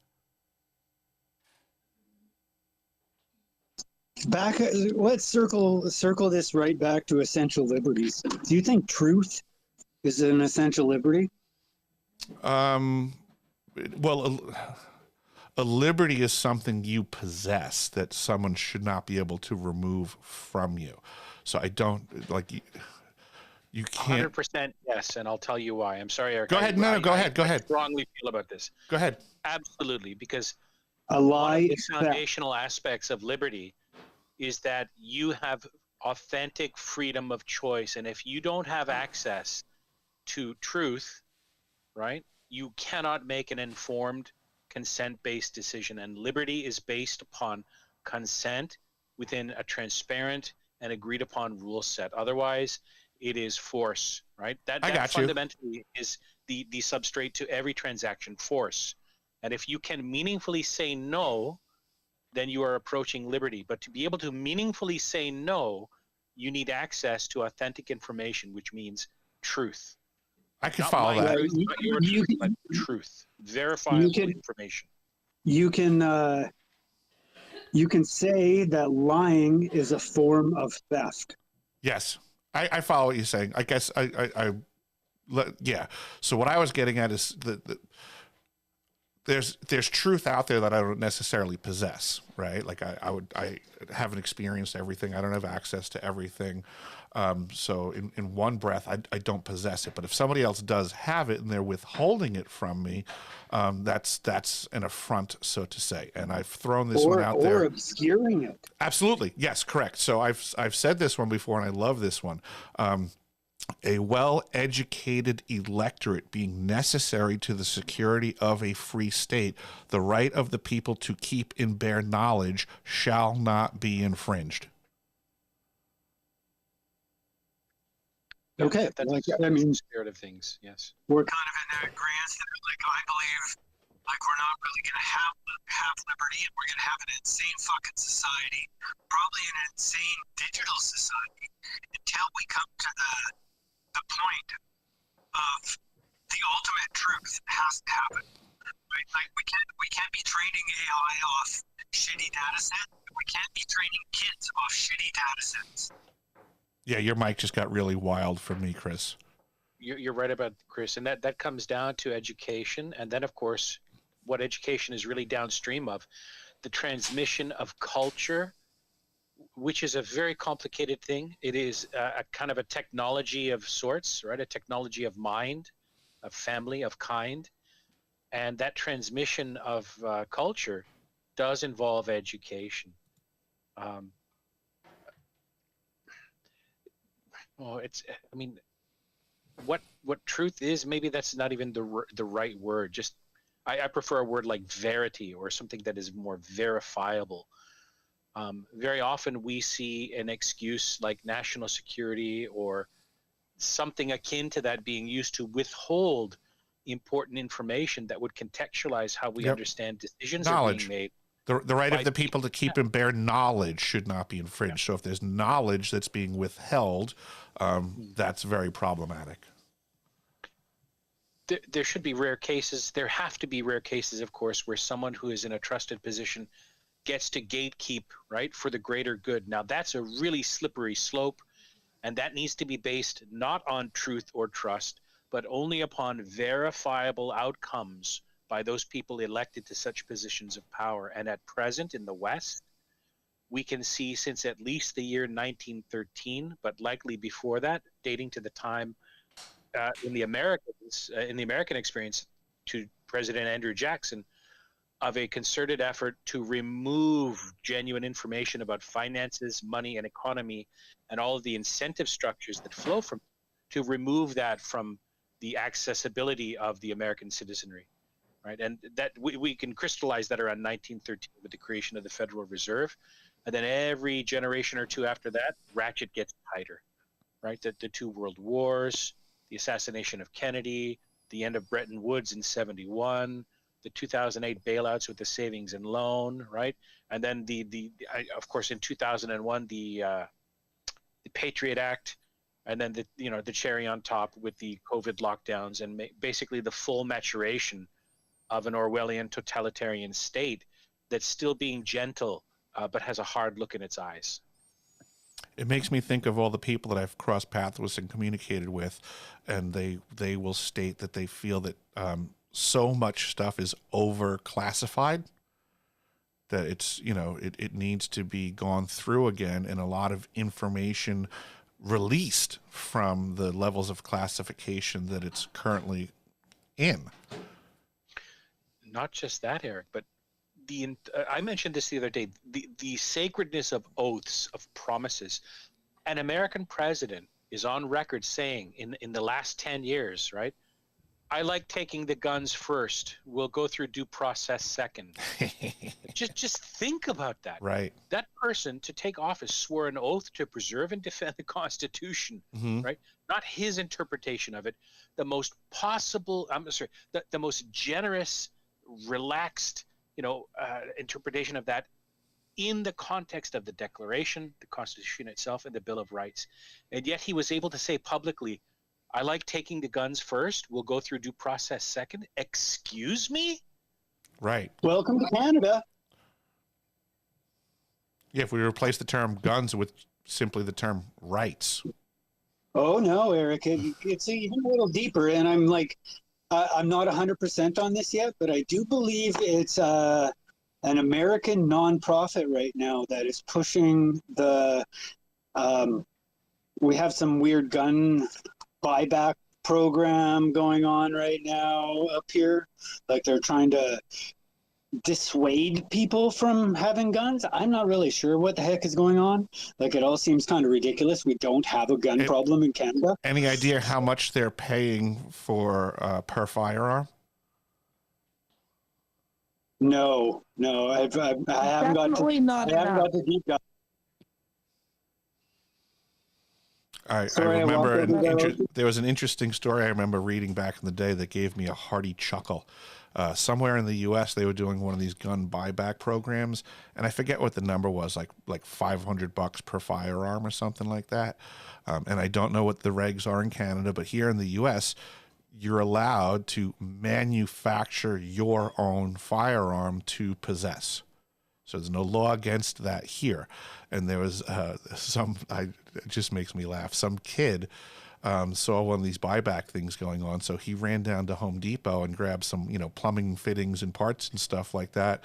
Speaker 4: Let's circle this right back to essential liberties. Do you think truth is an essential liberty?
Speaker 3: Well, a liberty is something you possess that someone should not be able to remove from you. So I don't like you can't.
Speaker 7: 100% yes, and I'll tell you why. I'm sorry, Eric.
Speaker 3: Go ahead. Go ahead.
Speaker 7: I strongly feel about this.
Speaker 3: Go ahead.
Speaker 7: Absolutely, because
Speaker 4: A lie.
Speaker 7: one of the foundational aspects of liberty is that you have authentic freedom of choice, and if you don't have access to truth, right, you cannot make an informed, consent-based decision. And liberty is based upon consent within a transparent and agreed upon rule set. Otherwise, it is force, right? That fundamentally is the substrate to every transaction, force. And if you can meaningfully say no, then you are approaching liberty. But to be able to meaningfully say no, you need access to authentic information, which means truth.
Speaker 3: I can
Speaker 7: Not
Speaker 3: follow
Speaker 7: my
Speaker 3: that.
Speaker 7: truth, not your truth, but truth. Verifiable information.
Speaker 4: You can say that lying is a form of theft.
Speaker 3: Yes, I follow what you're saying. I guess yeah. So what I was getting at is that there's truth out there that I don't necessarily possess, right? Like I haven't experienced everything. I don't have access to everything. So in one breath, I don't possess it. But if somebody else does have it and they're withholding it from me, that's an affront, so to say. And I've thrown this one out there.
Speaker 4: Or obscuring it.
Speaker 3: Absolutely. Yes, correct. So I've said this one before, and I love this one. A well-educated electorate being necessary to the security of a free state, the right of the people to keep and bear knowledge shall not be infringed.
Speaker 4: Okay,
Speaker 7: That's
Speaker 4: like,
Speaker 7: the
Speaker 4: I mean,
Speaker 7: spirit of things. Yes.
Speaker 4: we're kind of in that agreement. Like, I believe, like, we're not really going to have liberty, and we're going to have an insane fucking society, probably an insane digital society, until we come to the point of the ultimate truth has to happen. Right? Like, we can't be training AI off shitty data sets. We can't be training kids off shitty data sets.
Speaker 3: Yeah, your mic just got really wild for me, Chris.
Speaker 7: You're right about Chris, and that comes down to education, and then of course, what education is really downstream of, the transmission of culture, which is a very complicated thing. It is a kind of a technology of sorts, right? A technology of mind, of family, of kind, and that transmission of culture does involve education. Well, I mean, what truth is, maybe that's not even the right word. Just I prefer a word like verity, or something that is more verifiable. Very often we see an excuse like national security or something akin to that being used to withhold important information that would contextualize how we understand decisions are being made.
Speaker 3: The right of the people to keep and bear knowledge should not be infringed. So if there's knowledge that's being withheld, that's very problematic.
Speaker 7: There should be rare cases. There have to be rare cases, of course, where someone who is in a trusted position gets to gatekeep, right, for the greater good. Now, that's a really slippery slope, and that needs to be based not on truth or trust, but only upon verifiable outcomes by those people elected to such positions of power. And at present in the West, we can see since at least the year 1913, but likely before that, dating to the time in the American experience to President Andrew Jackson, of a concerted effort to remove genuine information about finances, money, and economy, and all of the incentive structures that flow from, to remove that from the accessibility of the American citizenry, right? And that we can crystallize that around 1913 with the creation of the Federal Reserve, and then every generation or two after that, ratchet gets tighter, right? The two world wars, the assassination of Kennedy, the end of Bretton Woods in '71, the 2008 bailouts with the savings and loan, right? And then of course in 2001 the Patriot Act, and then the cherry on top with the COVID lockdowns, and basically the full maturation of an Orwellian totalitarian state that's still being gentle, but has a hard look in its eyes.
Speaker 3: It makes me think of all the people that I've crossed paths with and communicated with, and they will state that they feel that so much stuff is over classified that it's, it needs to be gone through again, and a lot of information released from the levels of classification that it's currently in.
Speaker 7: Not just that, Eric, but I mentioned this the other day, the sacredness of oaths, of promises. An American president is on record saying in the last 10 years, right? I like taking the guns first. We'll go through due process second. just think about that.
Speaker 3: Right.
Speaker 7: That person, to take office, swore an oath to preserve and defend the Constitution, right? Not his interpretation of it. The most the most generous, relaxed, interpretation of that in the context of the Declaration, the Constitution itself, and the Bill of Rights. And yet he was able to say publicly, I like taking the guns first. We'll go through due process second. Excuse me?
Speaker 3: Right.
Speaker 4: Welcome to Canada.
Speaker 3: Yeah, if we replace the term guns with simply the term rights.
Speaker 4: Oh, no, Eric. It's even a little deeper. And I'm I'm not 100% on this yet, but I do believe it's an American nonprofit right now that is pushing we have some weird gun buyback program going on right now up here. Like they're trying to dissuade people from having guns. I'm not really sure what the heck is going on. Like it all seems kind of ridiculous. We don't have a gun problem in Canada.
Speaker 3: Any idea how much they're paying for per firearm?
Speaker 4: No, I haven't got to deep dive.
Speaker 3: I remember there was an interesting story I remember reading back in the day that gave me a hearty chuckle. Somewhere in the U.S., they were doing one of these gun buyback programs, and I forget what the number was, like $500 per firearm or something like that. And I don't know what the regs are in Canada, but here in the U.S., you're allowed to manufacture your own firearm to possess. So there's no law against that here. And there was it just makes me laugh. Some kid saw one of these buyback things going on. So he ran down to Home Depot and grabbed some, plumbing fittings and parts and stuff like that,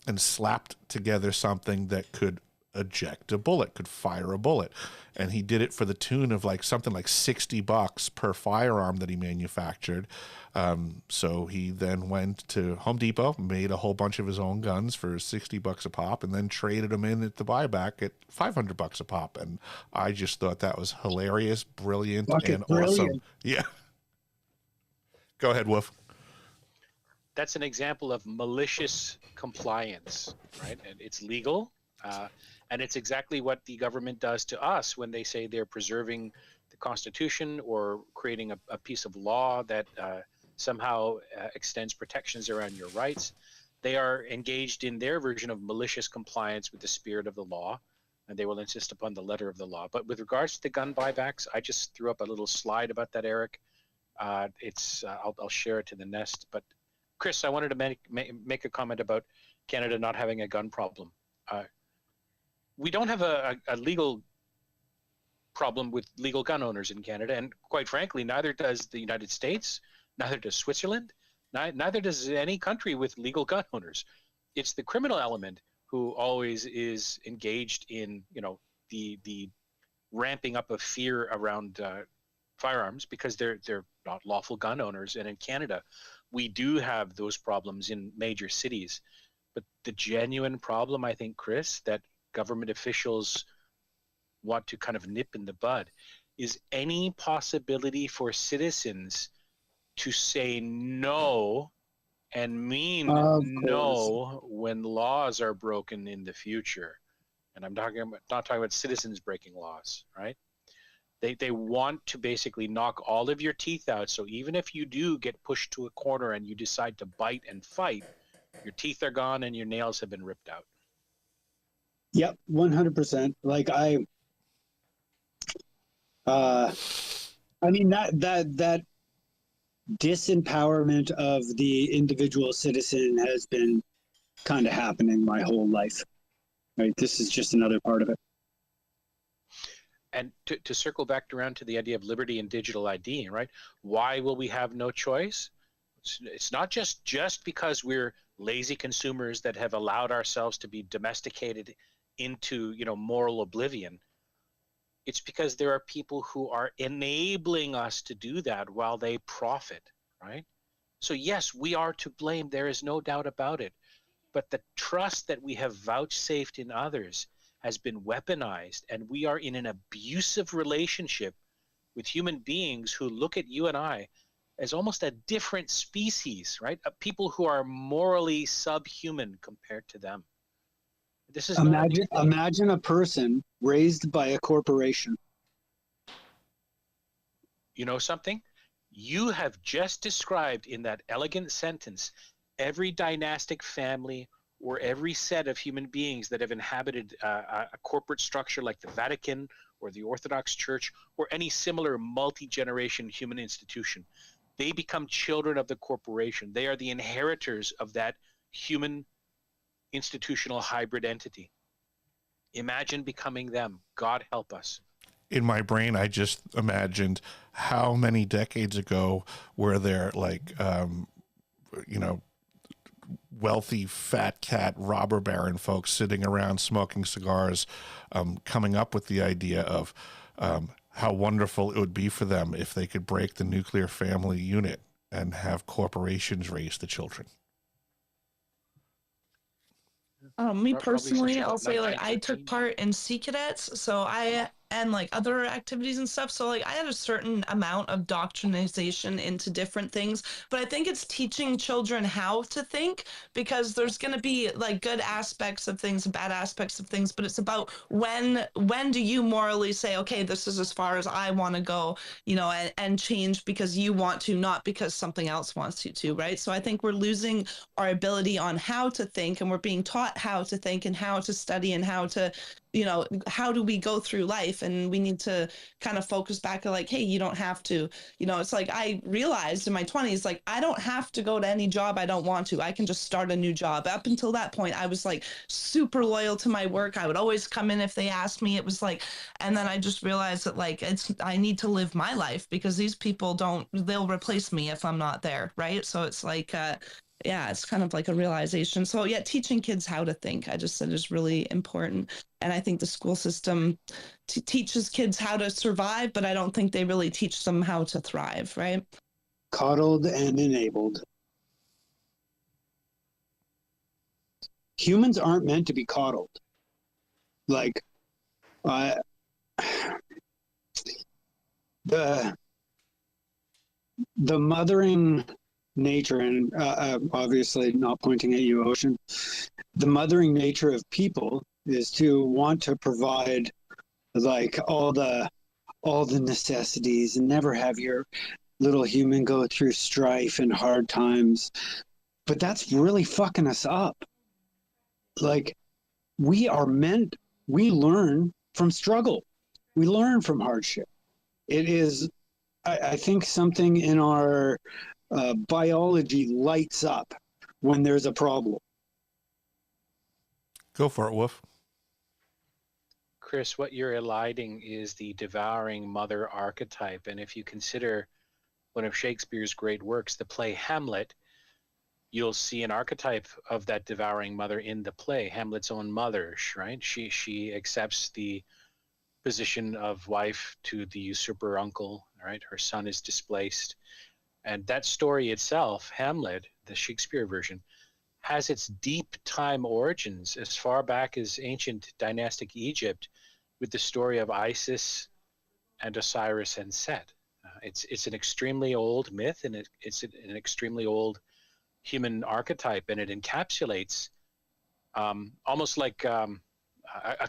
Speaker 3: and slapped together something that could eject a bullet, could fire a bullet. And he did it for the tune of something like $60 per firearm that he manufactured. So he then went to Home Depot, made a whole bunch of his own guns for $60 a pop, and then traded them in at the buyback at $500 a pop. And I just thought that was hilarious, brilliant, and awesome. Yeah. Go ahead, Wolf.
Speaker 7: That's an example of malicious compliance, right? And it's legal. And it's exactly what the government does to us when they say they're preserving the Constitution or creating a piece of law that somehow extends protections around your rights. They are engaged in their version of malicious compliance with the spirit of the law, and they will insist upon the letter of the law. But with regards to the gun buybacks, I just threw up a little slide about that, Eric. I'll share it to the nest. But Chris, I wanted to make a comment about Canada not having a gun problem. We don't have a legal problem with legal gun owners in Canada, and quite frankly, neither does the United States, neither does Switzerland, neither does any country with legal gun owners. It's the criminal element who always is engaged in, the ramping up of fear around firearms because they're not lawful gun owners. And in Canada, we do have those problems in major cities. But the genuine problem, I think, Chris, that government officials want to kind of nip in the bud is any possibility for citizens to say no and mean no when laws are broken in the future. And I'm not talking about citizens breaking laws, right? They want to basically knock all of your teeth out. So even if you do get pushed to a corner and you decide to bite and fight, your teeth are gone and your nails have been ripped out.
Speaker 4: Yep, 100%. That disempowerment of the individual citizen has been kind of happening my whole life. Right, this is just another part of it.
Speaker 7: And to circle back around to the idea of liberty and digital ID, right? Why will we have no choice? It's not just because we're lazy consumers that have allowed ourselves to be domesticated into moral oblivion. It's because there are people who are enabling us to do that while they profit, right? So yes, we are to blame. There is no doubt about it. But the trust that we have vouchsafed in others has been weaponized, and we are in an abusive relationship with human beings who look at you and I as almost a different species, right? People who are morally subhuman compared to them. This is
Speaker 4: imagine a person raised by a corporation.
Speaker 7: You know something? You have just described in that elegant sentence every dynastic family or every set of human beings that have inhabited a corporate structure like the Vatican or the Orthodox Church or any similar multi-generation human institution. They become children of the corporation. They are the inheritors of that human institutional hybrid entity. Imagine becoming them. God help us.
Speaker 3: In my brain, I just imagined how many decades ago were there wealthy fat cat robber baron folks sitting around smoking cigars, coming up with the idea of how wonderful it would be for them if they could break the nuclear family unit and have corporations raise the children.
Speaker 6: Me personally, I'll say I took part in Sea Cadets, and other activities and stuff. So I had a certain amount of doctrinization into different things, but I think it's teaching children how to think, because there's going to be good aspects of things, bad aspects of things, but it's about when do you morally say, okay, this is as far as I want to go, and change because you want to, not because something else wants you to, right? So I think we're losing our ability on how to think, and we're being taught how to think and how to study and how to you know, how do we go through life? And we need to kind of focus back to like, hey, you don't have to, you know, it's like I realized in my 20s, like, I don't have to go to any job I don't want to. I can just start a new job. Up until that point, I was like super loyal to my work. I would always come in if they asked me. It was like, and then I just realized that like I need to live my life because these people they'll replace me if I'm not there. Right. So it's like, yeah, it's kind of like a realization. So yeah, teaching kids how to think, I just said, is really important. And I think the school system teaches kids how to survive, but I don't think they really teach them how to thrive, right?
Speaker 4: Coddled and enabled. Humans aren't meant to be coddled. Like, the mothering nature, and obviously not pointing at you, Ocean, the mothering nature of people is to want to provide like all the necessities and never have your little human go through strife and hard times. But that's really fucking us up. Like, we learn from struggle. We learn from hardship. It is, I think, something in our biology lights up when there's a problem.
Speaker 3: Go for it, Wolf.
Speaker 7: Chris, what you're eliding is the devouring mother archetype. And if you consider one of Shakespeare's great works, the play Hamlet, you'll see an archetype of that devouring mother in the play. Hamlet's own mother, right? She accepts the position of wife to the usurper uncle, right? Her son is displaced. And that story itself, Hamlet, the Shakespeare version, has its deep time origins as far back as ancient dynastic Egypt with the story of Isis and Osiris and Set. It's an extremely old myth, and it's an extremely old human archetype, and it encapsulates almost like a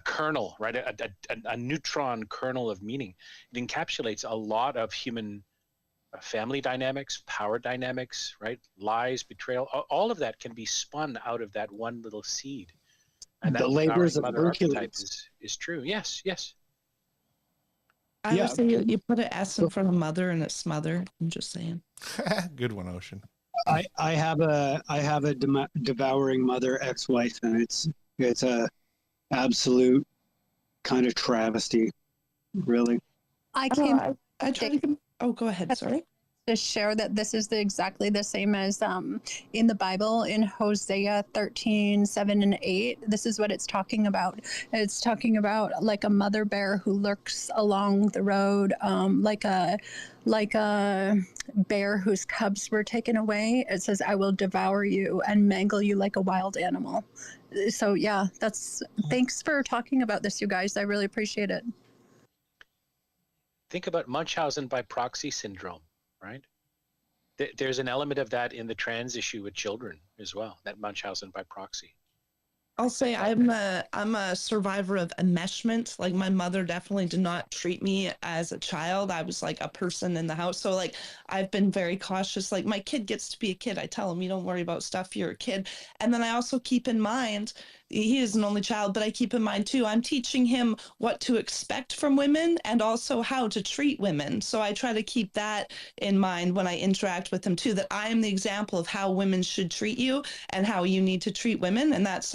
Speaker 7: kernel, right? A neutron kernel of meaning. It encapsulates a lot of human family dynamics, power dynamics, right? Lies, betrayal, all of that can be spun out of that one little seed. And
Speaker 4: The
Speaker 7: that
Speaker 4: labors of
Speaker 7: mother archetype
Speaker 4: Hercules
Speaker 7: is true. Yes, yes.
Speaker 6: I
Speaker 4: Yeah.
Speaker 6: would say you put an S in front of mother and it's smother. I'm just saying.
Speaker 3: Good one, Ocean.
Speaker 4: I have a devouring mother ex-wife, and it's a absolute kind of travesty, really.
Speaker 8: I
Speaker 6: Oh,
Speaker 8: came
Speaker 6: I try to. Oh, go ahead. Sorry.
Speaker 8: to share that this is exactly the same as in the Bible in Hosea 13:7-8. This is what it's talking about. It's talking about like a mother bear who lurks along the road, like a bear whose cubs were taken away. It says, "I will devour you and mangle you like a wild animal." So yeah, thanks for talking about this, you guys. I really appreciate it.
Speaker 7: Think about Munchausen by proxy syndrome, right? There's an element of that in the trans issue with children as well, that Munchausen by proxy.
Speaker 6: I'll say I'm a survivor of enmeshment. Like my mother definitely did not treat me as a child. I was like a person in the house. So like I've been very cautious. Like my kid gets to be a kid. I tell him, you don't worry about stuff. You're a kid. And then I also keep in mind, he is an only child, but I keep in mind too, I'm teaching him what to expect from women and also how to treat women. So I try to keep that in mind when I interact with him too, that I am the example of how women should treat you and how you need to treat women. And that's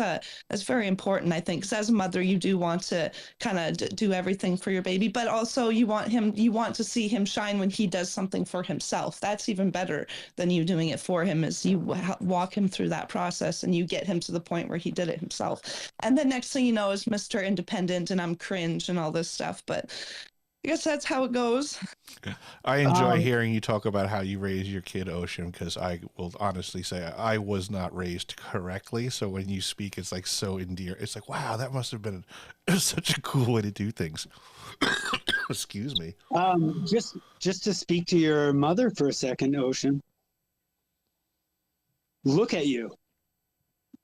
Speaker 6: very important, I think, because as a mother, you do want to kind of do everything for your baby, but also you want to see him shine when he does something for himself. That's even better than you doing it for him, is you walk him through that process and you get him to the point where he did it himself. And the next thing you know is Mr. Independent and I'm cringe and all this stuff, but I guess that's how it goes.
Speaker 3: I enjoy hearing you talk about how you raise your kid, Ocean, because I will honestly say I was not raised correctly. So when you speak, it's like so endearing. It's like, wow, that must have been such a cool way to do things. Excuse me.
Speaker 4: Just to speak to your mother for a second, Ocean. Look at you.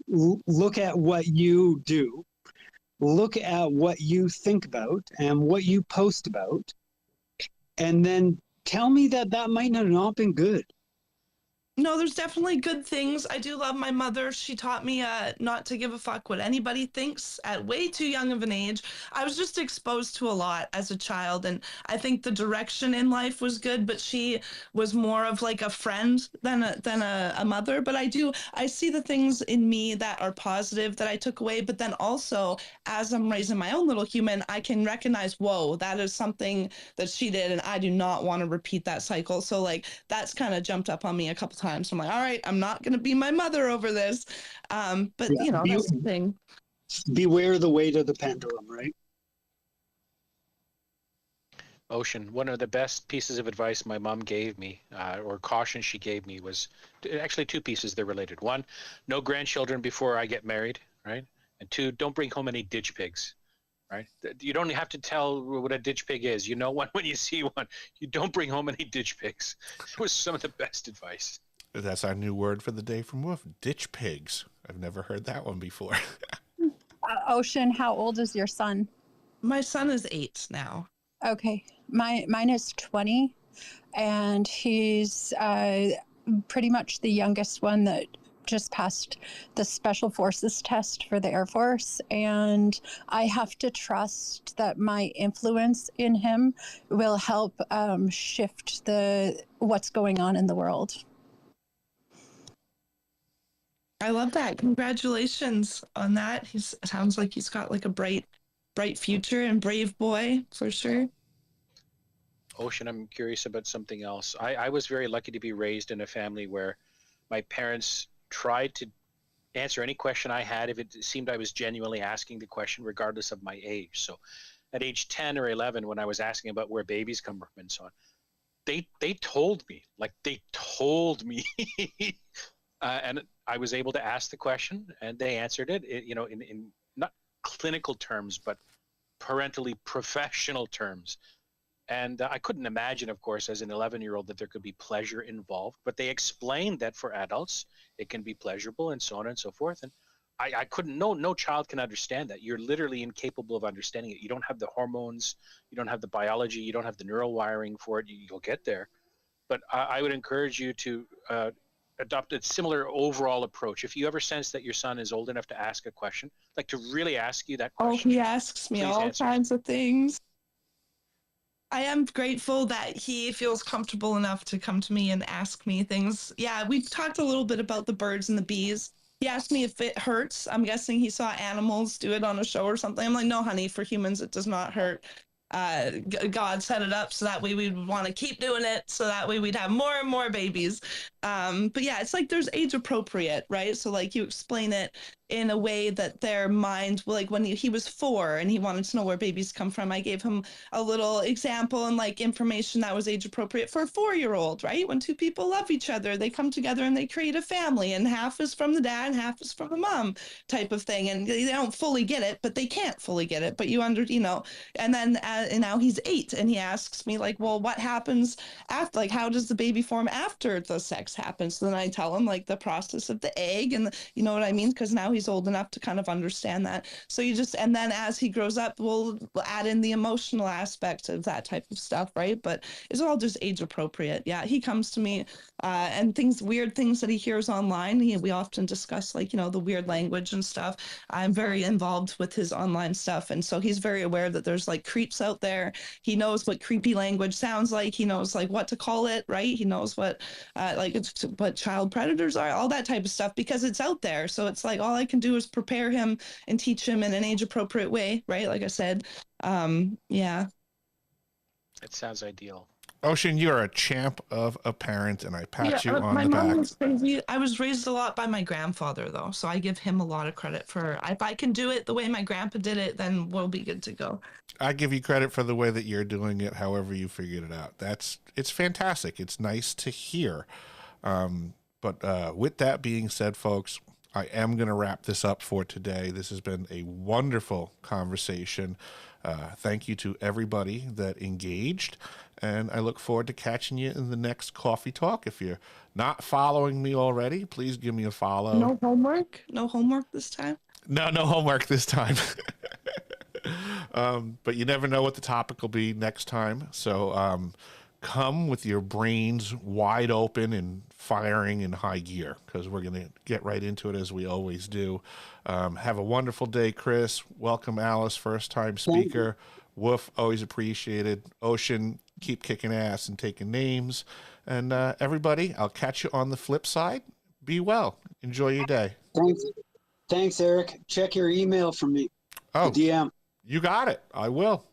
Speaker 4: Look at what you do. Look at what you think about and what you post about, and then tell me that might have not been good.
Speaker 6: No, there's definitely good things. I do love my mother. She taught me not to give a fuck what anybody thinks at way too young of an age. I was just exposed to a lot as a child, and I think the direction in life was good, but she was more of like a friend than a mother. But I see the things in me that are positive that I took away, but then also as I'm raising my own little human, I can recognize, whoa, that is something that she did, and I do not want to repeat that cycle. So like that's kind of jumped up on me a couple times. So I'm like, all right, I'm not going to be my mother over this. But
Speaker 4: Yeah,
Speaker 6: you know, that's the thing.
Speaker 4: beware the weight of the pendulum, right?
Speaker 7: Ocean, one of the best pieces of advice my mom gave me, or caution she gave me, was actually two pieces. They're related. One, no grandchildren before I get married, right? And two, don't bring home any ditch pigs, right? You don't have to tell what a ditch pig is. You know one when you see one. You don't bring home any ditch pigs. It was some of the best advice.
Speaker 3: That's our new word for the day from Wolf. Ditch pigs. I've never heard that one before.
Speaker 8: Ocean, how old is your son?
Speaker 6: My son is 8 now.
Speaker 8: Okay, mine is 20, and he's pretty much the youngest one that just passed the Special Forces test for the Air Force, and I have to trust that my influence in him will help shift what's going on in the world.
Speaker 6: I love that. Congratulations on that. Sounds like he's got like a bright future, and brave boy for sure.
Speaker 7: Ocean, I'm curious about something else. I was very lucky to be raised in a family where my parents tried to answer any question I had if it seemed I was genuinely asking the question, regardless of my age. So at age 10 or 11, when I was asking about where babies come from and so on, they told me, and I was able to ask the question, and they answered it, in not clinical terms, but parentally professional terms. And I couldn't imagine, of course, as an 11-year-old, that there could be pleasure involved. But they explained that for adults, it can be pleasurable and so on and so forth. And I couldn't, no child can understand that. You're literally incapable of understanding it. You don't have the hormones, you don't have the biology, you don't have the neural wiring for it. You'll get there. But I would encourage you to adopt a similar overall approach. If you ever sense that your son is old enough to ask a question, like to really ask you that question.
Speaker 6: Oh, he asks me all kinds of things. I am grateful that he feels comfortable enough to come to me and ask me things. Yeah, we talked a little bit about the birds and the bees. He asked me if it hurts. I'm guessing he saw animals do it on a show or something. I'm like, no, honey, for humans, it does not hurt. God set it up so that way we'd want to keep doing it, so that way we'd have more and more babies. But yeah, it's like there's age appropriate, right? So like you explain it in a way that their mind, like when he was 4 and he wanted to know where babies come from, I gave him a little example and like information that was age appropriate for a 4-year-old, right? When two people love each other, they come together and they create a family, and half is from the dad and half is from the mom, type of thing. And they don't fully get it, but they can't fully get it. But and then and now he's 8 and he asks me like, well, what happens after, like, how does the baby form after the sex happens? So then I tell him like the process of the egg, and you know what I mean? Because now he's old enough to kind of understand that. So and then as he grows up, we'll add in the emotional aspect of that type of stuff, right? But it's all just age appropriate. Yeah, he comes to me and weird things that he hears online. We often discuss like, the weird language and stuff. I'm very involved with his online stuff. And so he's very aware that there's like creeps out there. He knows what creepy language sounds like. He knows like what to call it, right? He knows what what child predators are, all that type of stuff, because it's out there. So it's like all I can do is prepare him and teach him in an age appropriate way, right? Like I said, yeah.
Speaker 7: It sounds ideal.
Speaker 3: Ocean, you're a champ of a parent, and I pat you on
Speaker 6: my
Speaker 3: the
Speaker 6: mom
Speaker 3: back.
Speaker 6: was crazy. I was raised a lot by my grandfather, though, so I give him a lot of credit for. If I can do it the way my grandpa did it, then we'll be good to go.
Speaker 3: I give you credit for the way that you're doing it, however you figured it out. It's fantastic. It's nice to hear. But with that being said, folks, I am going to wrap this up for today. This has been a wonderful conversation. Thank you to everybody that engaged, and I look forward to catching you in the next Coffee Talk. If you're not following me already, please give me a follow.
Speaker 6: No homework? No homework this time?
Speaker 3: No homework this time. But you never know what the topic will be next time. So come with your brains wide open and firing in high gear, because we're going to get right into it as we always do. Have a wonderful day, Chris. Welcome, Alice, first time speaker. Woof, always appreciated. Ocean, keep kicking ass and taking names. And everybody, I'll catch you on the flip side. Be well. Enjoy your day.
Speaker 4: Thanks, Eric. Check your email from me.
Speaker 3: Oh,
Speaker 4: The DM.
Speaker 3: you got it. I will.